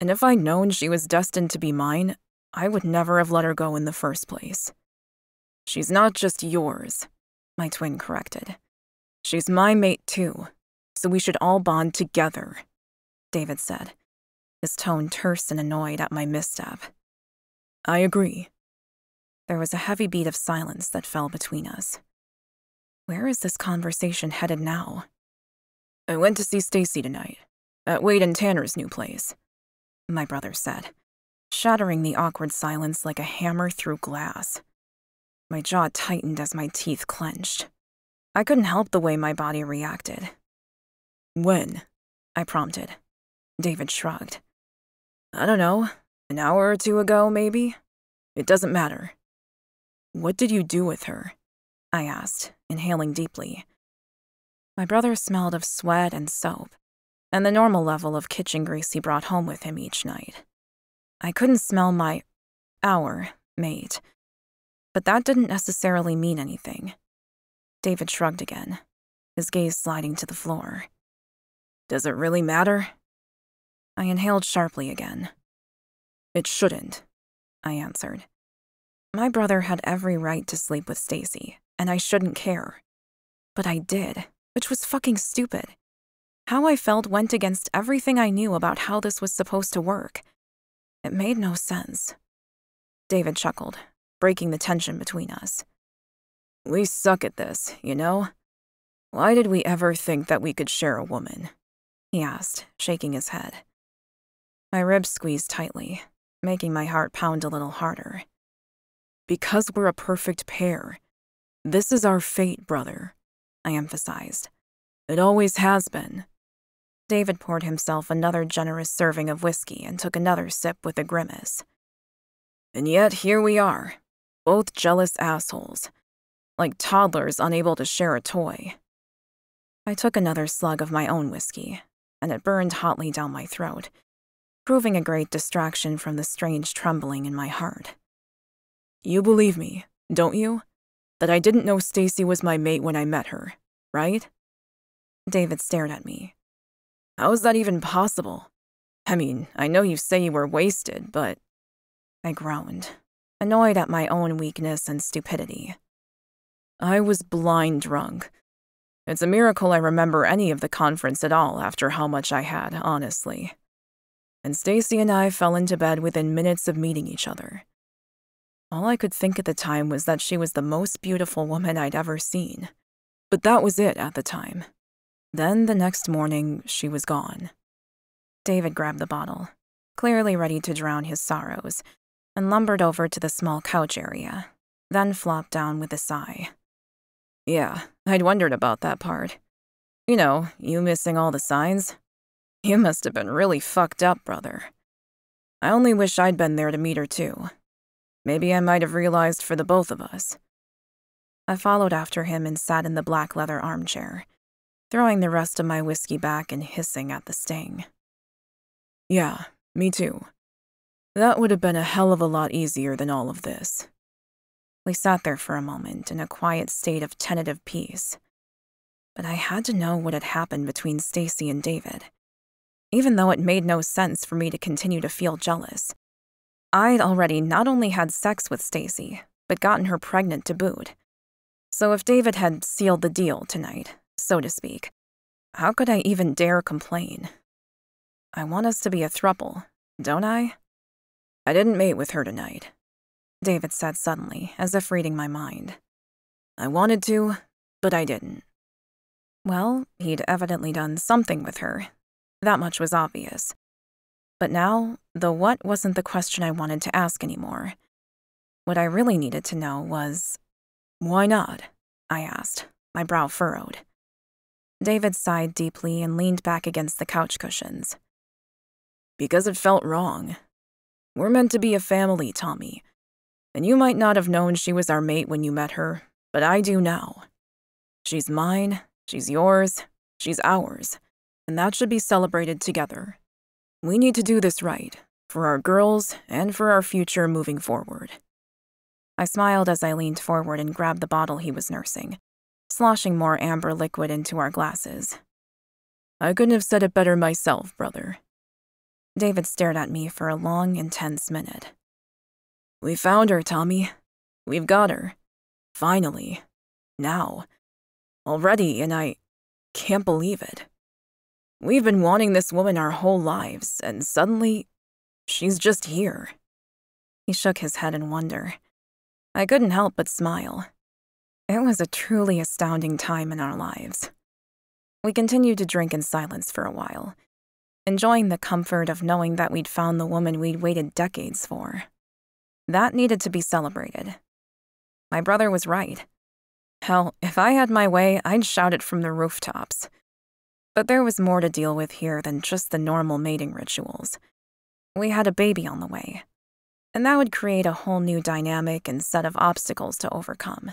And if I'd known she was destined to be mine, I would never have let her go in the first place." "She's not just yours," my twin corrected. "She's my mate too, so we should all bond together," David said, his tone terse and annoyed at my misstep. "I agree." There was a heavy beat of silence that fell between us. Where is this conversation headed now? "I went to see Stacy tonight, at Wade and Tanner's new place," my brother said, shattering the awkward silence like a hammer through glass. My jaw tightened as my teeth clenched. I couldn't help the way my body reacted. "When?" I prompted. David shrugged. "I don't know, an hour or 2 ago, maybe? It doesn't matter." "What did you do with her?" I asked, inhaling deeply. My brother smelled of sweat and soap, and the normal level of kitchen grease he brought home with him each night. I couldn't smell our mate, but that didn't necessarily mean anything. David shrugged again, his gaze sliding to the floor. "Does it really matter?" I inhaled sharply again. "It shouldn't," I answered. My brother had every right to sleep with Stacy, and I shouldn't care. But I did, which was fucking stupid.
How I felt went against everything I knew about how this was supposed to work. It made no sense. David chuckled, breaking the tension between us.
We suck at this, you know? Why did we ever think that we could share a woman? He asked, shaking his head.
My ribs squeezed tightly, making my heart pound a little harder.
Because we're a perfect pair. This is our fate, brother, I emphasized. It always has been.
David poured himself another generous serving of whiskey and took another sip with a grimace.
And yet here we are, both jealous assholes, like toddlers unable to share a toy.
I took another slug of my own whiskey, and it burned hotly down my throat, proving a great distraction from the strange trembling in my heart.
You believe me, don't you? That I didn't know Stacy was my mate when I met her, right?
David stared at me.
How is that even possible? I mean, I know you say you were wasted, but...
I groaned, annoyed at my own weakness and stupidity.
I was blind drunk. It's a miracle I remember any of the conference at all after how much I had, honestly. And Stacy and I fell into bed within minutes of meeting each other. All I could think at the time was that she was the most beautiful woman I'd ever seen. But that was it at the time. Then the next morning, she was gone.
David grabbed the bottle, clearly ready to drown his sorrows, and lumbered over to the small couch area, then flopped down with a sigh.
Yeah, I'd wondered about that part. You know, you missing all the signs. You must have been really fucked up, brother. I only wish I'd been there to meet her too. Maybe I might have realized for the both of us.
I followed after him and sat in the black leather armchair, throwing the rest of my whiskey back and hissing at the sting.
Yeah, me too. That would have been a hell of a lot easier than all of this.
We sat there for a moment in a quiet state of tentative peace. But I had to know what had happened between Stacy and David. Even though it made no sense for me to continue to feel jealous. I'd already not only had sex with Stacy, but gotten her pregnant to boot. So if David had sealed the deal tonight, so to speak, how could I even dare complain? I want us to be a throuple, don't I?
I didn't mate with her tonight,
David said suddenly, as if reading my mind.
I wanted to, but I didn't.
Well, he'd evidently done something with her. That much was obvious. But now, the what wasn't the question I wanted to ask anymore. What I really needed to know was,
why not?
I asked, my brow furrowed. David sighed deeply and leaned back against the couch cushions.
Because it felt wrong. We're meant to be a family, Tommy. And you might not have known she was our mate when you met her, but I do now. She's mine, she's yours, she's ours, and that should be celebrated together. We need to do this right, for our girls and for our future moving forward.
I smiled as I leaned forward and grabbed the bottle he was nursing, sloshing more amber liquid into our glasses.
I couldn't have said it better myself, brother.
David stared at me for a long, intense minute.
We found her, Tommy. We've got her. Finally. Now. Already, and I can't believe it. We've been wanting this woman our whole lives, and suddenly, she's just here.
He shook his head in wonder. I couldn't help but smile. It was a truly astounding time in our lives. We continued to drink in silence for a while, enjoying the comfort of knowing that we'd found the woman we'd waited decades for. That needed to be celebrated. My brother was right. Hell, if I had my way, I'd shout it from the rooftops. But there was more to deal with here than just the normal mating rituals. We had a baby on the way, and that would create a whole new dynamic and set of obstacles to overcome.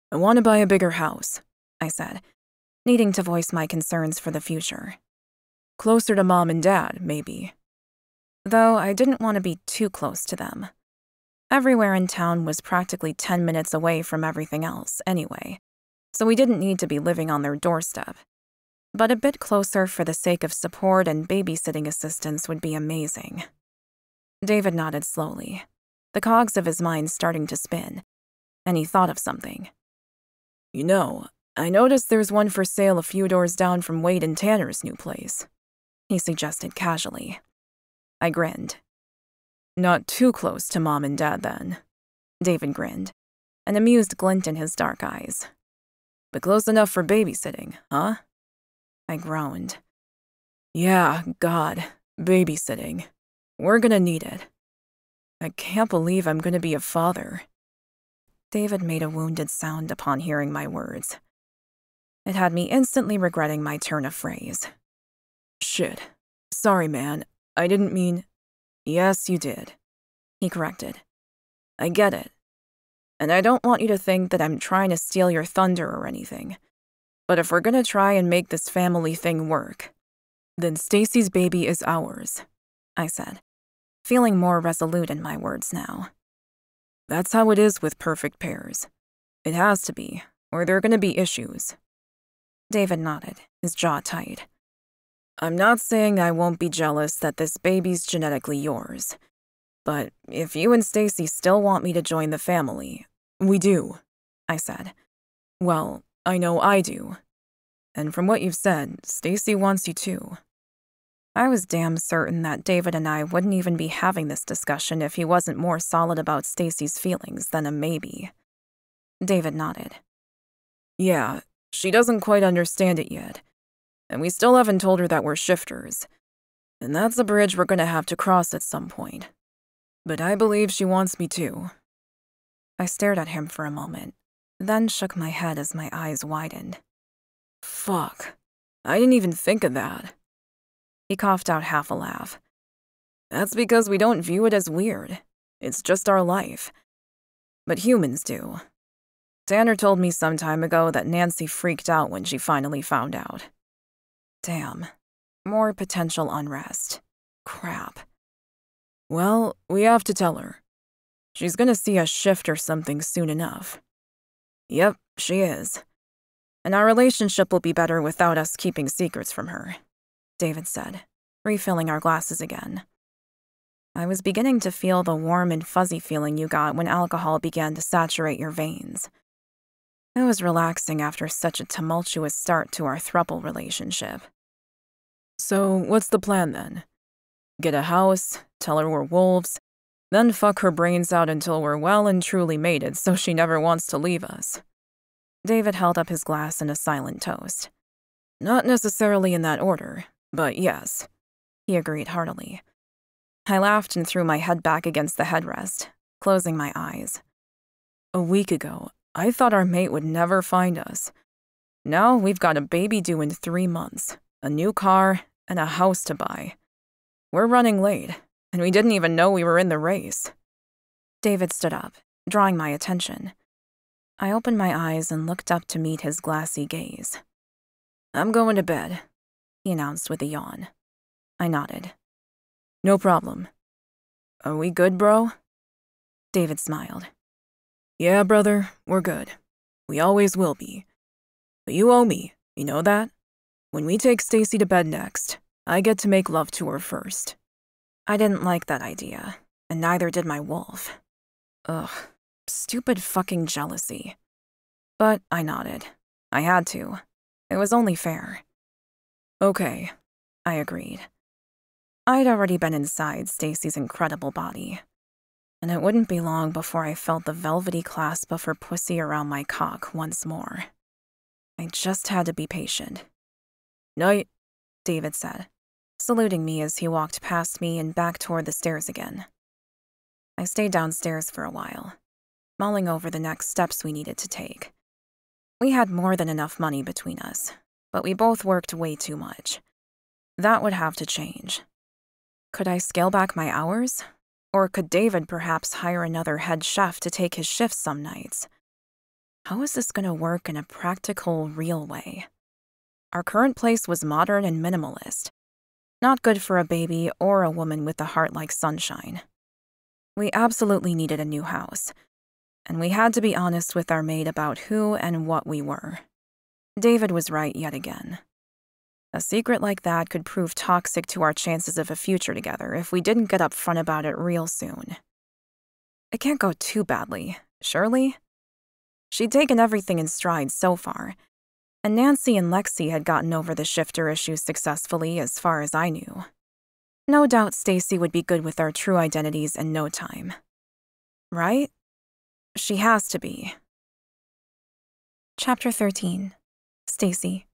I want to buy a bigger house,
I said, needing to voice my concerns for the future.
Closer to Mom and Dad, maybe.
Though I didn't want to be too close to them. Everywhere in town was practically 10 minutes away from everything else, anyway, so we didn't need to be living on their doorstep. But a bit closer for the sake of support and babysitting assistance would be amazing. David nodded slowly, the cogs of his mind starting to spin, and he thought of something.
You know, I noticed there's one for sale a few doors down from Wade and Tanner's new place," he suggested casually. I grinned. "Not too close to Mom and Dad, then." David grinned, an amused glint in his dark eyes. "But close enough for babysitting, huh?" I groaned. "Yeah, God, babysitting. We're gonna need it. I can't believe I'm gonna be a father." David made a wounded sound upon hearing my words. It had me instantly regretting my turn of phrase. "Shit. Sorry, man. I didn't mean—" "Yes, you did," he corrected. "I get it. And I don't want you to think that I'm trying to steal your thunder or anything. But if we're gonna try and make this family thing work, then Stacy's baby is ours," I said, feeling more resolute in my words now. "That's how it is with perfect pairs. It has to be, or there are gonna be issues." David nodded, his jaw tight. "I'm not saying I won't be jealous that this baby's genetically yours. But if you and Stacy still want me to join the family, we do," I said. "Well, I know I do. And from what you've said, Stacy wants you too." I was damn certain that David and I wouldn't even be having this discussion if he wasn't more solid about Stacy's feelings than a maybe. David nodded. "Yeah, she doesn't quite understand it yet. And we still haven't told her that we're shifters. And that's a bridge we're gonna have to cross at some point. But I believe she wants me too." I stared at him for a moment, then shook my head as my eyes widened. "Fuck. I didn't even think of that." He coughed out half a laugh. "That's because we don't view it as weird. It's just our life. But humans do. Tanner told me some time ago that Nancy freaked out when she finally found out." Damn. More potential unrest. Crap. "Well, we have to tell her. She's gonna see us shift or something soon enough." "Yep, she is. And our relationship will be better without us keeping secrets from her," David said, refilling our glasses again. I was beginning to feel the warm and fuzzy feeling you got when alcohol began to saturate your veins. It was relaxing after such a tumultuous start to our throuple relationship. "So, what's the plan then? Get a house, tell her we're wolves, then fuck her brains out until we're well and truly mated so she never wants to leave us." David held up his glass in a silent toast. "Not necessarily in that order, but yes," he agreed heartily. I laughed and threw my head back against the headrest, closing my eyes. A week ago, I thought our mate would never find us. Now we've got a baby due in 3 months, a new car, and a house to buy. We're running late, and we didn't even know we were in the race." David stood up, drawing my attention. I opened my eyes and looked up to meet his glassy gaze. "I'm going to bed," he announced with a yawn. I nodded. "No problem. Are we good, bro?" David smiled. "Yeah, brother, we're good. We always will be. But you owe me, you know that? When we take Stacy to bed next, I get to make love to her first." I didn't like that idea, and neither did my wolf. Ugh, stupid fucking jealousy. But I nodded. I had to. It was only fair. "Okay," I agreed. I'd already been inside Stacy's incredible body, and it wouldn't be long before I felt the velvety clasp of her pussy around my cock once more. I just had to be patient. "Night," David said, saluting me as he walked past me and back toward the stairs again. I stayed downstairs for a while, mulling over the next steps we needed to take. We had more than enough money between us, but we both worked way too much. That would have to change. Could I scale back my hours? Or could David perhaps hire another head chef to take his shifts some nights? How is this going to work in a practical, real way? Our current place was modern and minimalist. Not good for a baby or a woman with a heart like sunshine. We absolutely needed a new house, and we had to be honest with our maid about who and what we were. David was right yet again. A secret like that could prove toxic to our chances of a future together if we didn't get upfront about it real soon. It can't go too badly, surely? She'd taken everything in stride so far, and Nancy and Lexi had gotten over the shifter issue successfully as far as I knew. No doubt Stacy would be good with our true identities in no time. Right? She has to be.
Chapter 13. Stacy.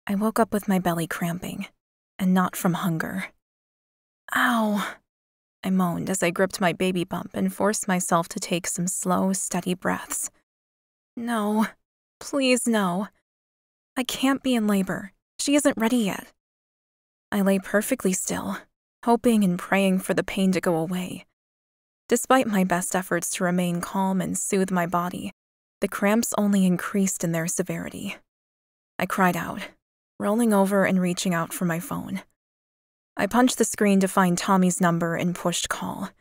I woke up with my belly cramping, and not from hunger. Ow! I moaned as I gripped my baby bump and forced myself to take some slow, steady breaths. No. Please no. I can't be in labor. She isn't ready yet. I lay perfectly still, hoping and praying for the pain to go away. Despite my best efforts to remain calm and soothe my body, the cramps only increased in their severity. I cried out, rolling over and reaching out for my phone. I punched the screen to find Tommy's number and pushed call.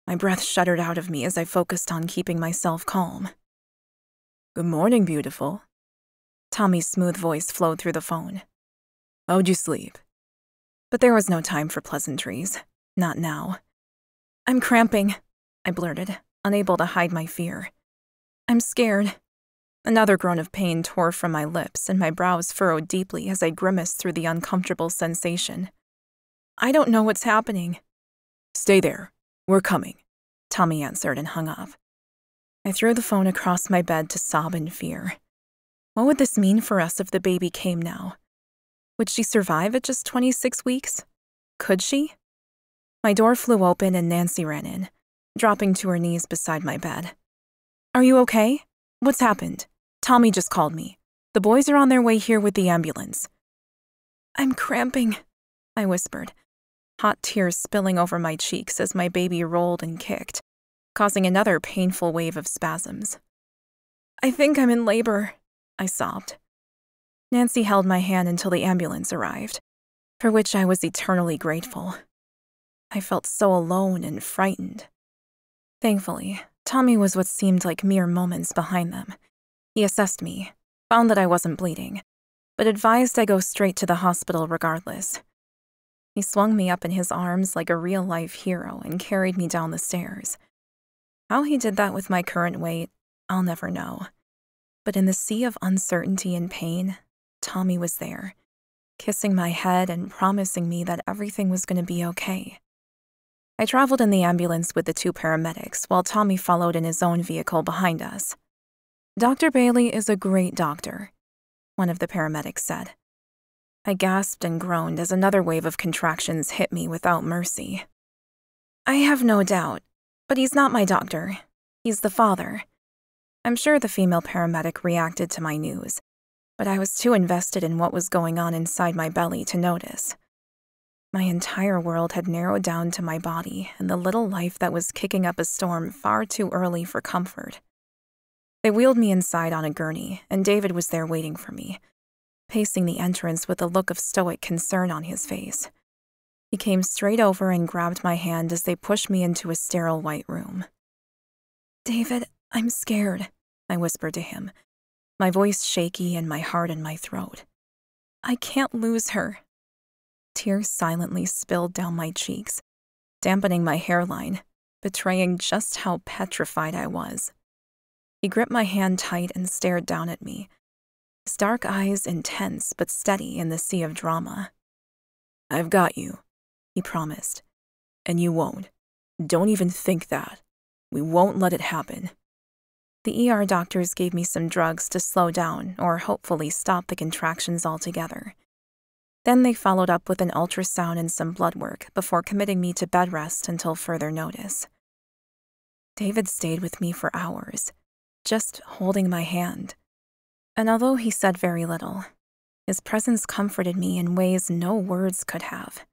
My breath shuddered out of me as I focused on keeping myself calm.
Good morning, beautiful.
Tommy's smooth voice flowed through the phone.
How'd you sleep?
But there was no time for pleasantries. Not now. I'm cramping, I blurted, unable to hide my fear. I'm scared. Another groan of pain tore from my lips, and my brows furrowed deeply as I grimaced through the uncomfortable sensation. I don't know what's happening.
Stay there. We're coming,
Tommy answered and hung up. I threw the phone across my bed to sob in fear. What would this mean for us if the baby came now? Would she survive at just 26 weeks? Could she? My door flew open and Nancy ran in, dropping to her knees beside my bed. Are you okay? What's happened? Tommy just called me. The boys are on their way here with the ambulance. I'm cramping, I whispered, hot tears spilling over my cheeks as my baby rolled and kicked, causing another painful wave of spasms. I think I'm in labor, I sobbed. Nancy held my hand until the ambulance arrived, for which I was eternally grateful. I felt so alone and frightened. Thankfully, Tommy was what seemed like mere moments behind them. He assessed me, found that I wasn't bleeding, but advised I go straight to the hospital regardless. He swung me up in his arms like a real-life hero and carried me down the stairs. How he did that with my current weight, I'll never know. But in the sea of uncertainty and pain, Tommy was there, kissing my head and promising me that everything was going to be okay. I traveled in the ambulance with the two paramedics while Tommy followed in his own vehicle behind us. Dr. Bailey is a great doctor, one of the paramedics said. I gasped and groaned as another wave of contractions hit me without mercy. I have no doubt, but he's not my doctor. He's the father. I'm sure the female paramedic reacted to my news, but I was too invested in what was going on inside my belly to notice. My entire world had narrowed down to my body and the little life that was kicking up a storm far too early for comfort. They wheeled me inside on a gurney, and David was there waiting for me, pacing the entrance with a look of stoic concern on his face. He came straight over and grabbed my hand as they pushed me into a sterile white room. David, I'm scared, I whispered to him, my voice shaky and my heart in my throat. I can't lose her. Tears silently spilled down my cheeks, dampening my hairline, betraying just how petrified I was. He gripped my hand tight and stared down at me, his dark eyes intense but steady in the sea of drama.
I've got you, he promised. And you won't. Don't even think that. We won't let it happen.
The ER doctors gave me some drugs to slow down or hopefully stop the contractions altogether. Then they followed up with an ultrasound and some blood work before committing me to bed rest until further notice. David stayed with me for hours, just holding my hand. And although he said very little, his presence comforted me in ways no words could have.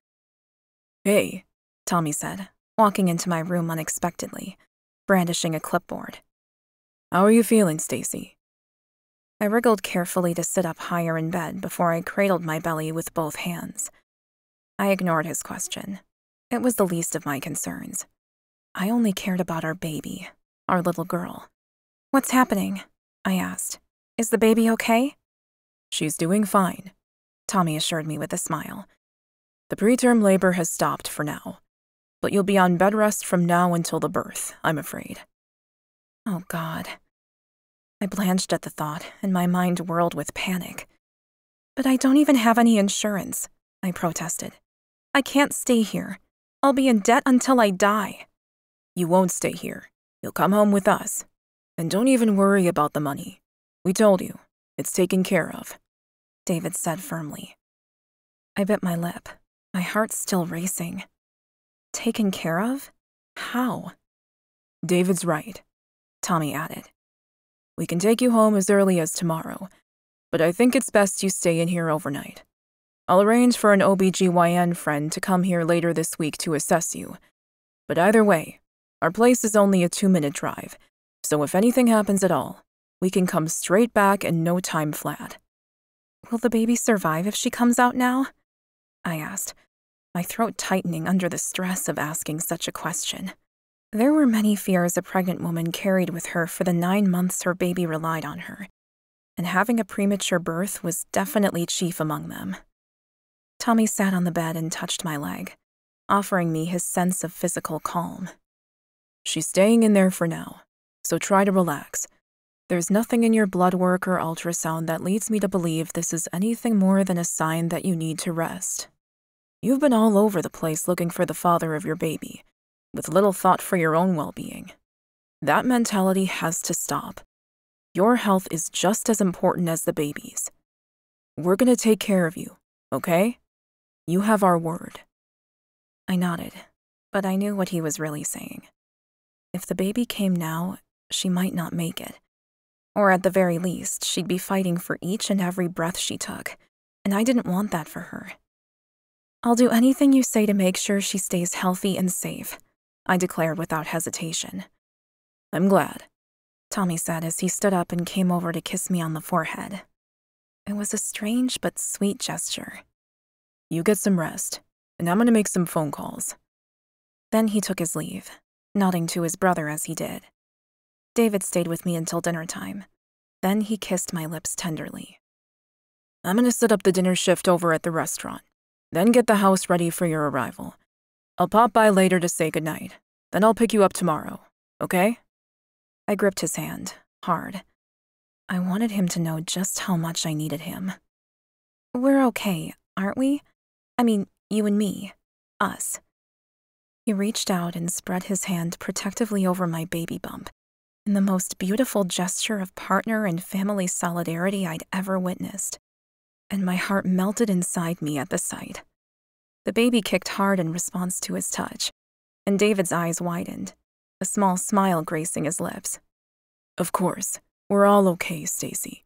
Hey,
Tommy said, walking into my room unexpectedly, brandishing a clipboard.
How are you feeling, Stacy?
I wriggled carefully to sit up higher in bed before I cradled my belly with both hands. I ignored his question. It was the least of my concerns. I only cared about our baby, our little girl. What's happening? I asked. Is the baby okay?
She's doing fine,
Tommy assured me with a smile.
The preterm labor has stopped for now, but you'll be on bed rest from now until the birth, I'm afraid.
Oh, God. I blanched at the thought, and my mind whirled with panic. But I don't even have any insurance, I protested. I can't stay here. I'll be in debt until I die.
You won't stay here. You'll come home with us. And don't even worry about the money. We told you. It's taken care of,
David said firmly. I bit my lip, my heart still racing. Taken care of? How?
David's right, Tommy added. We can take you home as early as tomorrow, but I think it's best you stay in here overnight. I'll arrange for an OBGYN friend to come here later this week to assess you. But either way, our place is only a 2-minute drive, so if anything happens at all, we can come straight back in no time flat.
Will the baby survive if she comes out now? I asked, my throat tightening under the stress of asking such a question. There were many fears a pregnant woman carried with her for the 9 months her baby relied on her, and having a premature birth was definitely chief among them. Tommy sat on the bed and touched my leg, offering me his sense of physical calm.
She's staying in there for now, so try to relax. There's nothing in your blood work or ultrasound that leads me to believe this is anything more than a sign that you need to rest. You've been all over the place looking for the father of your baby, with little thought for your own well-being. That mentality has to stop. Your health is just as important as the baby's. We're gonna take care of you, okay? You have our word.
I nodded, but I knew what he was really saying. If the baby came now, she might not make it. Or at the very least, she'd be fighting for each and every breath she took, and I didn't want that for her. I'll do anything you say to make sure she stays healthy and safe, I declared without hesitation.
I'm glad,
Tommy said as he stood up and came over to kiss me on the forehead. It was a strange but sweet gesture.
You get some rest, and I'm gonna make some phone calls.
Then he took his leave, nodding to his brother as he did. David stayed with me until dinner time. Then he kissed my lips tenderly.
I'm gonna set up the dinner shift over at the restaurant, then get the house ready for your arrival. I'll pop by later to say goodnight, then I'll pick you up tomorrow, okay?
I gripped his hand, hard. I wanted him to know just how much I needed him. We're okay, aren't we? I mean, you and me. Us. He reached out and spread his hand protectively over my baby bump, in the most beautiful gesture of partner and family solidarity I'd ever witnessed. And my heart melted inside me at the sight. The baby kicked hard in response to his touch, and David's eyes widened, a small smile gracing his lips.
Of course, we're all okay, Stacy.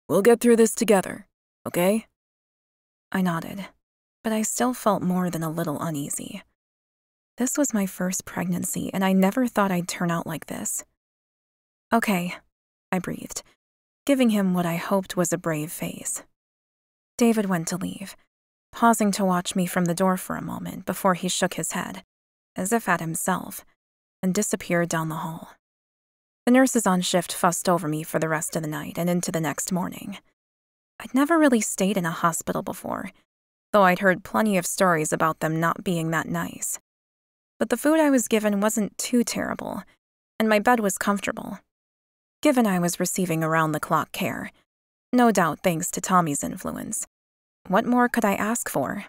We'll get through this together, okay?
I nodded, but I still felt more than a little uneasy. This was my first pregnancy, and I never thought I'd turn out like this. Okay, I breathed, giving him what I hoped was a brave face. David went to leave, pausing to watch me from the door for a moment before he shook his head, as if at himself, and disappeared down the hall. The nurses on shift fussed over me for the rest of the night and into the next morning. I'd never really stayed in a hospital before, though I'd heard plenty of stories about them not being that nice. But the food I was given wasn't too terrible, and my bed was comfortable. Given I was receiving around-the-clock care, no doubt thanks to Tommy's influence, what more could I ask for?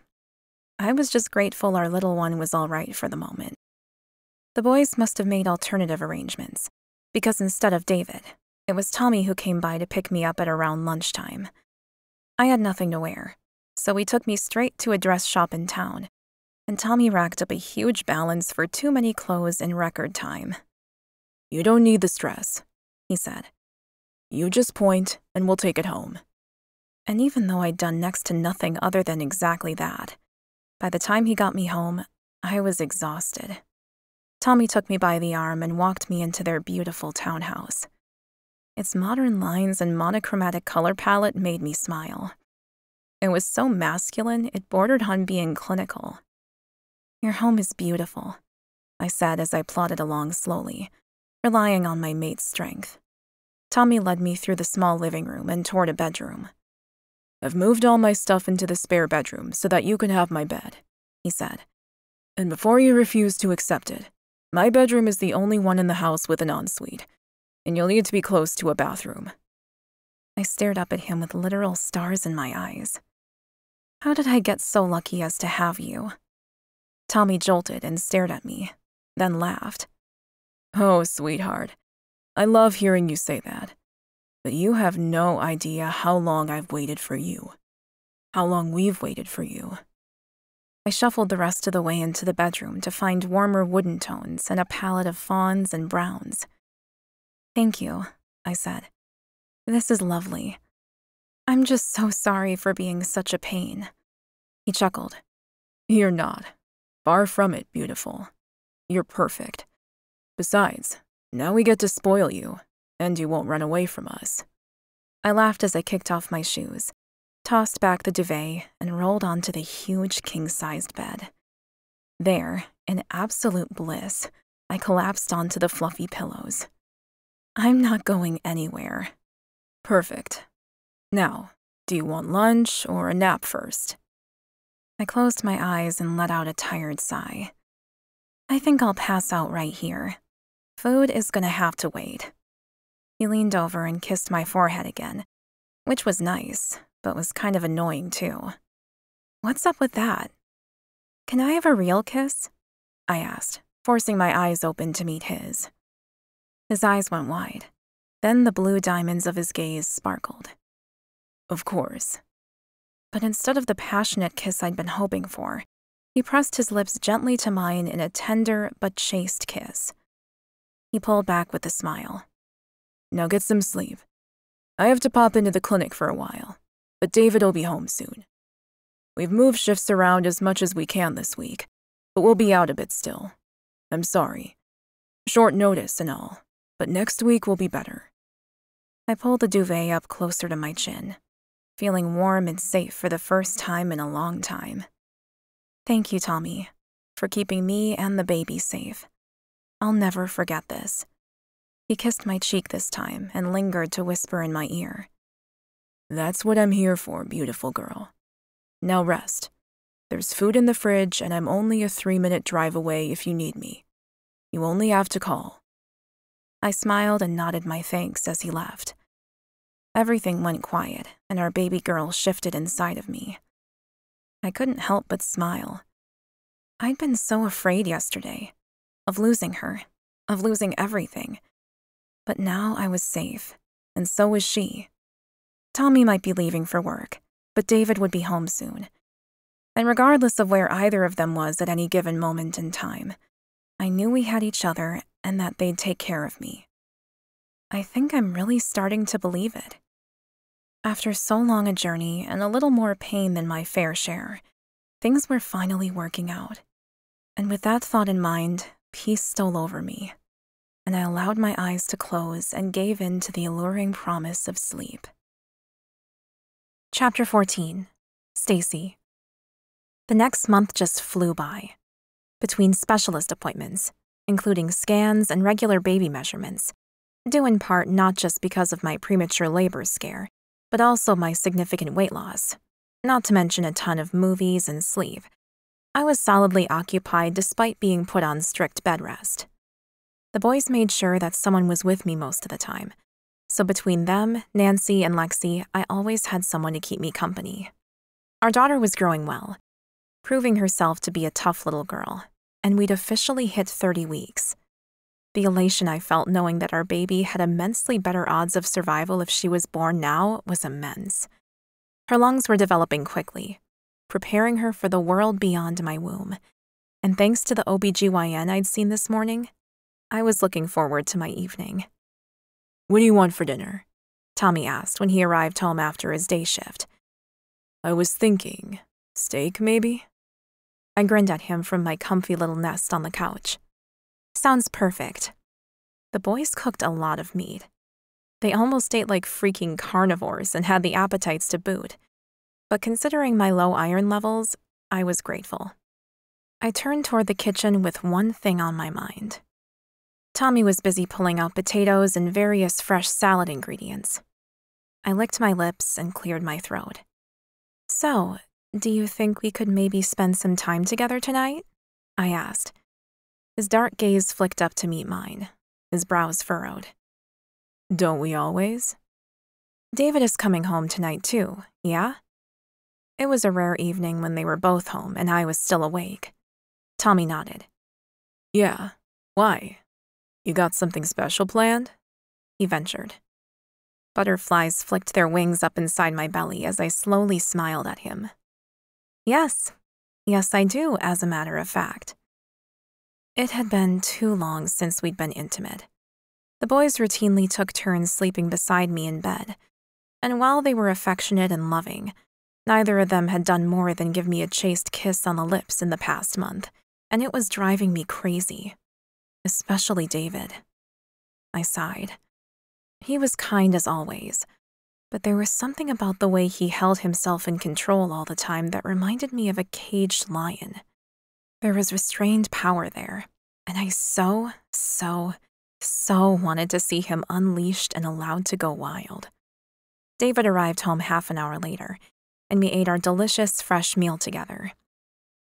I was just grateful our little one was all right for the moment. The boys must have made alternative arrangements, because instead of David, it was Tommy who came by to pick me up at around lunchtime. I had nothing to wear, so he took me straight to a dress shop in town, and Tommy racked up a huge balance for too many clothes in record time.
You don't need the stress, he said. You just point, and we'll take it home.
And even though I'd done next to nothing other than exactly that, by the time he got me home, I was exhausted. Tommy took me by the arm and walked me into their beautiful townhouse. Its modern lines and monochromatic color palette made me smile. It was so masculine, it bordered on being clinical. Your home is beautiful, I said as I plodded along slowly, relying on my mate's strength. Tommy led me through the small living room and toward a bedroom.
I've moved all my stuff into the spare bedroom so that you can have my bed, he said. And before you refuse to accept it, my bedroom is the only one in the house with an ensuite. and you'll need to be close to a bathroom.
I stared up at him with literal stars in my eyes. How did I get so lucky as to have you? Tommy jolted and stared at me, then laughed.
Oh, sweetheart, I love hearing you say that. But you have no idea how long I've waited for you. How long we've waited for you.
I shuffled the rest of the way into the bedroom to find warmer wooden tones and a palette of fawns and browns. Thank you, I said. This is lovely. I'm just so sorry for being such a pain. He chuckled.
You're not. Far from it, beautiful. You're perfect. Besides, now we get to spoil you, and you won't run away from us.
I laughed as I kicked off my shoes, tossed back the duvet, and rolled onto the huge king-sized bed. There, in absolute bliss, I collapsed onto the fluffy pillows. I'm not going anywhere.
Perfect. Now, do you want lunch or a nap first?
I closed my eyes and let out a tired sigh. I think I'll pass out right here. Food is gonna have to wait. He leaned over and kissed my forehead again, which was nice, but was kind of annoying too. What's up with that? Can I have a real kiss? I asked, forcing my eyes open to meet his. His eyes went wide. Then the blue diamonds of his gaze sparkled.
Of course.
But instead of the passionate kiss I'd been hoping for, he pressed his lips gently to mine in a tender but chaste kiss. He pulled back with a smile.
Now get some sleep. I have to pop into the clinic for a while, but David will be home soon. We've moved shifts around as much as we can this week, but we'll be out a bit still. I'm sorry. Short notice and all, but next week will be better.
I pulled the duvet up closer to my chin, feeling warm and safe for the first time in a long time. Thank you, Tommy, for keeping me and the baby safe. I'll never forget this. He kissed my cheek this time and lingered to whisper in my ear.
That's what I'm here for, beautiful girl. Now rest. There's food in the fridge and I'm only a 3-minute drive away if you need me. You only have to call.
I smiled and nodded my thanks as he left. Everything went quiet and our baby girl shifted inside of me. I couldn't help but smile. I'd been so afraid yesterday, of losing her, of losing everything. But now I was safe, and so was she. Tommy might be leaving for work, but David would be home soon. And regardless of where either of them was at any given moment in time, I knew we had each other and that they'd take care of me. I think I'm really starting to believe it. After so long a journey and a little more pain than my fair share, things were finally working out. And with that thought in mind, peace stole over me, and I allowed my eyes to close and gave in to the alluring promise of sleep. Chapter 14. Stacy. The next month just flew by. Between specialist appointments, including scans and regular baby measurements, due in part not just because of my premature labor scare, but also my significant weight loss, not to mention a ton of movies and sleep, I was solidly occupied despite being put on strict bed rest. The boys made sure that someone was with me most of the time, so between them, Nancy, and Lexi, I always had someone to keep me company. Our daughter was growing well, proving herself to be a tough little girl, and we'd officially hit 30 weeks. The elation I felt knowing that our baby had immensely better odds of survival if she was born now was immense. Her lungs were developing quickly, preparing her for the world beyond my womb, and thanks to the OBGYN I'd seen this morning, I was looking forward to my evening.
What do you want for dinner?
Tommy asked when he arrived home after his day shift.
I was thinking, steak maybe?
I grinned at him from my comfy little nest on the couch. Sounds perfect. The boys cooked a lot of meat. They almost ate like freaking carnivores and had the appetites to boot. But considering my low iron levels, I was grateful. I turned toward the kitchen with one thing on my mind. Tommy was busy pulling out potatoes and various fresh salad ingredients. I licked my lips and cleared my throat. So, do you think we could maybe spend some time together tonight? I asked. His dark gaze flicked up to meet mine, his brows furrowed.
Don't we always?
David is coming home tonight too, yeah? It was a rare evening when they were both home and I was still awake. Tommy nodded.
Yeah, why? You got something special planned?
He ventured. Butterflies flicked their wings up inside my belly as I slowly smiled at him. Yes, I do, as a matter of fact. It had been too long since we'd been intimate. The boys routinely took turns sleeping beside me in bed, and while they were affectionate and loving, neither of them had done more than give me a chaste kiss on the lips in the past month, and it was driving me crazy. Especially David. I sighed. He was kind as always, but there was something about the way he held himself in control all the time that reminded me of a caged lion. There was restrained power there, and I so wanted to see him unleashed and allowed to go wild. David arrived home half an hour later, and we ate our delicious, fresh meal together.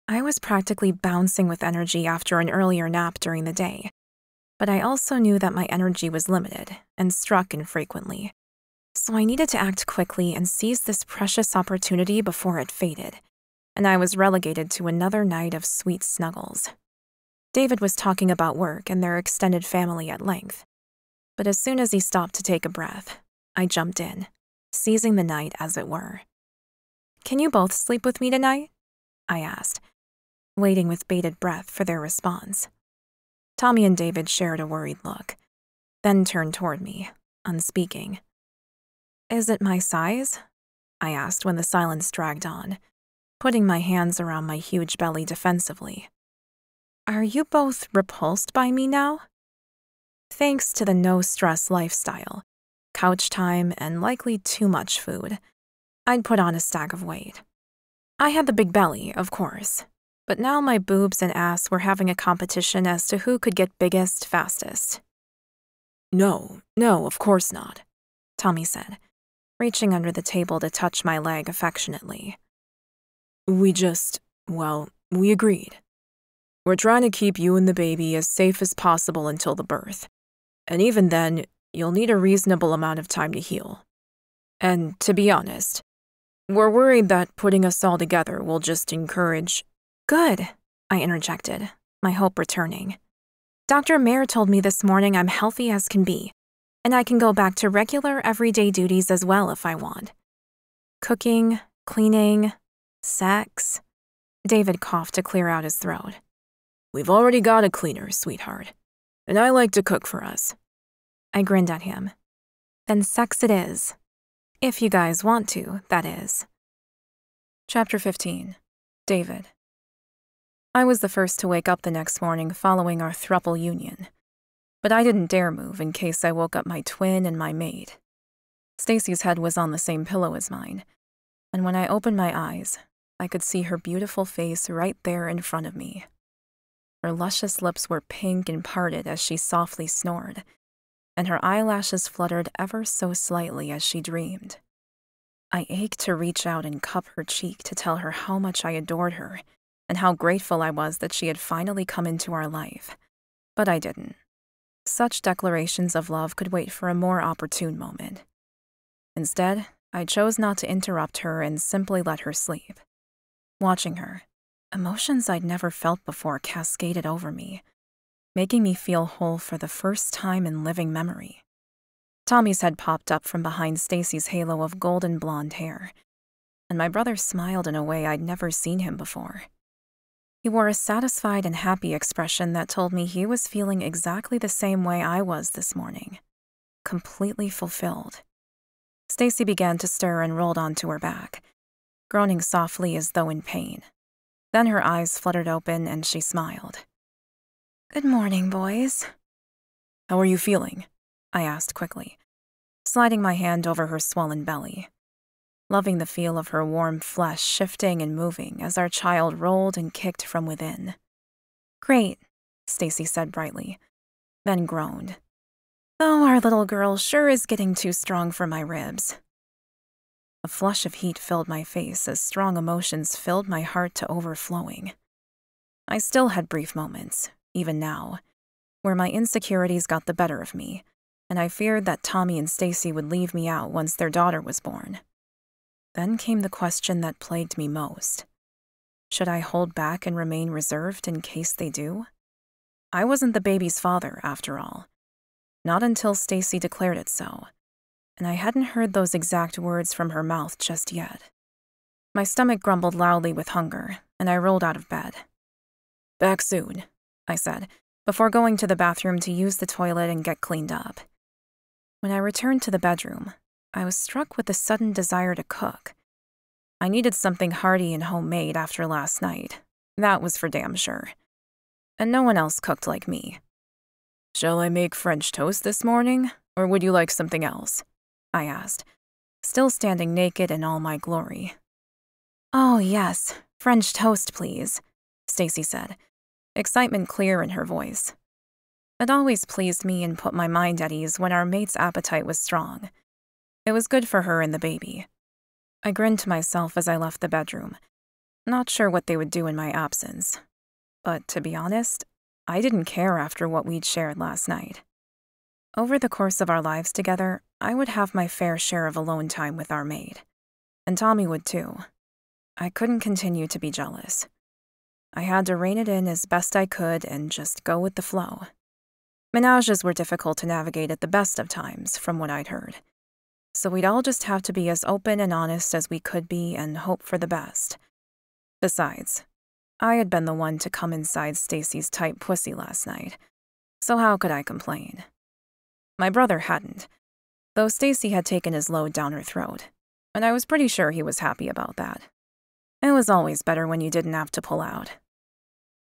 I was practically bouncing with energy after an earlier nap during the day, but I also knew that my energy was limited and struck infrequently. So I needed to act quickly and seize this precious opportunity before it faded, and I was relegated to another night of sweet snuggles. David was talking about work and their extended family at length, but as soon as he stopped to take a breath, I jumped in, seizing the night as it were. "Can you both sleep with me tonight?" I asked, waiting with bated breath for their response. Tommy and David shared a worried look, then turned toward me, unspeaking. "Is it my size?" I asked when the silence dragged on, putting my hands around my huge belly defensively. "Are you both repulsed by me now?" Thanks to the no-stress lifestyle, couch time, and likely too much food, I'd put on a stack of weight. I had the big belly, of course, but now my boobs and ass were having a competition as to who could get biggest fastest.
No, of course not,"
Tommy said, reaching under the table to touch my leg affectionately.
We agreed. We're trying to keep you and the baby as safe as possible until the birth, and even then, you'll need a reasonable amount of time to heal. And to be honest, we're worried that putting us all together will just encourage—"
"Good," I interjected, my hope returning. "Dr. Mayer told me this morning I'm healthy as can be, and I can go back to regular everyday duties as well if I want. Cooking, cleaning, sex." David coughed to clear out his throat.
"We've already got a cleaner, sweetheart, and I like to cook for us."
I grinned at him. "Then sex it is. If you guys want to, that is."
Chapter 15. David. I was the first to wake up the next morning following our throuple union, but I didn't dare move in case I woke up my twin and my maid. Stacy's head was on the same pillow as mine, and when I opened my eyes, I could see her beautiful face right there in front of me. Her luscious lips were pink and parted as she softly snored, and her eyelashes fluttered ever so slightly as she dreamed. I ached to reach out and cup her cheek to tell her how much I adored her and how grateful I was that she had finally come into our life, but I didn't. Such declarations of love could wait for a more opportune moment. Instead, I chose not to interrupt her and simply let her sleep. Watching her, emotions I'd never felt before cascaded over me, making me feel whole for the first time in living memory. Tommy's head popped up from behind Stacy's halo of golden blonde hair, and my brother smiled in a way I'd never seen him before. He wore a satisfied and happy expression that told me he was feeling exactly the same way I was this morning, completely fulfilled. Stacy began to stir and rolled onto her back, groaning softly as though in pain. Then her eyes fluttered open and she smiled.
"Good morning, boys."
"How are you feeling?" I asked quickly, sliding my hand over her swollen belly, loving the feel of her warm flesh shifting and moving as our child rolled and kicked from within.
"Great," Stacy said brightly, then groaned. "Oh, our little girl sure is getting too strong for my ribs."
A flush of heat filled my face as strong emotions filled my heart to overflowing. I still had brief moments, even now, where my insecurities got the better of me, and I feared that Tommy and Stacy would leave me out once their daughter was born. Then came the question that plagued me most. Should I hold back and remain reserved in case they do? I wasn't the baby's father, after all. Not until Stacy declared it so, and I hadn't heard those exact words from her mouth just yet. My stomach grumbled loudly with hunger, and I rolled out of bed. "Back soon," I said, before going to the bathroom to use the toilet and get cleaned up. When I returned to the bedroom, I was struck with a sudden desire to cook. I needed something hearty and homemade after last night. That was for damn sure. And no one else cooked like me. "Shall I make French toast this morning, or would you like something else?" I asked, still standing naked in all my glory. "Oh, yes, French toast, please," Stacy said, excitement clear in her voice. It always pleased me and put my mind at ease when our mate's appetite was strong. It was good for her and the baby. I grinned to myself as I left the bedroom, not sure what they would do in my absence. But to be honest, I didn't care after what we'd shared last night. Over the course of our lives together, I would have my fair share of alone time with our maid. And Tommy would too. I couldn't continue to be jealous. I had to rein it in as best I could and just go with the flow. Menages were difficult to navigate at the best of times, from what I'd heard. So we'd all just have to be as open and honest as we could be and hope for the best. Besides, I had been the one to come inside Stacy's tight pussy last night, so how could I complain? My brother hadn't, though Stacy had taken his load down her throat, and I was pretty sure he was happy about that. It was always better when you didn't have to pull out.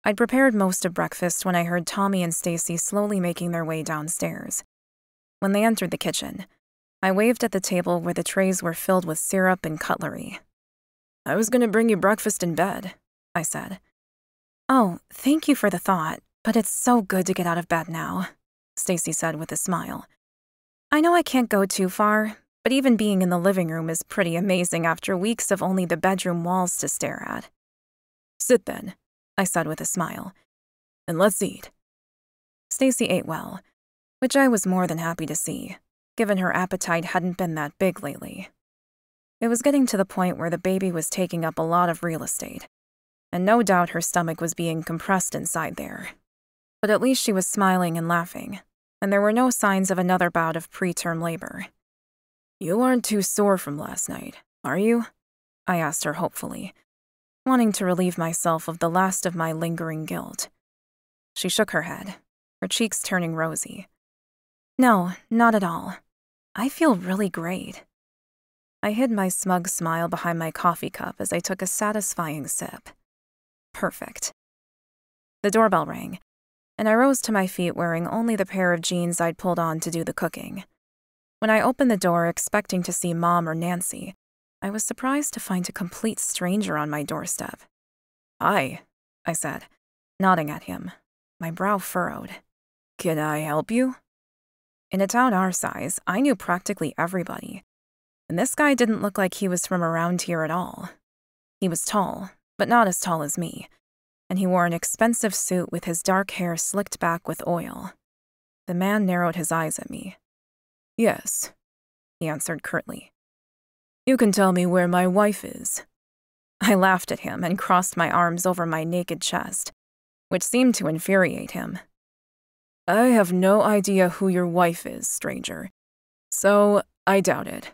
I'd prepared most of breakfast when I heard Tommy and Stacy slowly making their way downstairs. When they entered the kitchen, I waved at the table where the trays were filled with syrup and cutlery. "I was going to bring you breakfast in bed," I said. "Oh, thank you for the thought, but it's so good to get out of bed now," Stacy said with a smile. "I know I can't go too far, but even being in the living room is pretty amazing after weeks of only the bedroom walls to stare at." "Sit then," I said with a smile, "and let's eat." Stacy ate well, which I was more than happy to see, given her appetite hadn't been that big lately. It was getting to the point where the baby was taking up a lot of real estate, and no doubt her stomach was being compressed inside there. But at least she was smiling and laughing, and there were no signs of another bout of preterm labor. "You aren't too sore from last night, are you?" I asked her hopefully, wanting to relieve myself of the last of my lingering guilt. She shook her head, her cheeks turning rosy. "No, not at all. I feel really great." I hid my smug smile behind my coffee cup as I took a satisfying sip. Perfect. The doorbell rang, and I rose to my feet wearing only the pair of jeans I'd pulled on to do the cooking. When I opened the door expecting to see Mom or Nancy, I was surprised to find a complete stranger on my doorstep. "Hi," I said, nodding at him, my brow furrowed. "Can I help you?" In a town our size, I knew practically everybody, and this guy didn't look like he was from around here at all. He was tall, but not as tall as me, and he wore an expensive suit with his dark hair slicked back with oil. The man narrowed his eyes at me. "Yes," he answered curtly. "You can tell me where my wife is." I laughed at him and crossed my arms over my naked chest, which seemed to infuriate him. "I have no idea who your wife is, stranger, so I doubt it."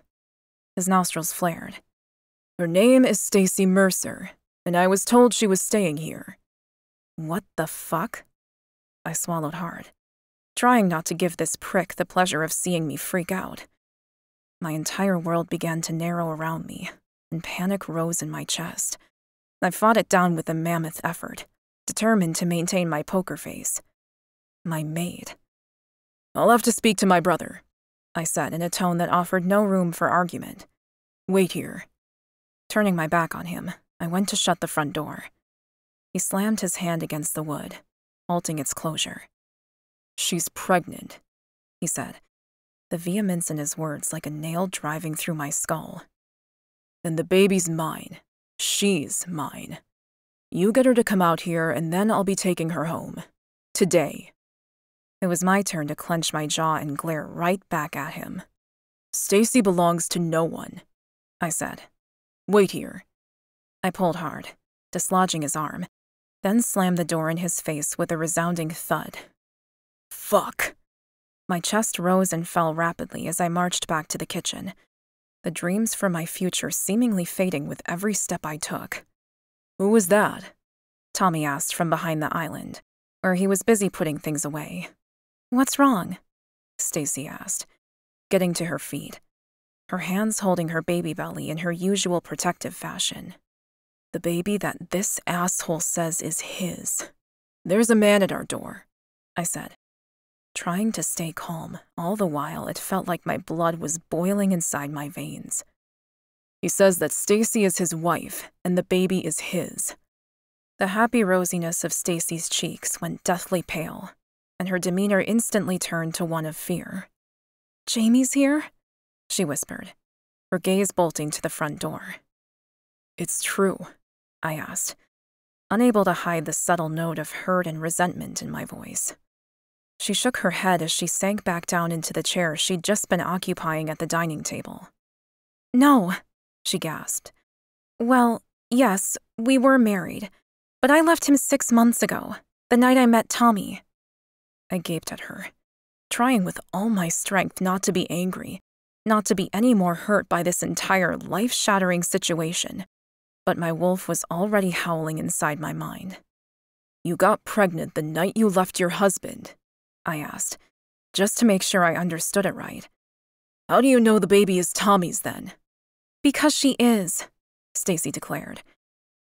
His nostrils flared. "Her name is Stacy Mercer, and I was told she was staying here." What the fuck? I swallowed hard, trying not to give this prick the pleasure of seeing me freak out. My entire world began to narrow around me, and panic rose in my chest. I fought it down with a mammoth effort, determined to maintain my poker face. My maid. "I'll have to speak to my brother," I said in a tone that offered no room for argument. "Wait here." Turning my back on him, I went to shut the front door. He slammed his hand against the wood, halting its closure. "She's pregnant," he said, the vehemence in his words like a nail driving through my skull. "And the baby's mine. She's mine. You get her to come out here, and then I'll be taking her home. Today." It was my turn to clench my jaw and glare right back at him. "Stacy belongs to no one," I said. "Wait here." I pulled hard, dislodging his arm, then slammed the door in his face with a resounding thud. Fuck. My chest rose and fell rapidly as I marched back to the kitchen, the dreams for my future seemingly fading with every step I took. "Who was that?" Tommy asked from behind the island, where he was busy putting things away. "What's wrong?" Stacy asked, getting to her feet, her hands holding her baby belly in her usual protective fashion. "The baby that this asshole says is his. There's a man at our door," I said, trying to stay calm. All the while, it felt like my blood was boiling inside my veins. "He says that Stacy is his wife and the baby is his." The happy rosiness of Stacy's cheeks went deathly pale, and her demeanor instantly turned to one of fear. "Jamie's here?" she whispered, her gaze bolting to the front door. "It's true?" I asked, unable to hide the subtle note of hurt and resentment in my voice. She shook her head as she sank back down into the chair she'd just been occupying at the dining table. "No," she gasped. "Well, yes, we were married, but I left him 6 months ago, the night I met Tommy." I gaped at her, trying with all my strength not to be angry, not to be any more hurt by this entire life-shattering situation, but my wolf was already howling inside my mind. "You got pregnant the night you left your husband?" I asked, just to make sure I understood it right. "How do you know the baby is Tommy's then?" "Because she is," Stacy declared,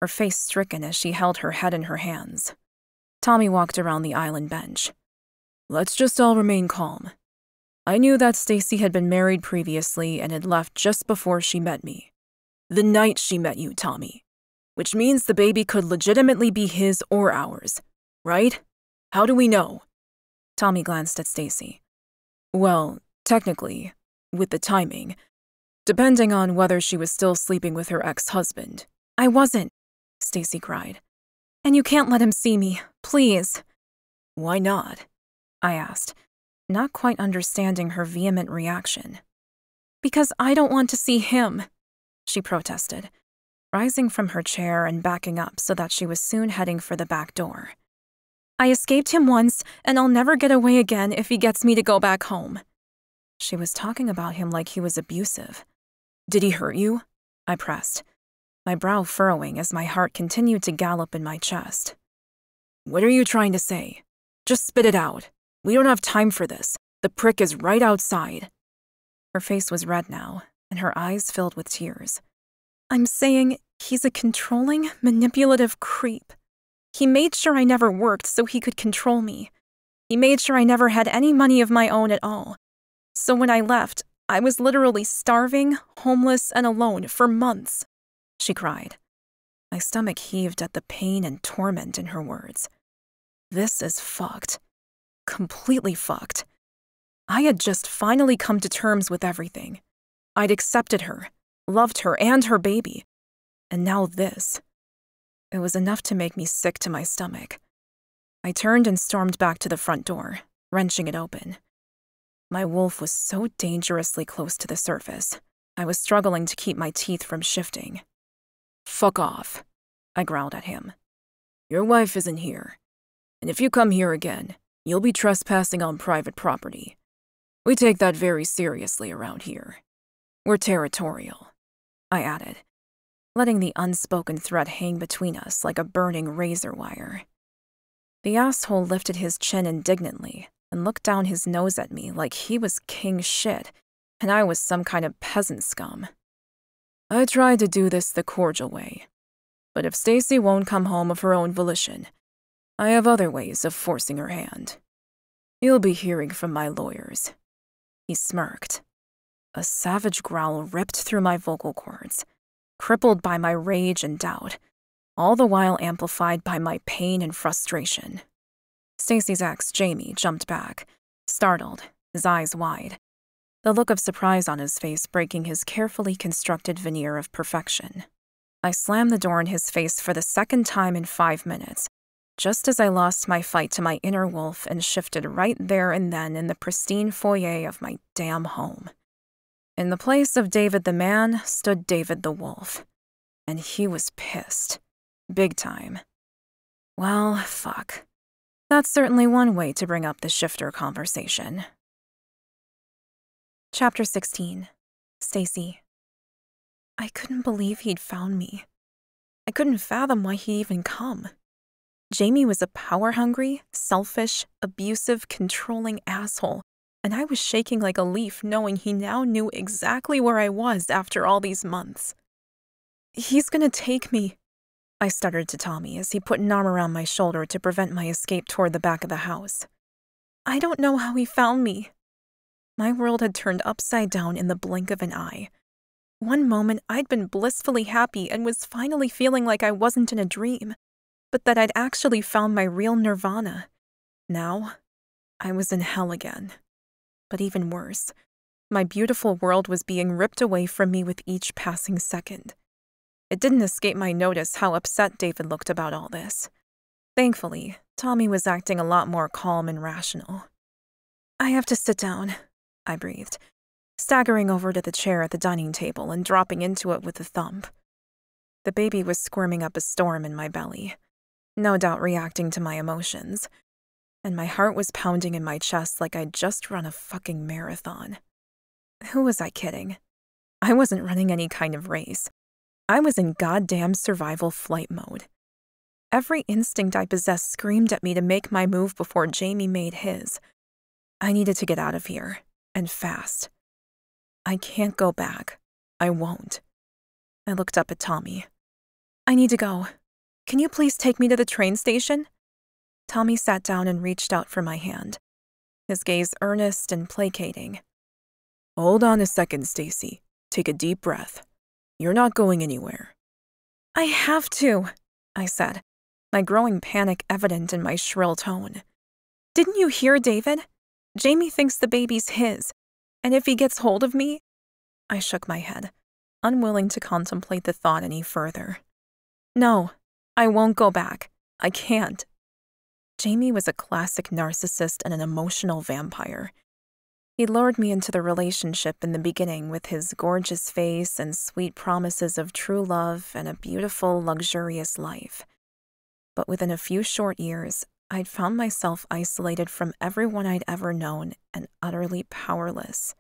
her face stricken as she held her head in her hands. Tommy walked around the island bench. "Let's just all remain calm. I knew that Stacy had been married previously and had left just before she met me. The night she met you, Tommy. Which means the baby could legitimately be his or ours, right? How do we know?" Tommy glanced at Stacy. "Well, technically, with the timing, depending on whether she was still sleeping with her ex-husband." "I wasn't," Stacy cried. "And you can't let him see me, please." "Why not?" I asked, not quite understanding her vehement reaction. "Because I don't want to see him," she protested, rising from her chair and backing up so that she was soon heading for the back door. "I escaped him once, and I'll never get away again if he gets me to go back home." She was talking about him like he was abusive. "Did he hurt you?" I pressed, my brow furrowing as my heart continued to gallop in my chest. "What are you trying to say? Just spit it out. We don't have time for this. The prick is right outside." Her face was red now, and her eyes filled with tears. "I'm saying he's a controlling, manipulative creep. He made sure I never worked so he could control me. He made sure I never had any money of my own at all. So when I left, I was literally starving, homeless, and alone for months," she cried. My stomach heaved at the pain and torment in her words. This is fucked. Completely fucked. I had just finally come to terms with everything. I'd accepted her, loved her and her baby. And now this. It was enough to make me sick to my stomach. I turned and stormed back to the front door, wrenching it open. My wolf was so dangerously close to the surface, I was struggling to keep my teeth from shifting. "Fuck off," I growled at him. "Your wife isn't here. And if you come here again, you'll be trespassing on private property. We take that very seriously around here. We're territorial," I added, letting the unspoken threat hang between us like a burning razor wire. The asshole lifted his chin indignantly and looked down his nose at me like he was king shit and I was some kind of peasant scum. "I tried to do this the cordial way, but if Stacy won't come home of her own volition, I have other ways of forcing her hand. You'll be hearing from my lawyers." He smirked. A savage growl ripped through my vocal cords, crippled by my rage and doubt, all the while amplified by my pain and frustration. Stacy's ex, Jamie, jumped back, startled, his eyes wide, the look of surprise on his face breaking his carefully constructed veneer of perfection. I slammed the door in his face for the second time in 5 minutes, just as I lost my fight to my inner wolf and shifted right there and then in the pristine foyer of my damn home. In the place of David the man stood David the wolf, and he was pissed. Big time. Well, fuck. That's certainly one way to bring up the shifter conversation.
Chapter 16. Stacy. I couldn't believe he'd found me. I couldn't fathom why he'd even come. Jamie was a power-hungry, selfish, abusive, controlling asshole, and I was shaking like a leaf knowing he now knew exactly where I was after all these months. "He's gonna take me," I stuttered to Tommy as he put an arm around my shoulder to prevent my escape toward the back of the house. "I don't know how he found me." My world had turned upside down in the blink of an eye. One moment I'd been blissfully happy and was finally feeling like I wasn't in a dream, but that I'd actually found my real nirvana. Now, I was in hell again. But even worse, my beautiful world was being ripped away from me with each passing second. It didn't escape my notice how upset David looked about all this. Thankfully, Tommy was acting a lot more calm and rational. "I have to sit down," I breathed, staggering over to the chair at the dining table and dropping into it with a thump. The baby was squirming up a storm in my belly, no doubt reacting to my emotions, and my heart was pounding in my chest like I'd just run a fucking marathon. Who was I kidding? I wasn't running any kind of race. I was in goddamn survival flight mode. Every instinct I possessed screamed at me to make my move before Jamie made his. I needed to get out of here, and fast. I can't go back. I won't. I looked up at Tommy. "I need to go. Can you please take me to the train station?" Tommy sat down and reached out for my hand, his gaze earnest and placating.
"Hold on a second, Stacy. Take a deep breath. You're not going anywhere."
"I have to," I said, my growing panic evident in my shrill tone. "Didn't you hear David? Jamie thinks the baby's his, and if he gets hold of me—" I shook my head, unwilling to contemplate the thought any further. "No, I won't go back. I can't." Jamie was a classic narcissist and an emotional vampire. He lured me into the relationship in the beginning with his gorgeous face and sweet promises of true love and a beautiful, luxurious life. But within a few short years, I'd found myself isolated from everyone I'd ever known and utterly powerless.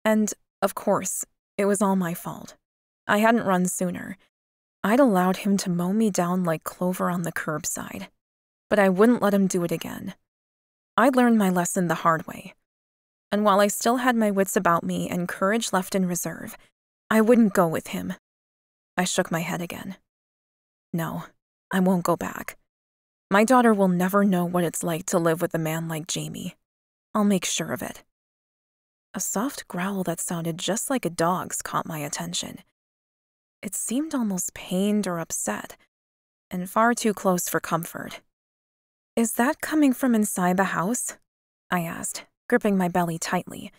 And, of course, it was all my fault. I hadn't run sooner. I'd allowed him to mow me down like clover on the curbside. But I wouldn't let him do it again. I'd learned my lesson the hard way. And while I still had my wits about me and courage left in reserve, I wouldn't go with him. I shook my head again. No, I won't go back. My daughter will never know what it's like to live with a man like Jamie. I'll make sure of it. A soft growl that sounded just like a dog's caught my attention. It seemed almost pained or upset, and far too close for comfort. "Is that coming from inside the house?" I asked, gripping my belly tightly,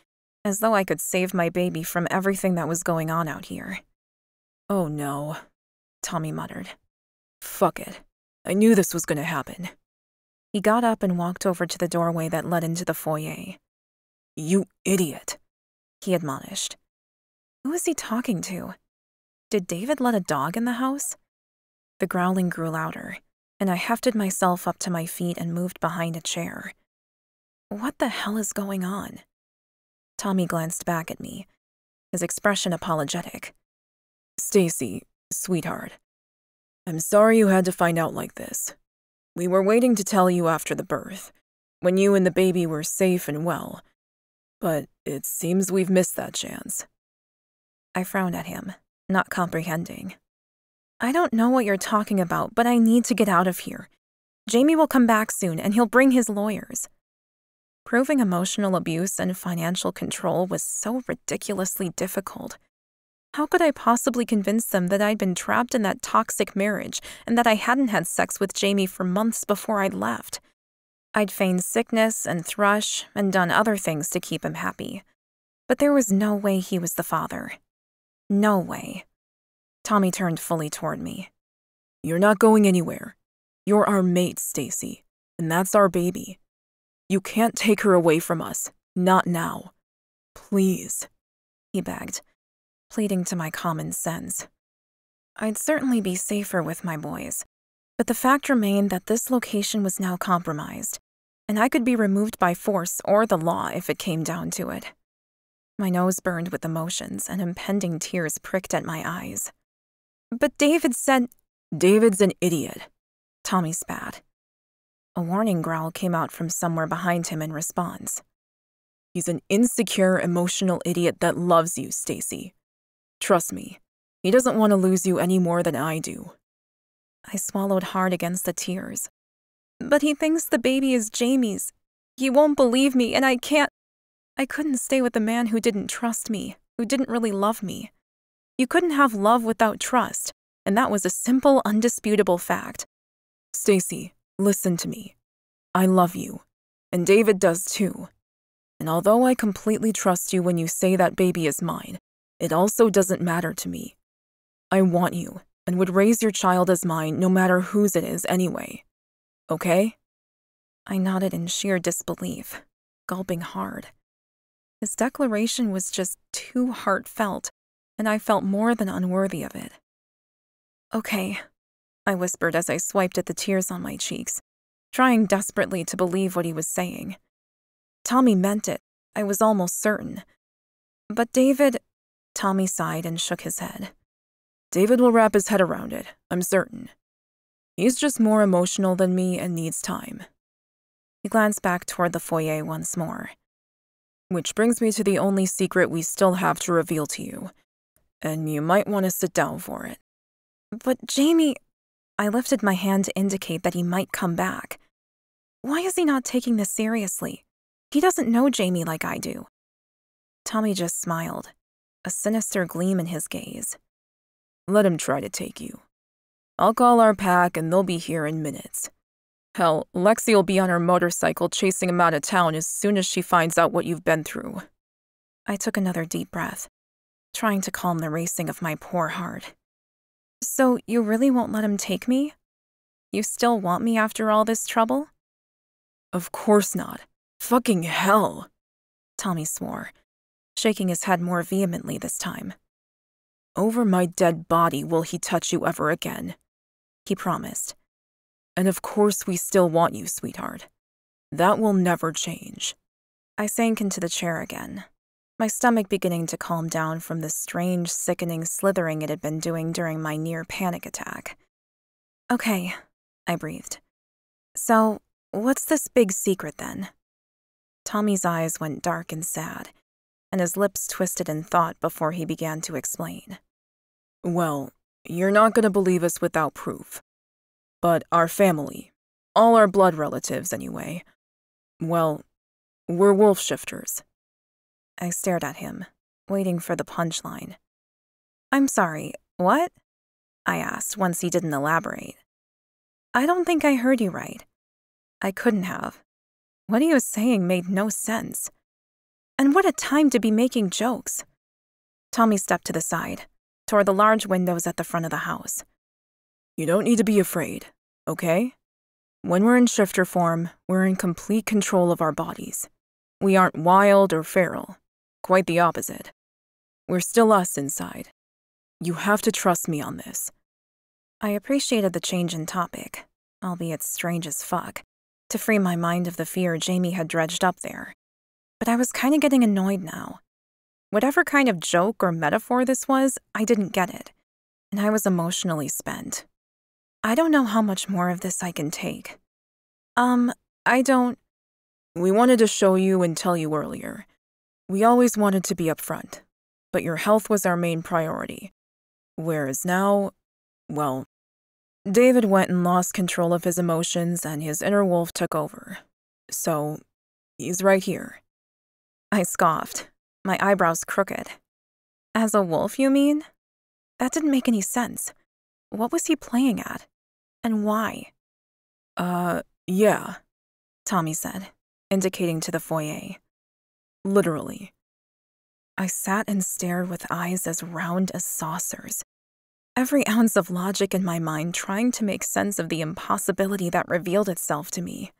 as though I could save my baby from everything that was going on out here.
"Oh no," Tommy muttered. "Fuck it. I knew this was gonna happen."
He got up and walked over to the doorway that led into the foyer.
"You idiot,"
he admonished. Who was he talking to? Did David let a dog in the house? The growling grew louder, and I hefted myself up to my feet and moved behind a chair. What the hell is going on? Tommy glanced back at me, his expression apologetic.
"Stacy, sweetheart, I'm sorry you had to find out like this. We were waiting to tell you after the birth, when you and the baby were safe and well, but it seems we've missed that chance."
I frowned at him, not comprehending. "I don't know what you're talking about, but I need to get out of here. Jamie will come back soon, and he'll bring his lawyers." Proving emotional abuse and financial control was so ridiculously difficult. How could I possibly convince them that I'd been trapped in that toxic marriage and that I hadn't had sex with Jamie for months before I'd left? I'd feigned sickness and thrush and done other things to keep him happy. But there was no way he was the father. No way. Tommy turned fully toward me.
"You're not going anywhere. You're our mate, Stacy, and that's our baby. You can't take her away from us. Not now. Please, he begged, pleading to my common sense. I'd certainly be safer with my boys, but the fact remained that this location was now compromised, and I could be removed by force or the law if it came down to it. My nose burned with emotions, and impending tears pricked at my eyes. But David said— David's an idiot, Tommy spat. A warning growl came out from somewhere behind him in response. He's an insecure, emotional idiot that loves you, Stacy. Trust me, he doesn't want to lose you any more than I do. I swallowed hard against the tears. But he thinks the baby is Jamie's. He won't believe me, and I couldn't stay with a man who didn't trust me, who didn't really love me. You couldn't have love without trust, and that was a simple, undisputable fact. Stacy, listen to me. I love you, and David does too. And although I completely trust you when you say that baby is mine, it also doesn't matter to me. I want you, and would raise your child as mine no matter whose it is anyway. Okay? I nodded in sheer disbelief, gulping hard. His declaration was just too heartfelt, and I felt more than unworthy of it. Okay, I whispered as I swiped at the tears on my cheeks, trying desperately to believe what he was saying. Tommy meant it, I was almost certain. But David— Tommy sighed and shook his head. David will wrap his head around it, I'm certain. He's just more emotional than me and needs time. He glanced back toward the foyer once more. Which brings me to the only secret we still have to reveal to you, and you might want to sit down for it. But Jamie— I lifted my hand to indicate that he might come back. Why is he not taking this seriously? He doesn't know Jamie like I do. Tommy just smiled, a sinister gleam in his gaze. Let him try to take you. I'll call our pack and they'll be here in minutes. Hell, Lexi will be on her motorcycle chasing him out of town as soon as she finds out what you've been through. I took another deep breath, trying to calm the racing of my poor heart. So you really won't let him take me? You still want me after all this trouble? Of course not. Fucking hell, Tommy swore, shaking his head more vehemently this time. Over my dead body will he touch you ever again, he promised. And of course we still want you, sweetheart. That will never change. I sank into the chair again, my stomach beginning to calm down from the strange, sickening slithering it had been doing during my near panic attack. Okay, I breathed. So, what's this big secret then? Tommy's eyes went dark and sad, and his lips twisted in thought before he began to explain. Well, you're not going to believe us without proof. But our family, all our blood relatives anyway, well, we're wolf shifters. I stared at him, waiting for the punchline. I'm sorry, what? I asked once he didn't elaborate. I don't think I heard you right. I couldn't have. What he was saying made no sense. And what a time to be making jokes. Tommy stepped to the side, toward the large windows at the front of the house. You don't need to be afraid, okay? When we're in shifter form, we're in complete control of our bodies. We aren't wild or feral. Quite the opposite. We're still us inside. You have to trust me on this. I appreciated the change in topic, albeit strange as fuck, to free my mind of the fear Jamie had dredged up there. But I was kind of getting annoyed now. Whatever kind of joke or metaphor this was, I didn't get it, and I was emotionally spent. I don't know how much more of this I can take. I don't— We wanted to show you and tell you earlier. We always wanted to be upfront, but your health was our main priority. Whereas now, well, David went and lost control of his emotions and his inner wolf took over. So, he's right here. I scoffed, my eyebrows crooked. As a wolf, you mean? That didn't make any sense. What was he playing at? And why? Yeah, Tommy said, indicating to the foyer. Literally. I sat and stared with eyes as round as saucers,
every ounce of logic in my mind trying to make sense of the impossibility that revealed itself to me.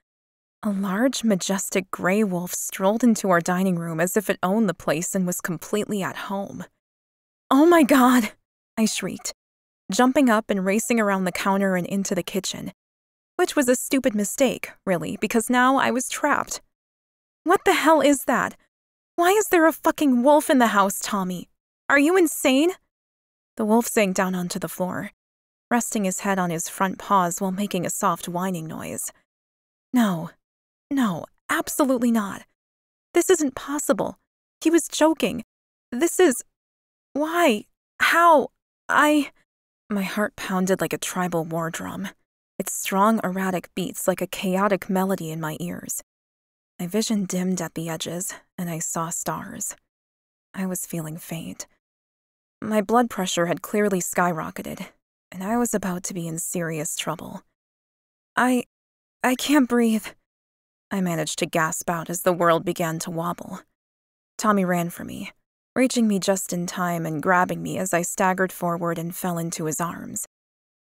A large, majestic gray wolf strolled into our dining room as if it owned the place and was completely at home. "Oh my God!" I shrieked, jumping up and racing around the counter and into the kitchen, which was a stupid mistake, really, because now I was trapped. "What the hell is that? Why is there a fucking wolf in the house, Tommy? Are you insane?" The wolf sank down onto the floor, resting his head on his front paws while making a soft whining noise. No, absolutely not. This isn't possible. He was joking. This is... Why? How? My heart pounded like a tribal war drum, its strong, erratic beats like a chaotic melody in my ears. My vision dimmed at the edges, and I saw stars. I was feeling faint. My blood pressure had clearly skyrocketed, and I was about to be in serious trouble. I can't breathe," I managed to gasp out as the world began to wobble. Tommy ran for me, reaching me just in time and grabbing me as I staggered forward and fell into his arms.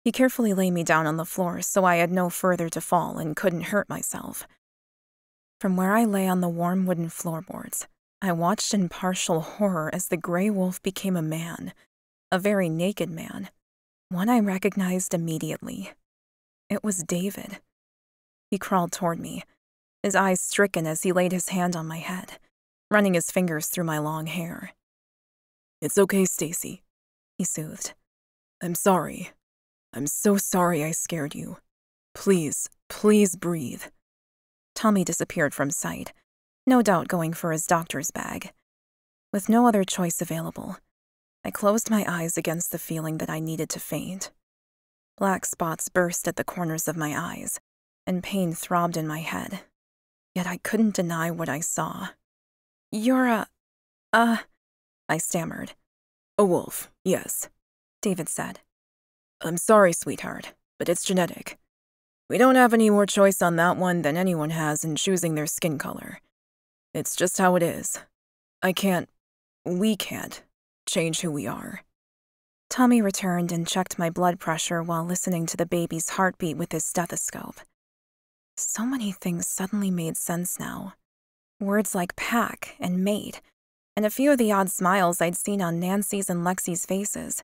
He carefully laid me down on the floor so I had no further to fall and couldn't hurt myself. From where I lay on the warm wooden floorboards, I watched in partial horror as the gray wolf became a man, a very naked man, one I recognized immediately. It was David. He crawled toward me, his eyes stricken as he laid his hand on my head, running his fingers through my long hair. "It's okay, Stacy," he soothed. "I'm sorry. I'm so sorry I scared you. Please breathe." Tommy disappeared from sight, no doubt going for his doctor's bag. With no other choice available, I closed my eyes against the feeling that I needed to faint. Black spots burst at the corners of my eyes, and pain throbbed in my head. Yet I couldn't deny what I saw. "You're I stammered. "A wolf, yes," David said. "I'm sorry, sweetheart, but it's genetic. We don't have any more choice on that one than anyone has in choosing their skin color. It's just how it is. We can't change who we are." Tommy returned and checked my blood pressure while listening to the baby's heartbeat with his stethoscope. So many things suddenly made sense now. Words like pack and mate, and a few of the odd smiles I'd seen on Nancy's and Lexi's faces,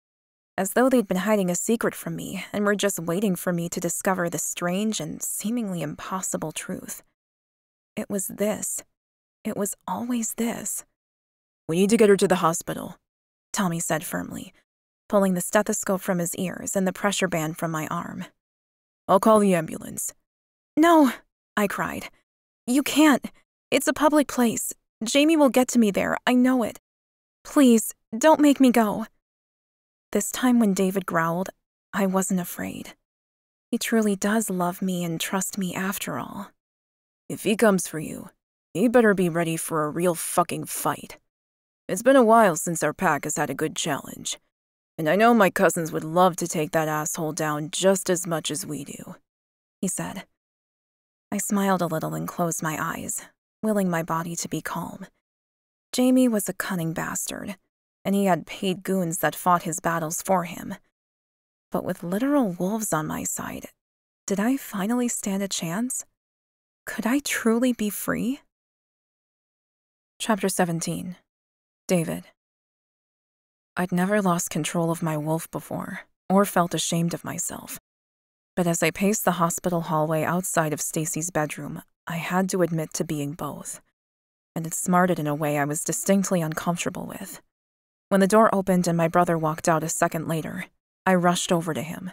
as though they'd been hiding a secret from me and were just waiting for me to discover the strange and seemingly impossible truth. It was this. It was always this. "We need to get her to the hospital," Tommy said firmly, pulling the stethoscope from his ears and the pressure band from my arm. "I'll call the ambulance." "No," I cried. "You can't. It's a public place. Jamie will get to me there, I know it. Please, don't make me go." This time when David growled, I wasn't afraid. He truly does love me and trust me after all. "If he comes for you, he better be ready for a real fucking fight. It's been a while since our pack has had a good challenge, and I know my cousins would love to take that asshole down just as much as we do," he said. I smiled a little and closed my eyes, willing my body to be calm. Jamie was a cunning bastard, and he had paid goons that fought his battles for him. But with literal wolves on my side, did I finally stand a chance? Could I truly be free? Chapter 17. David. I'd never lost control of my wolf before, or felt ashamed of myself. But as I paced the hospital hallway outside of Stacy's bedroom, I had to admit to being both. And it smarted in a way I was distinctly uncomfortable with. When the door opened and my brother walked out a second later, I rushed over to him.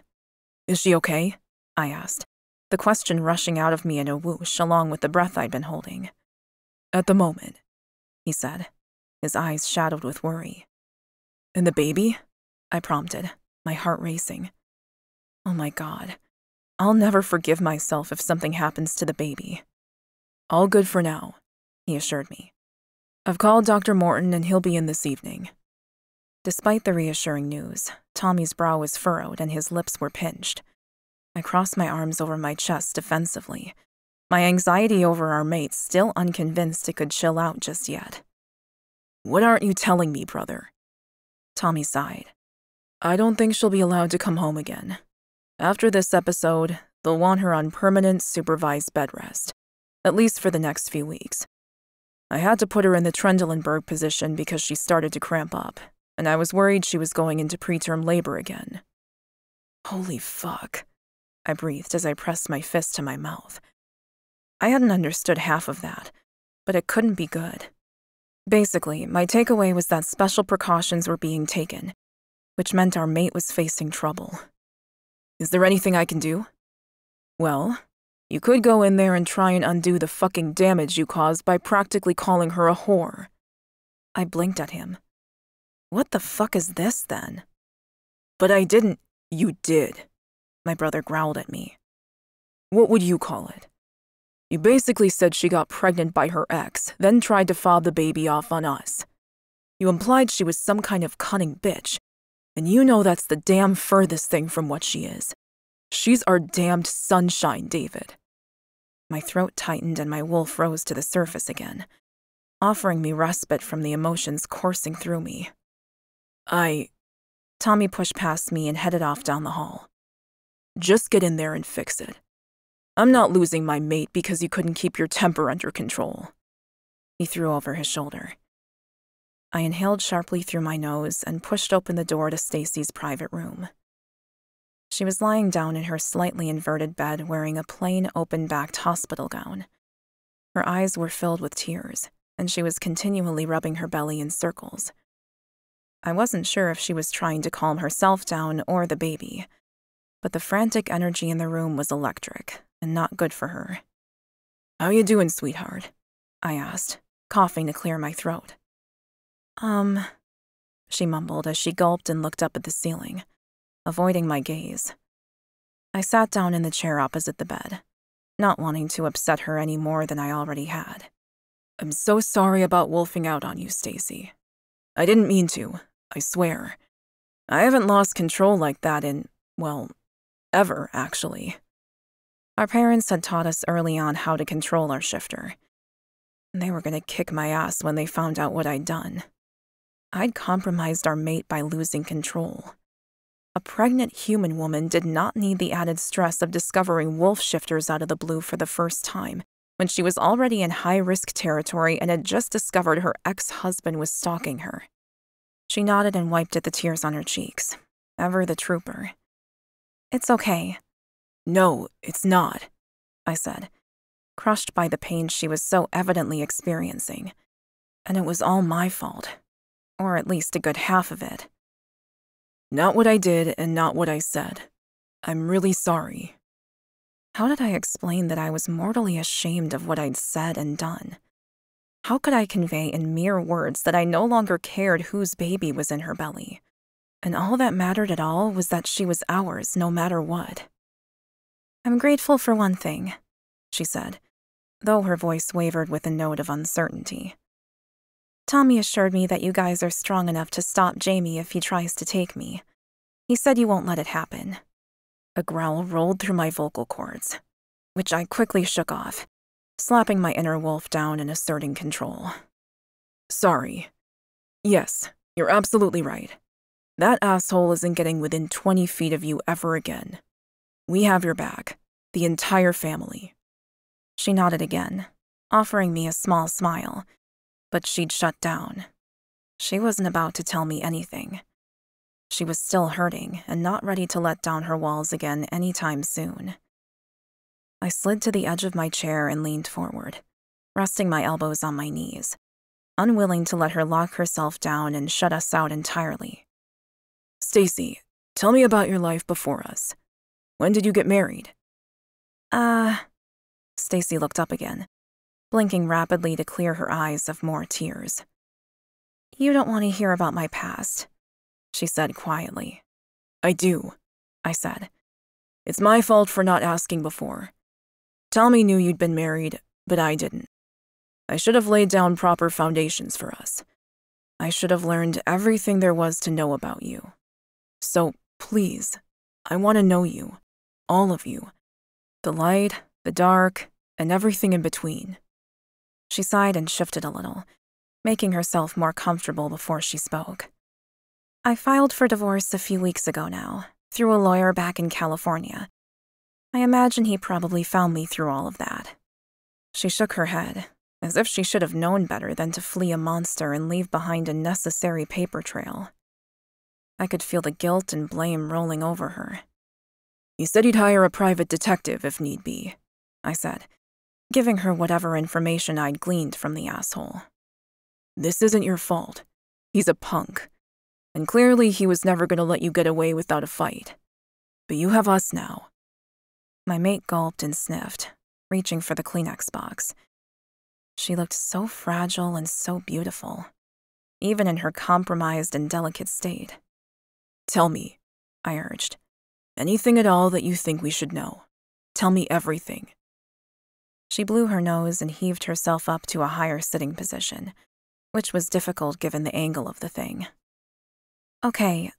"Is she okay?" I asked, the question rushing out of me in a whoosh along with the breath I'd been holding. "At the moment," he said, his eyes shadowed with worry. "And the baby?" I prompted, my heart racing. Oh my God. I'll never forgive myself if something happens to the baby. "All good for now," he assured me. "I've called Dr. Morton and he'll be in this evening." Despite the reassuring news, Tommy's brow was furrowed and his lips were pinched. I crossed my arms over my chest defensively, my anxiety over our mates still unconvinced it could chill out just yet. "What aren't you telling me, brother?" Tommy sighed.
I don't think she'll be allowed to come home again. After this episode, they'll want her on permanent supervised bed rest, at least for the next few weeks. I had to put her in the Trendelenburg position because she started to cramp up, and I was worried she was going into preterm labor again. Holy fuck, I breathed as I pressed my fist to my mouth. I hadn't understood half of that, but it couldn't be good. Basically, my takeaway was that special precautions were being taken, which meant our mate was facing trouble. Is there anything I can do? Well, you could go in there and try and undo the fucking damage you caused by practically calling her a whore. I blinked at him. What the fuck is this, then? But I didn't. You did, my brother growled at me. What would you call it? You basically said she got pregnant by her ex, then tried to fob the baby off on us. You implied she was some kind of cunning bitch, and you know that's the damn furthest thing from what she is. She's our damned sunshine, David. My throat tightened and my wolf rose to the surface again, offering me respite from the emotions coursing through me. Tommy pushed past me and headed off down the hall. Just get in there and fix it. I'm not losing my mate because you couldn't keep your temper under control. He threw over his shoulder. I inhaled sharply through my nose and pushed open the door to Stacy's private room. She was lying down in her slightly inverted bed wearing a plain open-backed hospital gown. Her eyes were filled with tears, and she was continually rubbing her belly in circles. I wasn't sure if she was trying to calm herself down or the baby, but the frantic energy in the room was electric and not good for her. How you doing, sweetheart? I asked, coughing to clear my throat. She mumbled as she gulped and looked up at the ceiling, avoiding my gaze. I sat down in the chair opposite the bed, not wanting to upset her any more than I already had. I'm so sorry about wolfing out on you, Stacy. I didn't mean to, I swear. I haven't lost control like that in, well, ever, actually. Our parents had taught us early on how to control our shifter. They were going to kick my ass when they found out what I'd done. I'd compromised our mate by losing control. A pregnant human woman did not need the added stress of discovering wolf shifters out of the blue for the first time, when she was already in high-risk territory and had just discovered her ex-husband was stalking her. She nodded and wiped at the tears on her cheeks. Ever the trooper. It's okay. No, it's not, I said, crushed by the pain she was so evidently experiencing. And it was all my fault. Or at least a good half of it. Not what I did and not what I said. I'm really sorry. How did I explain that I was mortally ashamed of what I'd said and done? How could I convey in mere words that I no longer cared whose baby was in her belly? And all that mattered at all was that she was ours no matter what. I'm grateful for one thing, she said, though her voice wavered with a note of uncertainty. Tommy assured me that you guys are strong enough to stop Jamie if he tries to take me. He said you won't let it happen. A growl rolled through my vocal cords, which I quickly shook off, slapping my inner wolf down and asserting control. Sorry. Yes, you're absolutely right. That asshole isn't getting within 20 feet of you ever again. We have your back, the entire family. She nodded again, offering me a small smile, but she'd shut down. She wasn't about to tell me anything. She was still hurting and not ready to let down her walls again anytime soon. I slid to the edge of my chair and leaned forward, resting my elbows on my knees, unwilling to let her lock herself down and shut us out entirely. Stacy, tell me about your life before us. When did you get married? Stacy looked up again, blinking rapidly to clear her eyes of more tears. You don't want to hear about my past, she said quietly. I do, I said. It's my fault for not asking before. Tommy knew you'd been married, but I didn't. I should have laid down proper foundations for us. I should have learned everything there was to know about you. So, please, I want to know you, all of you. The light, the dark, and everything in between. She sighed and shifted a little, making herself more comfortable before she spoke.
I filed for divorce a few weeks ago now, through a lawyer back in California. I imagine he probably found me through all of that.
She shook her head, as if she should have known better than to flee a monster and leave behind a necessary paper trail. I could feel the guilt and blame rolling over her. "You said you'd hire a private detective if need be," I said, giving her whatever information I'd gleaned from the asshole. "This isn't your fault. He's a punk. And clearly he was never going to let you get away without a fight. But you have us now."
My mate gulped and sniffed, reaching for the Kleenex box. She looked so fragile and so beautiful, even in her compromised and delicate state.
"Tell me," I urged. "Anything at all that you think we should know. Tell me everything."
She blew her nose and heaved herself up to a higher sitting position, which was difficult given the angle of the thing. "Okay,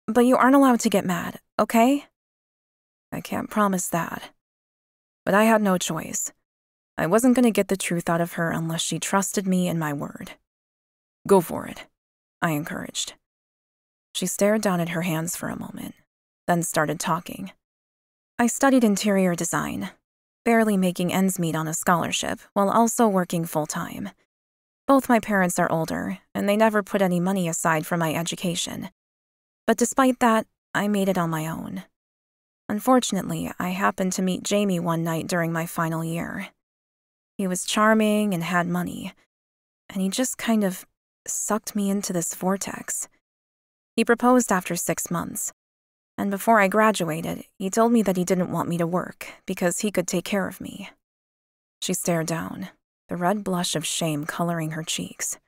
but you aren't allowed to get mad, okay?"
I can't promise that. But I had no choice. I wasn't going to get the truth out of her unless she trusted me and my word. "Go for it," I encouraged. She stared down at her hands for a moment, then started talking.
"I studied interior design, barely making ends meet on a scholarship while also working full-time. Both my parents are older, and they never put any money aside for my education. But despite that, I made it on my own. Unfortunately, I happened to meet Jamie one night during my final year. He was charming and had money, and he just kind of sucked me into this vortex. He proposed after 6 months, and before I graduated, he told me that he didn't want me to work because he could take care of me."
She stared down, the red blush of shame coloring her cheeks.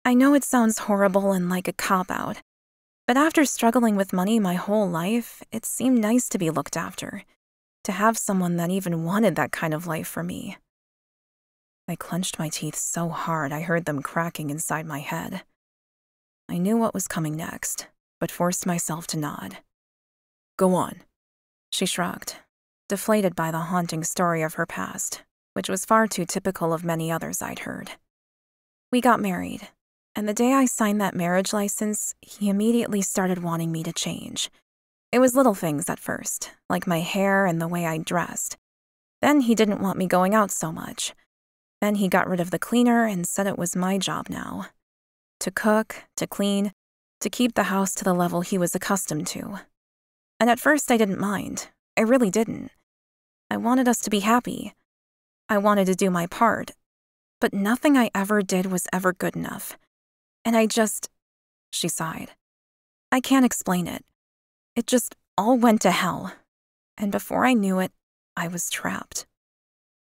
"I know it sounds horrible and like a cop-out, but after struggling with money my whole life, it seemed nice to be looked after, to have someone that even wanted that kind of life for me."
I clenched my teeth so hard I heard them cracking inside my head. I knew what was coming next, but forced myself to nod. "Go on."
She shrugged, deflated by the haunting story of her past, which was far too typical of many others I'd heard. "We got married, and the day I signed that marriage license, he immediately started wanting me to change. It was little things at first, like my hair and the way I dressed. Then he didn't want me going out so much. Then he got rid of the cleaner and said it was my job now. To cook, to clean, to keep the house to the level he was accustomed to. And at first I didn't mind. I really didn't. I wanted us to be happy. I wanted to do my part. But nothing I ever did was ever good enough. And she sighed. "I can't explain it. It just all went to hell. And before I knew it, I was trapped."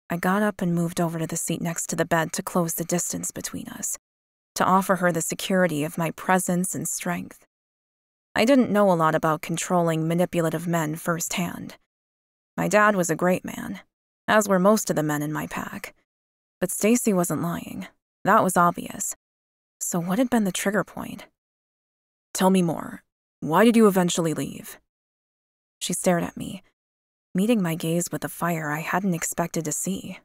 I got up and moved over to the seat next to the bed to close the distance between us, to offer her the security of my presence and strength. I didn't know a lot about controlling manipulative men firsthand. My dad was a great man, as were most of the men in my pack. But Stacy wasn't lying. That was obvious. So what had been the trigger point?
"Tell me more. Why did you eventually leave?"
She stared at me, meeting my gaze with a fire I hadn't expected to see.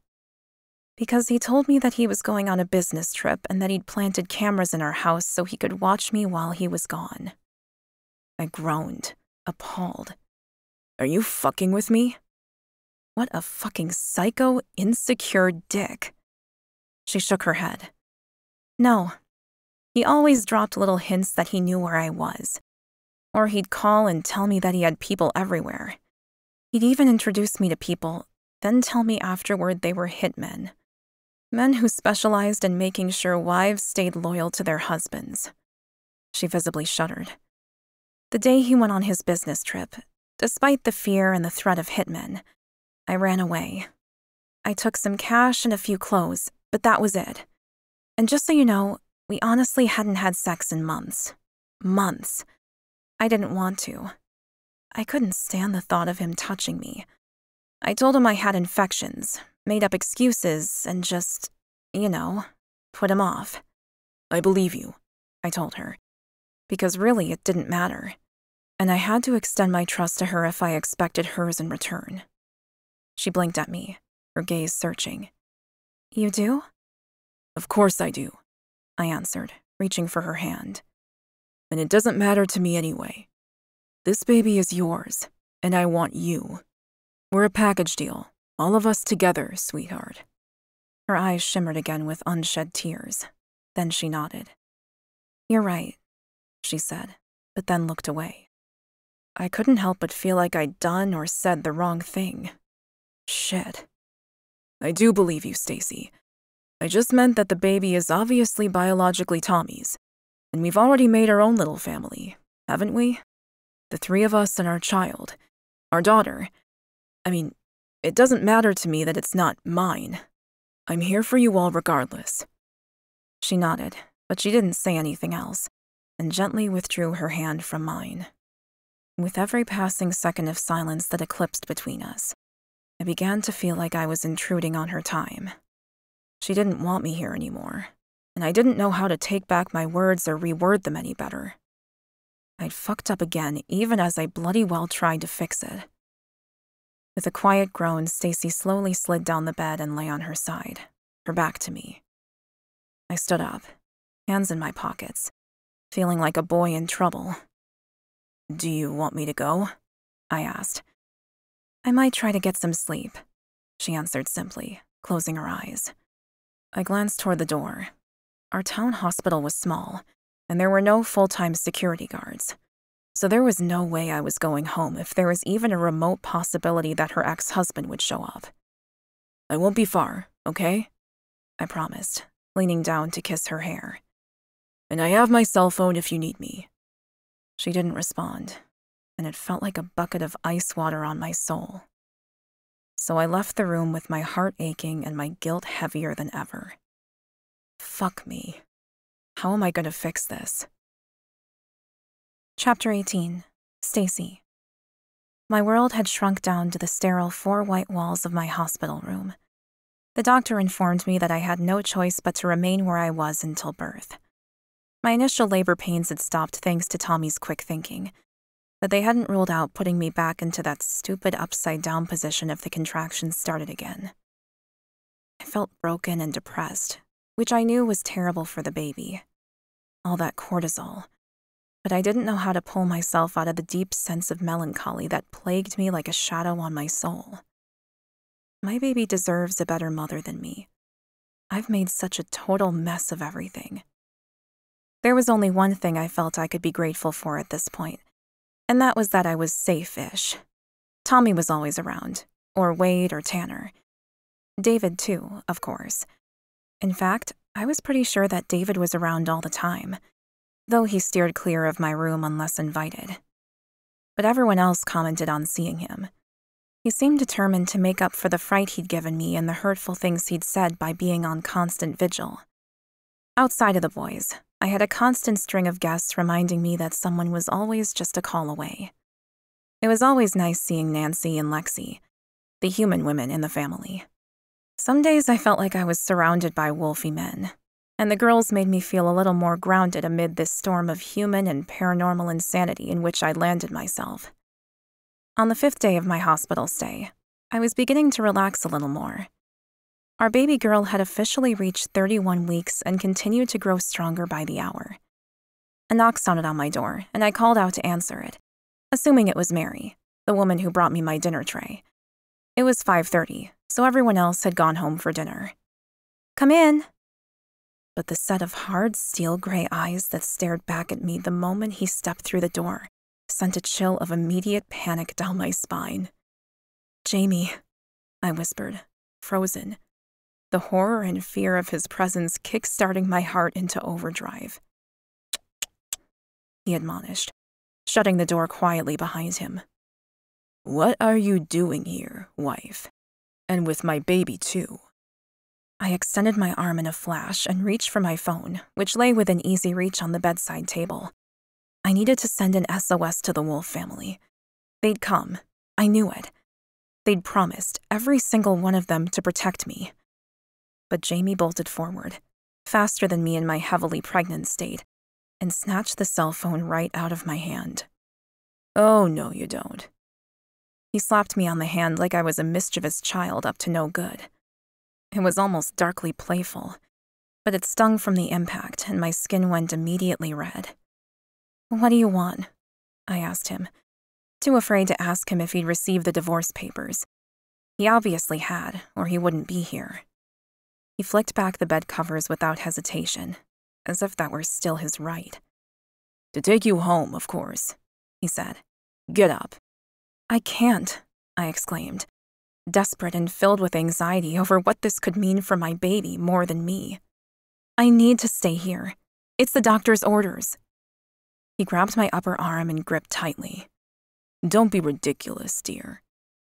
"Because he told me that he was going on a business trip and that he'd planted cameras in our house so he could watch me while he was gone."
I groaned, appalled. "Are you fucking with me?"
What a fucking psycho, insecure dick. She shook her head. "No. He always dropped little hints that he knew where I was. Or he'd call and tell me that he had people everywhere. He'd even introduce me to people, then tell me afterward they were hitmen. Men who specialized in making sure wives stayed loyal to their husbands." She visibly shuddered. "The day he went on his business trip, despite the fear and the threat of hitmen, I ran away. I took some cash and a few clothes, but that was it. And just so you know, we honestly hadn't had sex in months. Months. I didn't want to. I couldn't stand the thought of him touching me. I told him I had infections, made up excuses, and just, put him off."
"I believe you," I told her,
because really it didn't matter, and I had to extend my trust to her if I expected hers in return. She blinked at me, her gaze searching. "You do?"
"Of course I do," I answered, reaching for her hand. And it doesn't matter to me anyway. This baby is yours, and I want you. We're a package deal, all of us together, sweetheart."
Her eyes shimmered again with unshed tears. Then she nodded. "You're right," she said, but then looked away. I couldn't help but feel like I'd done or said the wrong thing. Shit.
"I do believe you, Stacy. I just meant that the baby is obviously biologically Tommy's, and we've already made our own little family, haven't we? The three of us and our child, our daughter. I mean, it doesn't matter to me that it's not mine. I'm here for you all regardless."
She nodded, but she didn't say anything else, and gently withdrew her hand from mine. With every passing second of silence that eclipsed between us, I began to feel like I was intruding on her time. She didn't want me here anymore, and I didn't know how to take back my words or reword them any better. I'd fucked up again, even as I bloody well tried to fix it. With a quiet groan, Stacy slowly slid down the bed and lay on her side, her back to me. I stood up, hands in my pockets, feeling like a boy in trouble.
"Do you want me to go?" I asked.
"I might try to get some sleep," she answered simply, closing her eyes. I glanced toward the door. Our town hospital was small, and there were no full-time security guards. So there was no way I was going home if there was even a remote possibility that her ex-husband would show up.
"I won't be far, okay?"
I promised, leaning down to kiss her hair.
"And I have my cell phone if you need me."
She didn't respond, and it felt like a bucket of ice water on my soul. So I left the room with my heart aching and my guilt heavier than ever. Fuck me. How am I going to fix this? Chapter 18. Stacy. My world had shrunk down to the sterile 4 white walls of my hospital room. The doctor informed me that I had no choice but to remain where I was until birth. My initial labor pains had stopped thanks to Tommy's quick thinking, but they hadn't ruled out putting me back into that stupid upside-down position if the contractions started again. I felt broken and depressed, which I knew was terrible for the baby. All that cortisol. But I didn't know how to pull myself out of the deep sense of melancholy that plagued me like a shadow on my soul. My baby deserves a better mother than me. I've made such a total mess of everything. There was only one thing I felt I could be grateful for at this point, and that was that I was safe-ish. Tommy was always around, or Wade or Tanner. David, too, of course. In fact, I was pretty sure that David was around all the time, though he steered clear of my room unless invited. But everyone else commented on seeing him. He seemed determined to make up for the fright he'd given me and the hurtful things he'd said by being on constant vigil. Outside of the boys, I had a constant string of guests reminding me that someone was always just a call away. It was always nice seeing Nancy and Lexi, the human women in the family. Some days I felt like I was surrounded by wolfy men, and the girls made me feel a little more grounded amid this storm of human and paranormal insanity in which I'd landed myself. On the 5th day of my hospital stay, I was beginning to relax a little more. Our baby girl had officially reached 31 weeks and continued to grow stronger by the hour. A knock sounded on my door, and I called out to answer it, assuming it was Mary, the woman who brought me my dinner tray. It was 5:30, so everyone else had gone home for dinner. "Come in." But the set of hard, steel-gray eyes that stared back at me the moment he stepped through the door sent a chill of immediate panic down my spine. "Jamie," I whispered, frozen, the horror and fear of his presence kick-starting my heart into overdrive. He admonished, shutting the door quietly behind him.
"What are you doing here, wife? And with my baby, too?"
I extended my arm in a flash and reached for my phone, which lay within easy reach on the bedside table. I needed to send an SOS to the Wolf family. They'd come. I knew it. They'd promised, every single one of them, to protect me. But Jamie bolted forward, faster than me in my heavily pregnant state, and snatched the cell phone right out of my hand.
"Oh, no, you don't."
He slapped me on the hand like I was a mischievous child up to no good. It was almost darkly playful, but it stung from the impact and my skin went immediately red. What do you want? I asked him, too afraid to ask him if he'd received the divorce papers. He obviously had, or he wouldn't be here. He flicked back the bed covers without hesitation, as if that were still his right.
To take you home, of course, he said. Get up.
I can't, I exclaimed, desperate and filled with anxiety over what this could mean for my baby more than me. I need to stay here. It's the doctor's orders. He grabbed my upper arm and gripped tightly.
Don't be ridiculous, dear.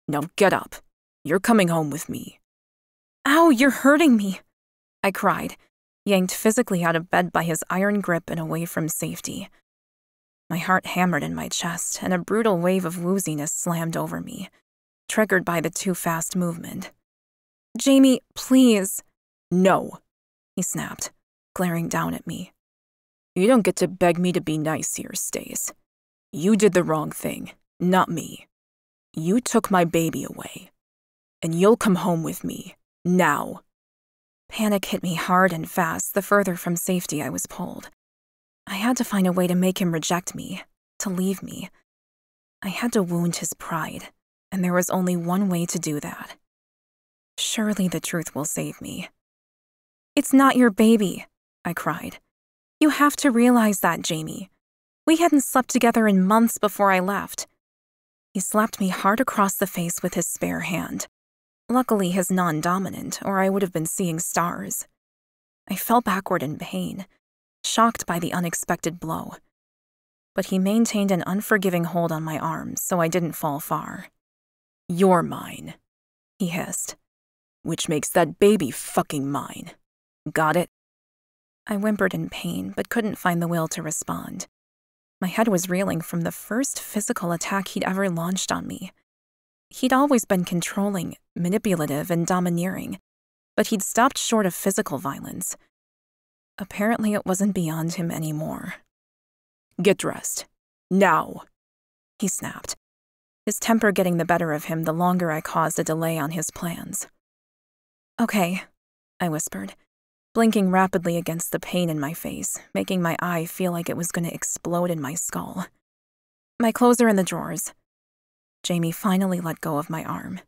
Now get up. You're coming home with me.
Ow, you're hurting me, I cried, yanked physically out of bed by his iron grip and away from safety. My heart hammered in my chest, and a brutal wave of wooziness slammed over me, triggered by the too fast movement. Jamie, please.
No,
he snapped, glaring down at me.
You don't get to beg me to be nice here, Stace. You did the wrong thing, not me. You took my baby away. And you'll come home with me, now.
Panic hit me hard and fast the further from safety I was pulled. I had to find a way to make him reject me, to leave me. I had to wound his pride, and there was only one way to do that. Surely the truth will save me. It's not your baby, I cried. You have to realize that, Jamie. We hadn't slept together in months before I left. He slapped me hard across the face with his spare hand. Luckily, his non-dominant, or I would have been seeing stars. I fell backward in pain, shocked by the unexpected blow. But he maintained an unforgiving hold on my arms, so I didn't fall far.
You're mine,
he hissed.
Which makes that baby fucking mine. Got it?
I whimpered in pain, but couldn't find the will to respond. My head was reeling from the first physical attack he'd ever launched on me. He'd always been controlling, manipulative, and domineering, but he'd stopped short of physical violence. Apparently it wasn't beyond him anymore.
Get dressed. Now,
he snapped, his temper getting the better of him the longer I caused a delay on his plans. Okay, I whispered, blinking rapidly against the pain in my face, making my eye feel like it was going to explode in my skull. My clothes are in the drawers. Jamie finally let go of my arm.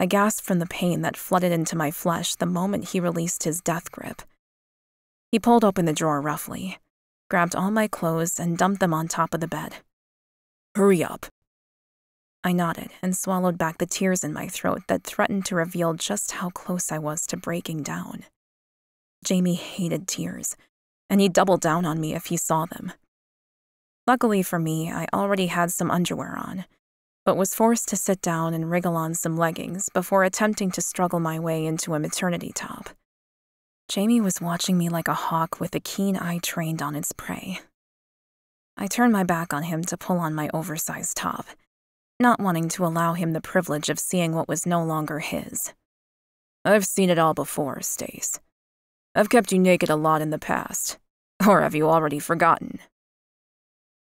I gasped from the pain that flooded into my flesh the moment he released his death grip. He pulled open the drawer roughly, grabbed all my clothes, and dumped them on top of the bed.
Hurry up.
I nodded and swallowed back the tears in my throat that threatened to reveal just how close I was to breaking down. Jamie hated tears, and he'd double down on me if he saw them. Luckily for me, I already had some underwear on, but was forced to sit down and wriggle on some leggings before attempting to struggle my way into a maternity top. Jamie was watching me like a hawk with a keen eye trained on its prey. I turned my back on him to pull on my oversized top, not wanting to allow him the privilege of seeing what was no longer his.
I've seen it all before, Stace. I've kept you naked a lot in the past. Or have you already forgotten?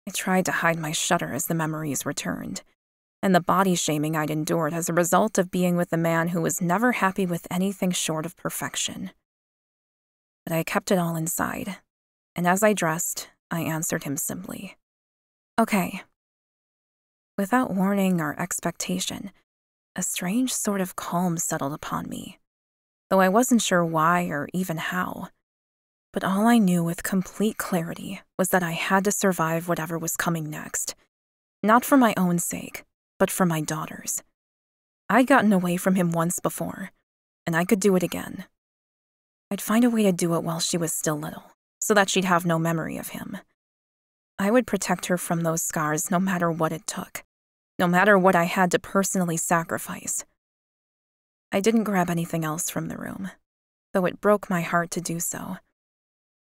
I tried to hide my shudder as the memories returned, and the body shaming I'd endured as a result of being with a man who was never happy with anything short of perfection. But I kept it all inside, and as I dressed, I answered him simply. Okay. Without warning or expectation, a strange sort of calm settled upon me, though I wasn't sure why or even how. But all I knew with complete clarity was that I had to survive whatever was coming next, not for my own sake, but for my daughter's. I'd gotten away from him once before, and I could do it again. I'd find a way to do it while she was still little, so that she'd have no memory of him. I would protect her from those scars no matter what it took, no matter what I had to personally sacrifice. I didn't grab anything else from the room, though it broke my heart to do so.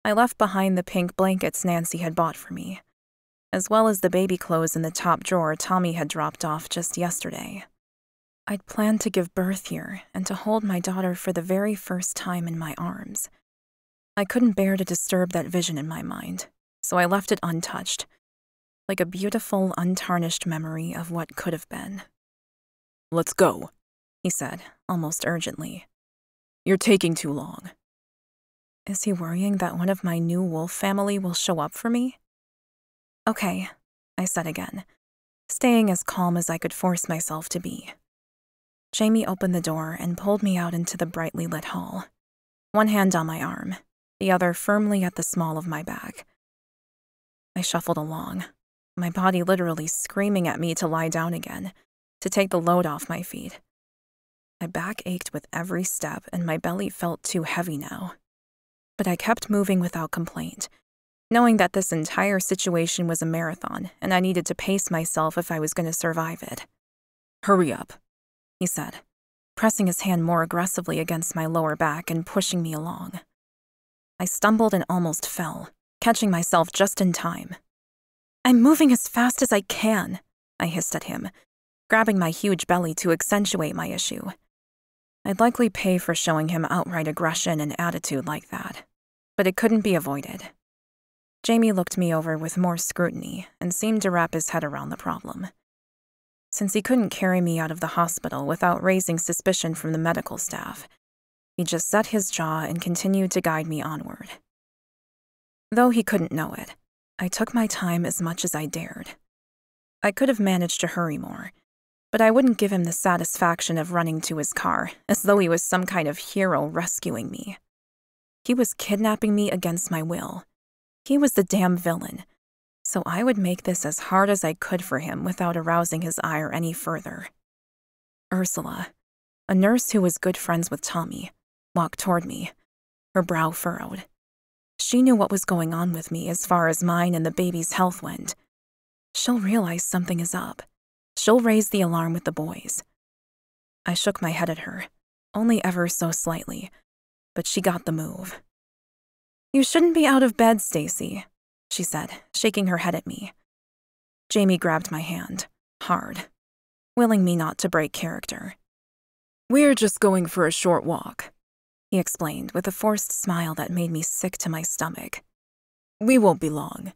I left behind the pink blankets Nancy had bought for me, as well as the baby clothes in the top drawer Tommy had dropped off just yesterday. I'd planned to give birth here and to hold my daughter for the very first time in my arms. I couldn't bear to disturb that vision in my mind, so I left it untouched, like a beautiful, untarnished memory of what could have been.
Let's go,
he said, almost urgently.
You're taking too long.
Is he worrying that one of my new wolf family will show up for me? Okay, I said again, staying as calm as I could force myself to be. Jamie opened the door and pulled me out into the brightly lit hall, one hand on my arm, the other firmly at the small of my back. I shuffled along, my body literally screaming at me to lie down again, to take the load off my feet. My back ached with every step and my belly felt too heavy now. But I kept moving without complaint, knowing that this entire situation was a marathon and I needed to pace myself if I was going to survive it.
"Hurry up,"
he said, pressing his hand more aggressively against my lower back and pushing me along. I stumbled and almost fell, catching myself just in time. "I'm moving as fast as I can," I hissed at him, grabbing my huge belly to accentuate my issue. I'd likely pay for showing him outright aggression and attitude like that, but it couldn't be avoided. Jamie looked me over with more scrutiny and seemed to wrap his head around the problem. Since he couldn't carry me out of the hospital without raising suspicion from the medical staff, he just set his jaw and continued to guide me onward. Though he couldn't know it, I took my time as much as I dared. I could have managed to hurry more, but I wouldn't give him the satisfaction of running to his car as though he was some kind of hero rescuing me. He was kidnapping me against my will. He was the damn villain, so I would make this as hard as I could for him without arousing his ire any further. Ursula, a nurse who was good friends with Tommy, walked toward me, her brow furrowed. She knew what was going on with me as far as mine and the baby's health went. She'll realize something is up. She'll raise the alarm with the boys. I shook my head at her, only ever so slightly, but she got the move. "You shouldn't be out of bed, Stacy," she said, shaking her head at me. Jamie grabbed my hand, hard, willing me not to break character.
"We're just going for a short walk,"
he explained with a forced smile that made me sick to my stomach.
"We won't be long."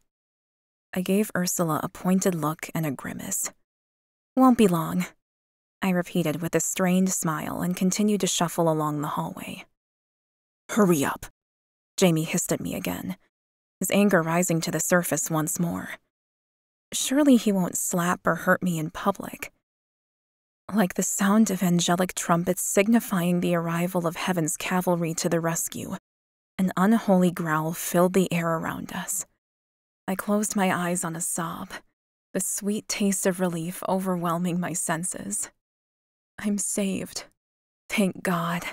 I gave Ursula a pointed look and a grimace. "Won't be long," I repeated with a strained smile and continued to shuffle along the hallway.
"Hurry up,"
Jamie hissed at me again, his anger rising to the surface once more. Surely he won't slap or hurt me in public. Like the sound of angelic trumpets signifying the arrival of heaven's cavalry to the rescue, an unholy growl filled the air around us. I closed my eyes on a sob, the sweet taste of relief overwhelming my senses. I'm saved. Thank God.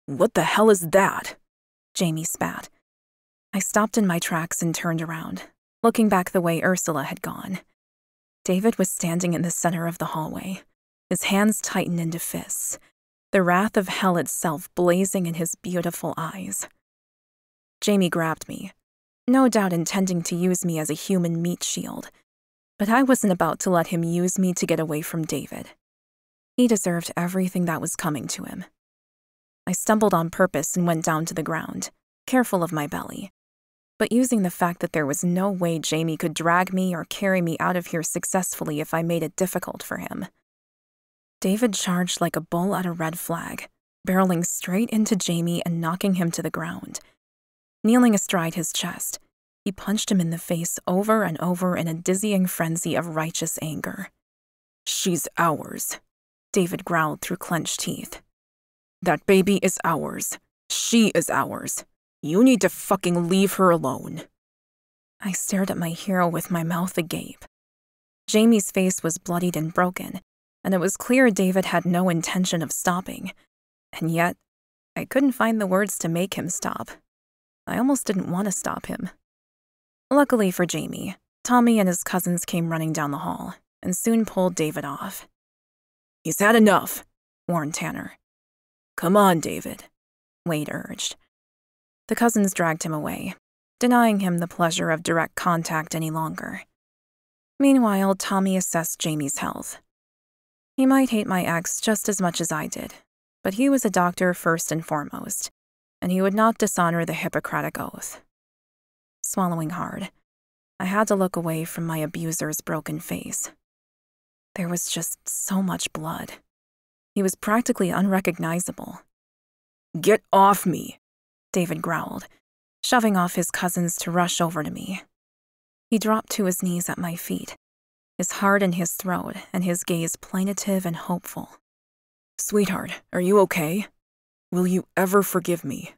"What the hell is that?"
Jamie spat. I stopped in my tracks and turned around, looking back the way Ursula had gone. David was standing in the center of the hallway, his hands tightened into fists, the wrath of hell itself blazing in his beautiful eyes. Jamie grabbed me, no doubt intending to use me as a human meat shield, but I wasn't about to let him use me to get away from David. He deserved everything that was coming to him. I stumbled on purpose and went down to the ground, careful of my belly, but using the fact that there was no way Jamie could drag me or carry me out of here successfully if I made it difficult for him. David charged like a bull at a red flag, barreling straight into Jamie and knocking him to the ground. Kneeling astride his chest, he punched him in the face over and over in a dizzying frenzy of righteous anger.
"She's ours,"
David growled through clenched teeth.
"That baby is ours. She is ours. You need to fucking leave her alone."
I stared at my hero with my mouth agape. Jamie's face was bloodied and broken, and it was clear David had no intention of stopping. And yet, I couldn't find the words to make him stop. I almost didn't want to stop him. Luckily for Jamie, Tommy and his cousins came running down the hall and soon pulled David off.
"He's had enough,"
warned Tanner.
"Come on, David,"
Wade urged. The cousins dragged him away, denying him the pleasure of direct contact any longer. Meanwhile, Tommy assessed Jamie's health. He might hate my ex just as much as I did, but he was a doctor first and foremost, and he would not dishonor the Hippocratic Oath. Swallowing hard, I had to look away from my abuser's broken face. There was just so much blood. He was practically unrecognizable.
"Get off me,"
David growled, shoving off his cousins to rush over to me. He dropped to his knees at my feet, his heart in his throat and his gaze plaintive and hopeful.
Sweetheart, are you okay? Will you ever forgive me?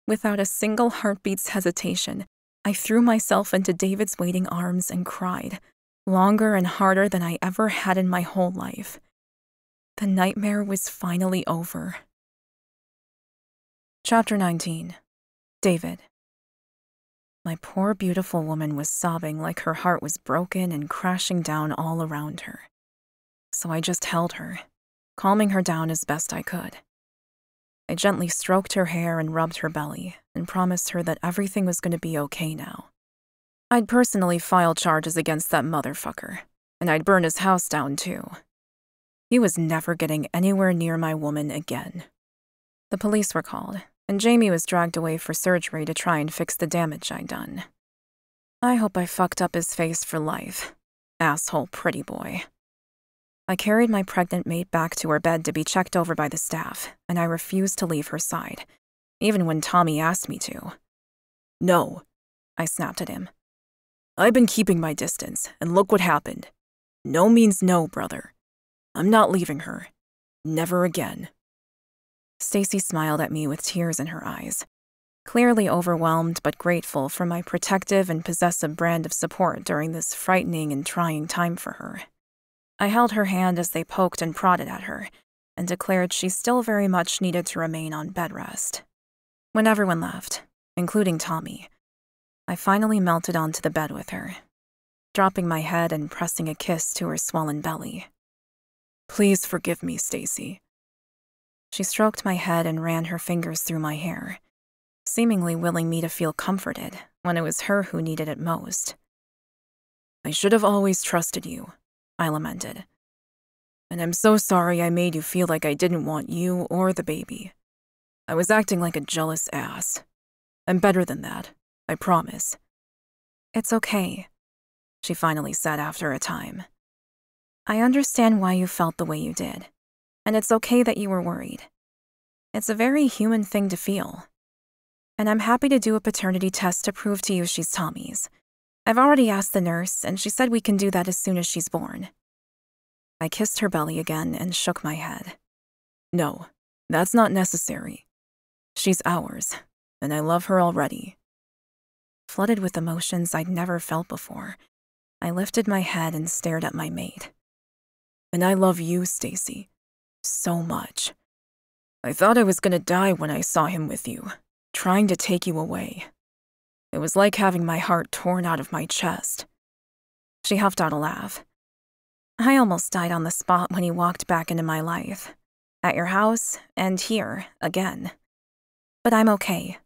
Without a single heartbeat's hesitation, I threw myself into David's waiting arms and cried, longer and harder than I ever had in my whole life. The nightmare was finally over.
Chapter 19. David.
My poor beautiful woman was sobbing like her heart was broken and crashing down all around her. So I just held her, calming her down as best I could. I gently stroked her hair and rubbed her belly and promised her that everything was going to be okay now. I'd personally file charges against that motherfucker, and I'd burn his house down too. He was never getting anywhere near my woman again. The police were called, and Jamie was dragged away for surgery to try and fix the damage I'd done. I hope I fucked up his face for life. Asshole pretty boy. I carried my pregnant mate back to her bed to be checked over by the staff, and I refused to leave her side, even when Tommy asked me to.
No,
I snapped at him.
I've been keeping my distance, and look what happened. No means no, brother. I'm not leaving her. Never again.
Stacy smiled at me with tears in her eyes, clearly overwhelmed but grateful for my protective and possessive brand of support during this frightening and trying time for her. I held her hand as they poked and prodded at her, and declared she still very much needed to remain on bed rest. When everyone left, including Tommy, I finally melted onto the bed with her, dropping my head and pressing a kiss to her swollen belly.
Please forgive me, Stacy.
She stroked my head and ran her fingers through my hair, seemingly willing me to feel comforted when it was her who needed it most.
I should have always trusted you, I lamented. And I'm so sorry I made you feel like I didn't want you or the baby. I was acting like a jealous ass. I'm better than that, I promise.
It's okay, she finally said after a time. I understand why you felt the way you did, and it's okay that you were worried. It's a very human thing to feel. And I'm happy to do a paternity test to prove to you she's Tommy's. I've already asked the nurse, and she said we can do that as soon as she's born. I kissed her belly again and shook my head.
No, that's not necessary. She's ours, and I love her already.
Flooded with emotions I'd never felt before, I lifted my head and stared at my mate.
And I love you, Stacy, so much. I thought I was gonna die when I saw him with you, trying to take you away. It was like having my heart torn out of my chest.
She huffed out a laugh. I almost died on the spot when he walked back into my life. At your house, and here, again. But I'm okay.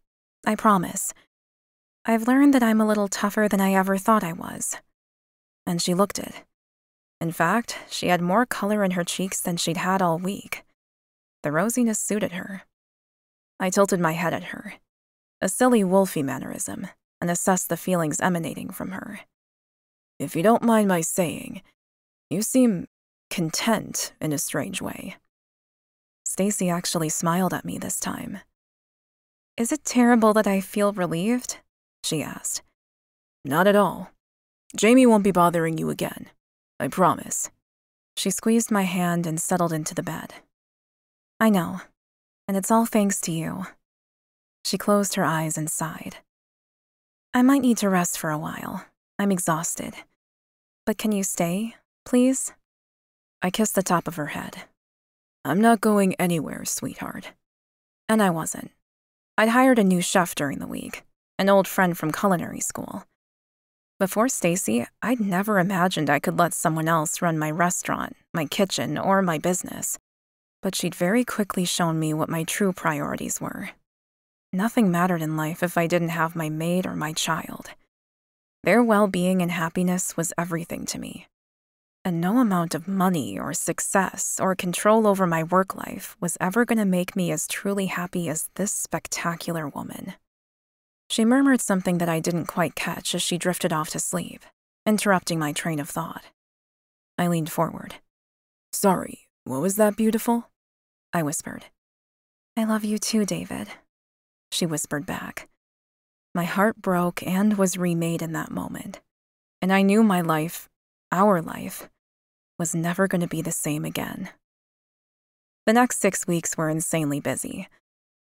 I promise. I've learned that I'm a little tougher than I ever thought I was. And she looked it. In fact, she had more color in her cheeks than she'd had all week. The rosiness suited her. I tilted my head at her, a silly wolfy mannerism, and assessed the feelings emanating from her.
If you don't mind my saying, you seem content in a strange way.
Stacy actually smiled at me this time. Is it terrible that I feel relieved? She asked.
Not at all. Jamie won't be bothering you again. I promise.
She squeezed my hand and settled into the bed. I know, and it's all thanks to you. She closed her eyes and sighed. I might need to rest for a while. I'm exhausted. But can you stay, please? I kissed the top of her head.
I'm not going anywhere, sweetheart.
And I wasn't. I'd hired a new chef during the week, an old friend from culinary school. Before Stacy, I'd never imagined I could let someone else run my restaurant, my kitchen, or my business. But she'd very quickly shown me what my true priorities were. Nothing mattered in life if I didn't have my maid or my child. Their well-being and happiness was everything to me. And no amount of money or success or control over my work life was ever going to make me as truly happy as this spectacular woman. She murmured something that I didn't quite catch as she drifted off to sleep, interrupting my train of thought. I leaned forward.
Sorry, what was that, beautiful?
I whispered. I love you too, David, she whispered back. My heart broke and was remade in that moment.
And I knew my life, our life, was never going to be the same again. The next 6 weeks were insanely busy.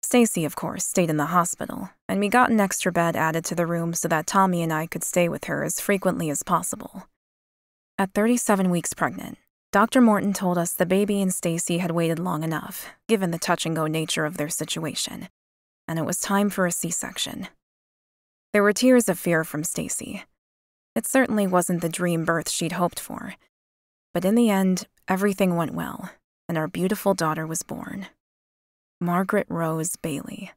Stacy, of course, stayed in the hospital, and we got an extra bed added to the room so that Tommy and I could stay with her as frequently as possible. At 37 weeks pregnant, Dr. Morton told us the baby and Stacy had waited long enough, given the touch-and-go nature of their situation, and it was time for a C-section. There were tears of fear from Stacy. It certainly wasn't the dream birth she'd hoped for, but in the end, everything went well, and our beautiful daughter was born. Margaret Rose Bailey.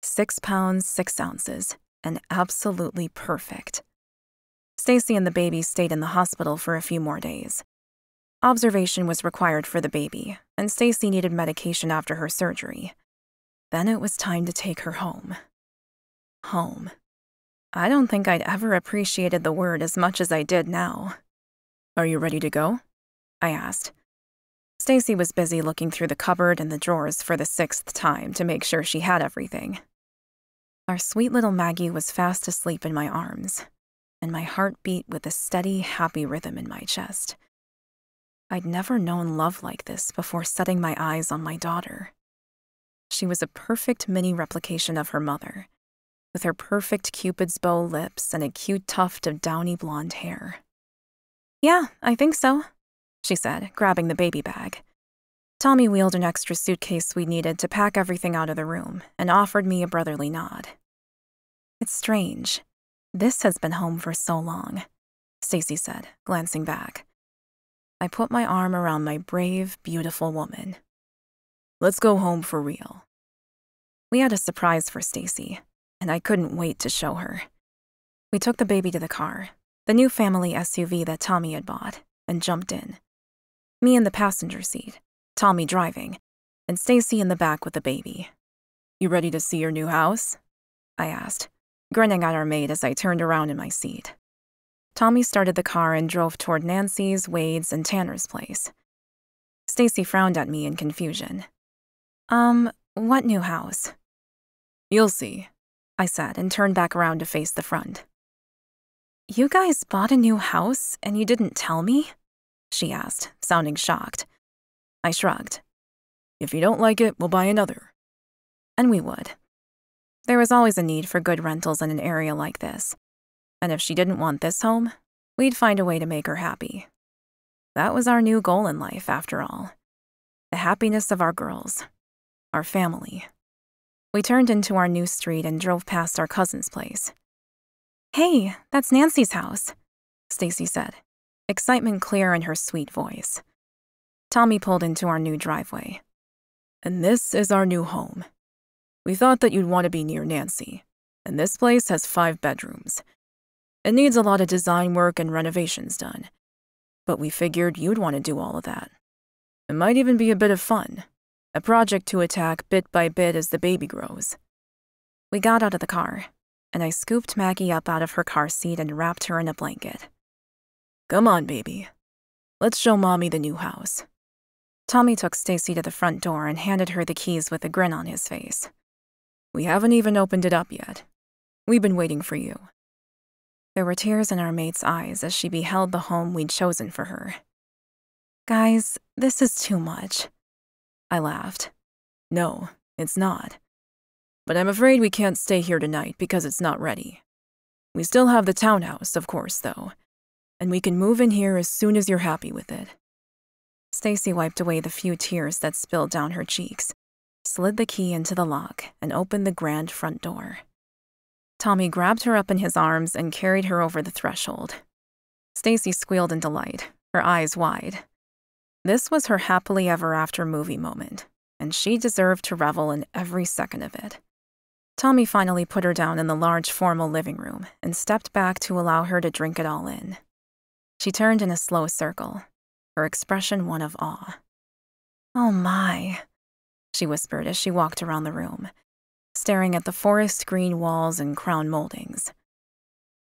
6 pounds, 6 ounces, and absolutely perfect. Stacy and the baby stayed in the hospital for a few more days. Observation was required for the baby, and Stacy needed medication after her surgery. Then it was time to take her home. Home. I don't think I'd ever appreciated the word as much as I did now. "Are you ready to go?" I asked. Stacy was busy looking through the cupboard and the drawers for the 6th time to make sure she had everything. Our sweet little Maggie was fast asleep in my arms, and my heart beat with a steady, happy rhythm in my chest. I'd never known love like this before setting my eyes on my daughter. She was a perfect mini replication of her mother, with her perfect Cupid's bow lips and a cute tuft of downy blonde hair. "Yeah, I think so," she said, grabbing the baby bag. Tommy wheeled an extra suitcase we needed to pack everything out of the room and offered me a brotherly nod. "It's strange. This has been home for so long," Stacy said, glancing back. I put my arm around my brave, beautiful woman. "Let's go home for real." We had a surprise for Stacy, and I couldn't wait to show her. We took the baby to the car, the new family SUV that Tommy had bought, and jumped in. Me in the passenger seat, Tommy driving, and Stacy in the back with the baby. "You ready to see your new house?" I asked, grinning at our maid as I turned around in my seat. Tommy started the car and drove toward Nancy's, Wade's, and Tanner's place. Stacy frowned at me in confusion. What new house?" "You'll see," I said and turned back around to face the front. "You guys bought a new house and you didn't tell me?" she asked, sounding shocked. I shrugged. "If you don't like it, we'll buy another." And we would. There was always a need for good rentals in an area like this. And if she didn't want this home, we'd find a way to make her happy. That was our new goal in life, after all. The happiness of our girls. Our family. We turned into our new street and drove past our cousin's place. "Hey, that's Nancy's house," Stacy said, excitement clear in her sweet voice. Tommy pulled into our new driveway. "And this is our new home. We thought that you'd want to be near Nancy, and this place has 5 bedrooms. It needs a lot of design work and renovations done, but we figured you'd want to do all of that. It might even be a bit of fun, a project to attack bit by bit as the baby grows." We got out of the car, and I scooped Maggie up out of her car seat and wrapped her in a blanket. "Come on, baby. Let's show Mommy the new house." Tommy took Stacy to the front door and handed her the keys with a grin on his face. "We haven't even opened it up yet. We've been waiting for you." There were tears in our mate's eyes as she beheld the home we'd chosen for her. "Guys, this is too much." I laughed. "No, it's not. But I'm afraid we can't stay here tonight because it's not ready. We still have the townhouse, of course, though, and we can move in here as soon as you're happy with it." Stacy wiped away the few tears that spilled down her cheeks, slid the key into the lock, and opened the grand front door. Tommy grabbed her up in his arms and carried her over the threshold. Stacy squealed in delight, her eyes wide. This was her happily ever after movie moment, and she deserved to revel in every second of it. Tommy finally put her down in the large formal living room and stepped back to allow her to drink it all in. She turned in a slow circle, her expression one of awe. "Oh my," she whispered as she walked around the room, staring at the forest green walls and crown moldings.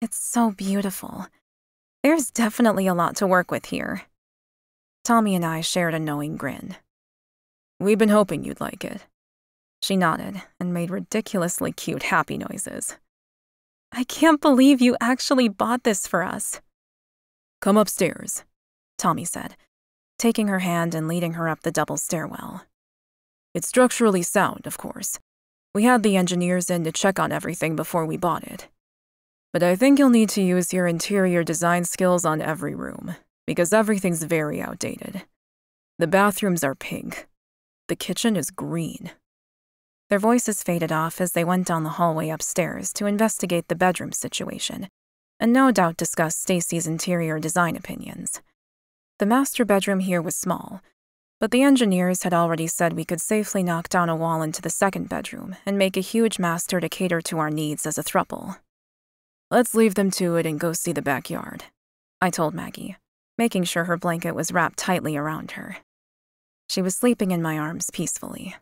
"It's so beautiful. There's definitely a lot to work with here." Tommy and I shared a knowing grin. "We've been hoping you'd like it." She nodded and made ridiculously cute happy noises.
I can't believe you actually bought this for us.
Come upstairs, Tommy said, taking her hand and leading her up the double stairwell. It's structurally sound, of course. We had the engineers in to check on everything before we bought it. But I think you'll need to use your interior design skills on every room, because everything's very outdated. The bathrooms are pink. The kitchen is green.
Their voices faded off as they went down the hallway upstairs to investigate the bedroom situation, and no doubt discuss Stacy's interior design opinions. The master bedroom here was small, but the engineers had already said we could safely knock down a wall into the second bedroom and make a huge master to cater to our needs as a throuple.
Let's leave them to it and go see the backyard, I told Maggie, making sure her blanket was wrapped tightly around her. She was sleeping in my arms peacefully,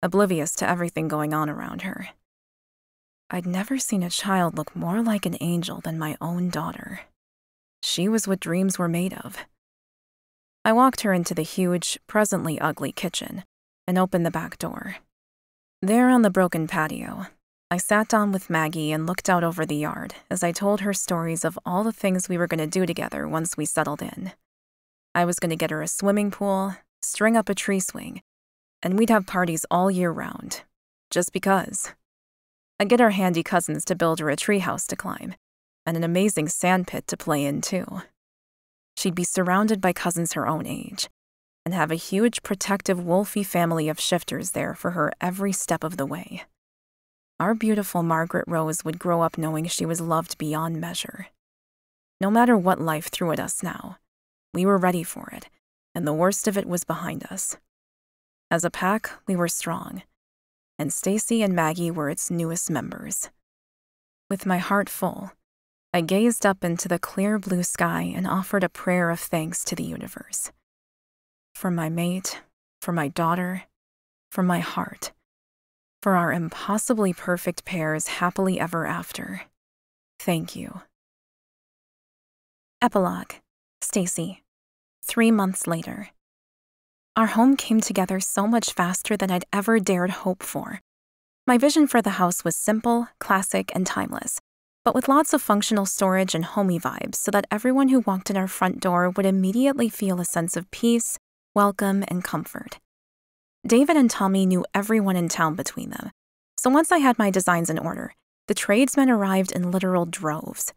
oblivious to everything going on around her. I'd never seen a child look more like an angel than my own daughter. She was what dreams were made of. I walked her into the huge, presently ugly kitchen and opened the back door. There on the broken patio, I sat down with Maggie and looked out over the yard as I told her stories of all the things we were going to do together once we settled in. I was going to get her a swimming pool, string up a tree swing, and we'd have parties all year round, just because. I'd get our handy cousins to build her a treehouse to climb, and an amazing sandpit to play in, too. She'd be surrounded by cousins her own age, and have a huge protective wolfy family of shifters there for her every step of the way. Our beautiful Margaret Rose would grow up knowing she was loved beyond measure. No matter what life threw at us now, we were ready for it, and the worst of it was behind us. As a pack, we were strong, and Stacy and Maggie were its newest members. With my heart full, I gazed up into the clear blue sky and offered a prayer of thanks to the universe. For my mate, for my daughter, for my heart, for our impossibly perfect pairs happily ever after. Thank you.
Epilogue. Stacy. 3 months later. Our home came together so much faster than I'd ever dared hope for. My vision for the house was simple, classic, and timeless, but with lots of functional storage and homey vibes so that everyone who walked in our front door would immediately feel a sense of peace, welcome, and comfort. David and Tommy knew everyone in town between them, so once I had my designs in order, the tradesmen arrived in literal droves.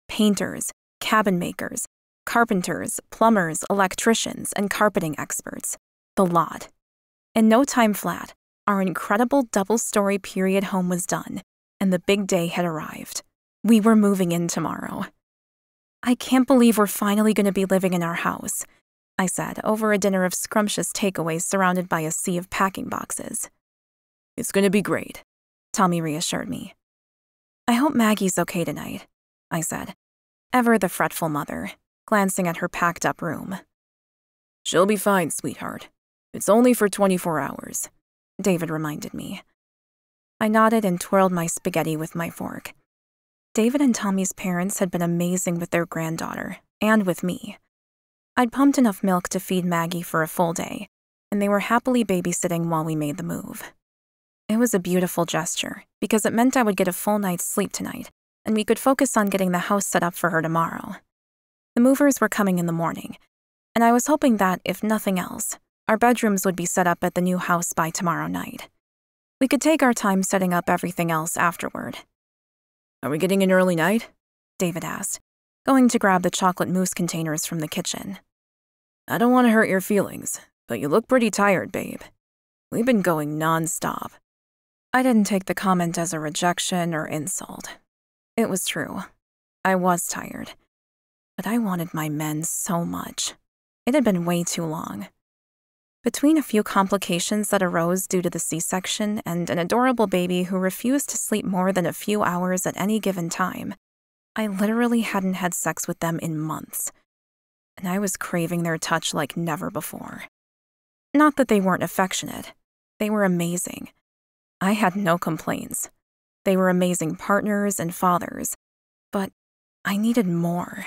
Painters, cabin makers, carpenters, plumbers, electricians, and carpeting experts. The lot. In no time flat, our incredible double-story period home was done, and the big day had arrived. We were moving in tomorrow. I can't believe we're finally going to be living in our house, I said over a dinner of scrumptious takeaways surrounded by a sea of packing boxes.
It's going to be great, Tommy reassured me.
I hope Maggie's okay tonight, I said, ever the fretful mother, glancing at her packed-up room.
She'll be fine, sweetheart. It's only for 24 hours, David reminded me.
I nodded and twirled my spaghetti with my fork. David and Tommy's parents had been amazing with their granddaughter, and with me. I'd pumped enough milk to feed Maggie for a full day, and they were happily babysitting while we made the move. It was a beautiful gesture, because it meant I would get a full night's sleep tonight, and we could focus on getting the house set up for her tomorrow. The movers were coming in the morning, and I was hoping that, if nothing else, our bedrooms would be set up at the new house by tomorrow night. We could take our time setting up everything else afterward.
Are we getting an early night?
David asked, going to grab the chocolate mousse containers from the kitchen.
I don't want to hurt your feelings, but you look pretty tired, babe. We've been going non-stop.
I didn't take the comment as a rejection or insult. It was true. I was tired. But I wanted my men so much. It had been way too long. Between a few complications that arose due to the C-section and an adorable baby who refused to sleep more than a few hours at any given time, I literally hadn't had sex with them in months. And I was craving their touch like never before. Not that they weren't affectionate. They were amazing. I had no complaints. They were amazing partners and fathers. But I needed more.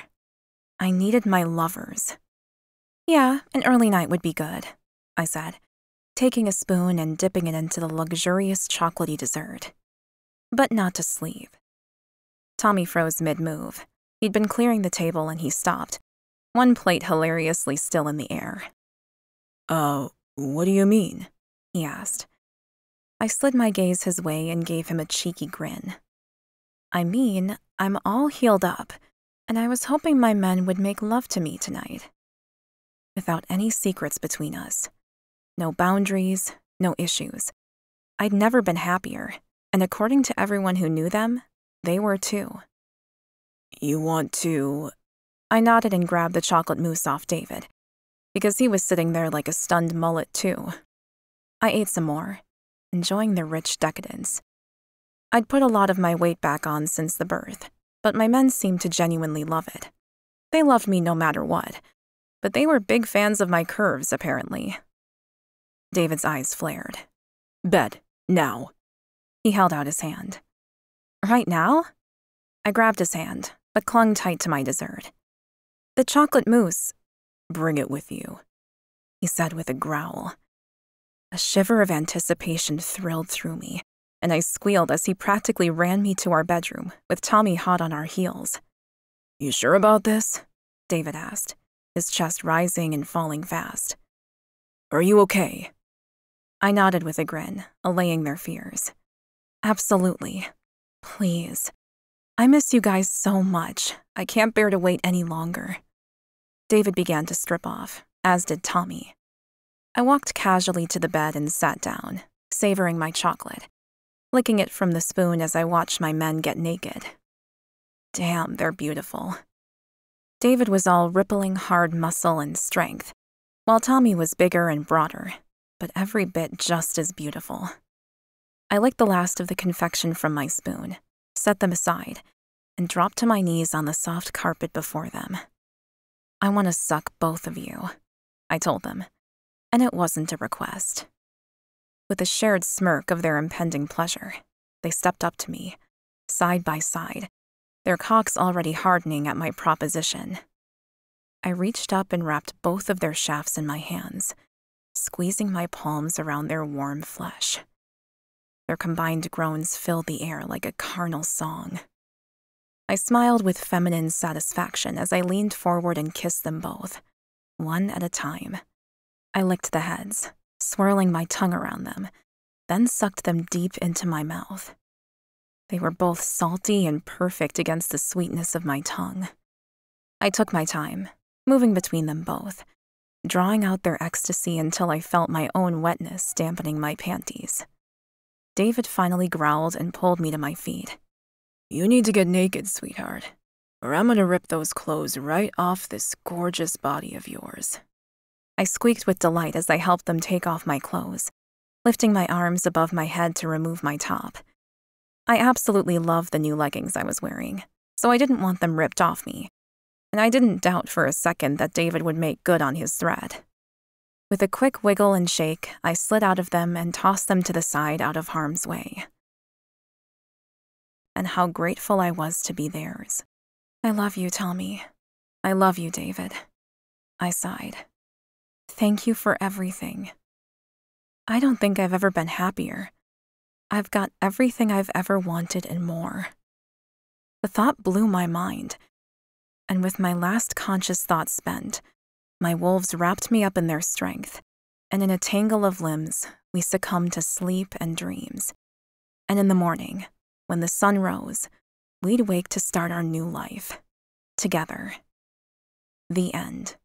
I needed my lovers. Yeah, an early night would be good, I said, taking a spoon and dipping it into the luxurious chocolatey dessert. But not to sleep. Tommy froze mid-move. He'd been clearing the table and he stopped, one plate hilariously still in the air.
What do you mean?
He asked. I slid my gaze his way and gave him a cheeky grin. I mean, I'm all healed up, and I was hoping my men would make love to me tonight. Without any secrets between us. No boundaries, no issues. I'd never been happier, and according to everyone who knew them, they were too.
You want to...
I nodded and grabbed the chocolate mousse off David, because he was sitting there like a stunned mullet too. I ate some more, enjoying the rich decadence. I'd put a lot of my weight back on since the birth, but my men seemed to genuinely love it. They loved me no matter what, but they were big fans of my curves, apparently. David's eyes flared.
Bed, now.
He held out his hand. Right now? I grabbed his hand, but clung tight to my dessert. The chocolate mousse.
Bring it with you,
he said with a growl. A shiver of anticipation thrilled through me, and I squealed as he practically ran me to our bedroom, with Tommy hot on our heels.
You sure about this?
David asked, his chest rising and falling fast.
Are you okay?
I nodded with a grin, allaying their fears. Absolutely. Please. I miss you guys so much. I can't bear to wait any longer. David began to strip off, as did Tommy. I walked casually to the bed and sat down, savoring my chocolate, licking it from the spoon as I watched my men get naked. Damn, they're beautiful. David was all rippling hard muscle and strength, while Tommy was bigger and broader, but every bit just as beautiful. I licked the last of the confection from my spoon, set them aside, and dropped to my knees on the soft carpet before them. I want to suck both of you, I told them, and it wasn't a request. With a shared smirk of their impending pleasure, they stepped up to me, side by side, their cocks already hardening at my proposition. I reached up and wrapped both of their shafts in my hands, squeezing my palms around their warm flesh. Their combined groans filled the air like a carnal song. I smiled with feminine satisfaction as I leaned forward and kissed them both, one at a time. I licked the heads, swirling my tongue around them, then sucked them deep into my mouth. They were both salty and perfect against the sweetness of my tongue. I took my time, moving between them both, drawing out their ecstasy until I felt my own wetness dampening my panties. David finally growled and pulled me to my feet.
You need to get naked, sweetheart, or I'm gonna rip those clothes right off this gorgeous body of yours.
I squeaked with delight as I helped them take off my clothes, lifting my arms above my head to remove my top. I absolutely loved the new leggings I was wearing, so I didn't want them ripped off me, and I didn't doubt for a second that David would make good on his threat. With a quick wiggle and shake, I slid out of them and tossed them to the side out of harm's way. And how grateful I was to be theirs. I love you, Tommy. I love you, David. I sighed. Thank you for everything. I don't think I've ever been happier. I've got everything I've ever wanted and more. The thought blew my mind, and with my last conscious thought spent, my wolves wrapped me up in their strength, and in a tangle of limbs, we succumbed to sleep and dreams. And in the morning, when the sun rose, we'd wake to start our new life. Together. The end.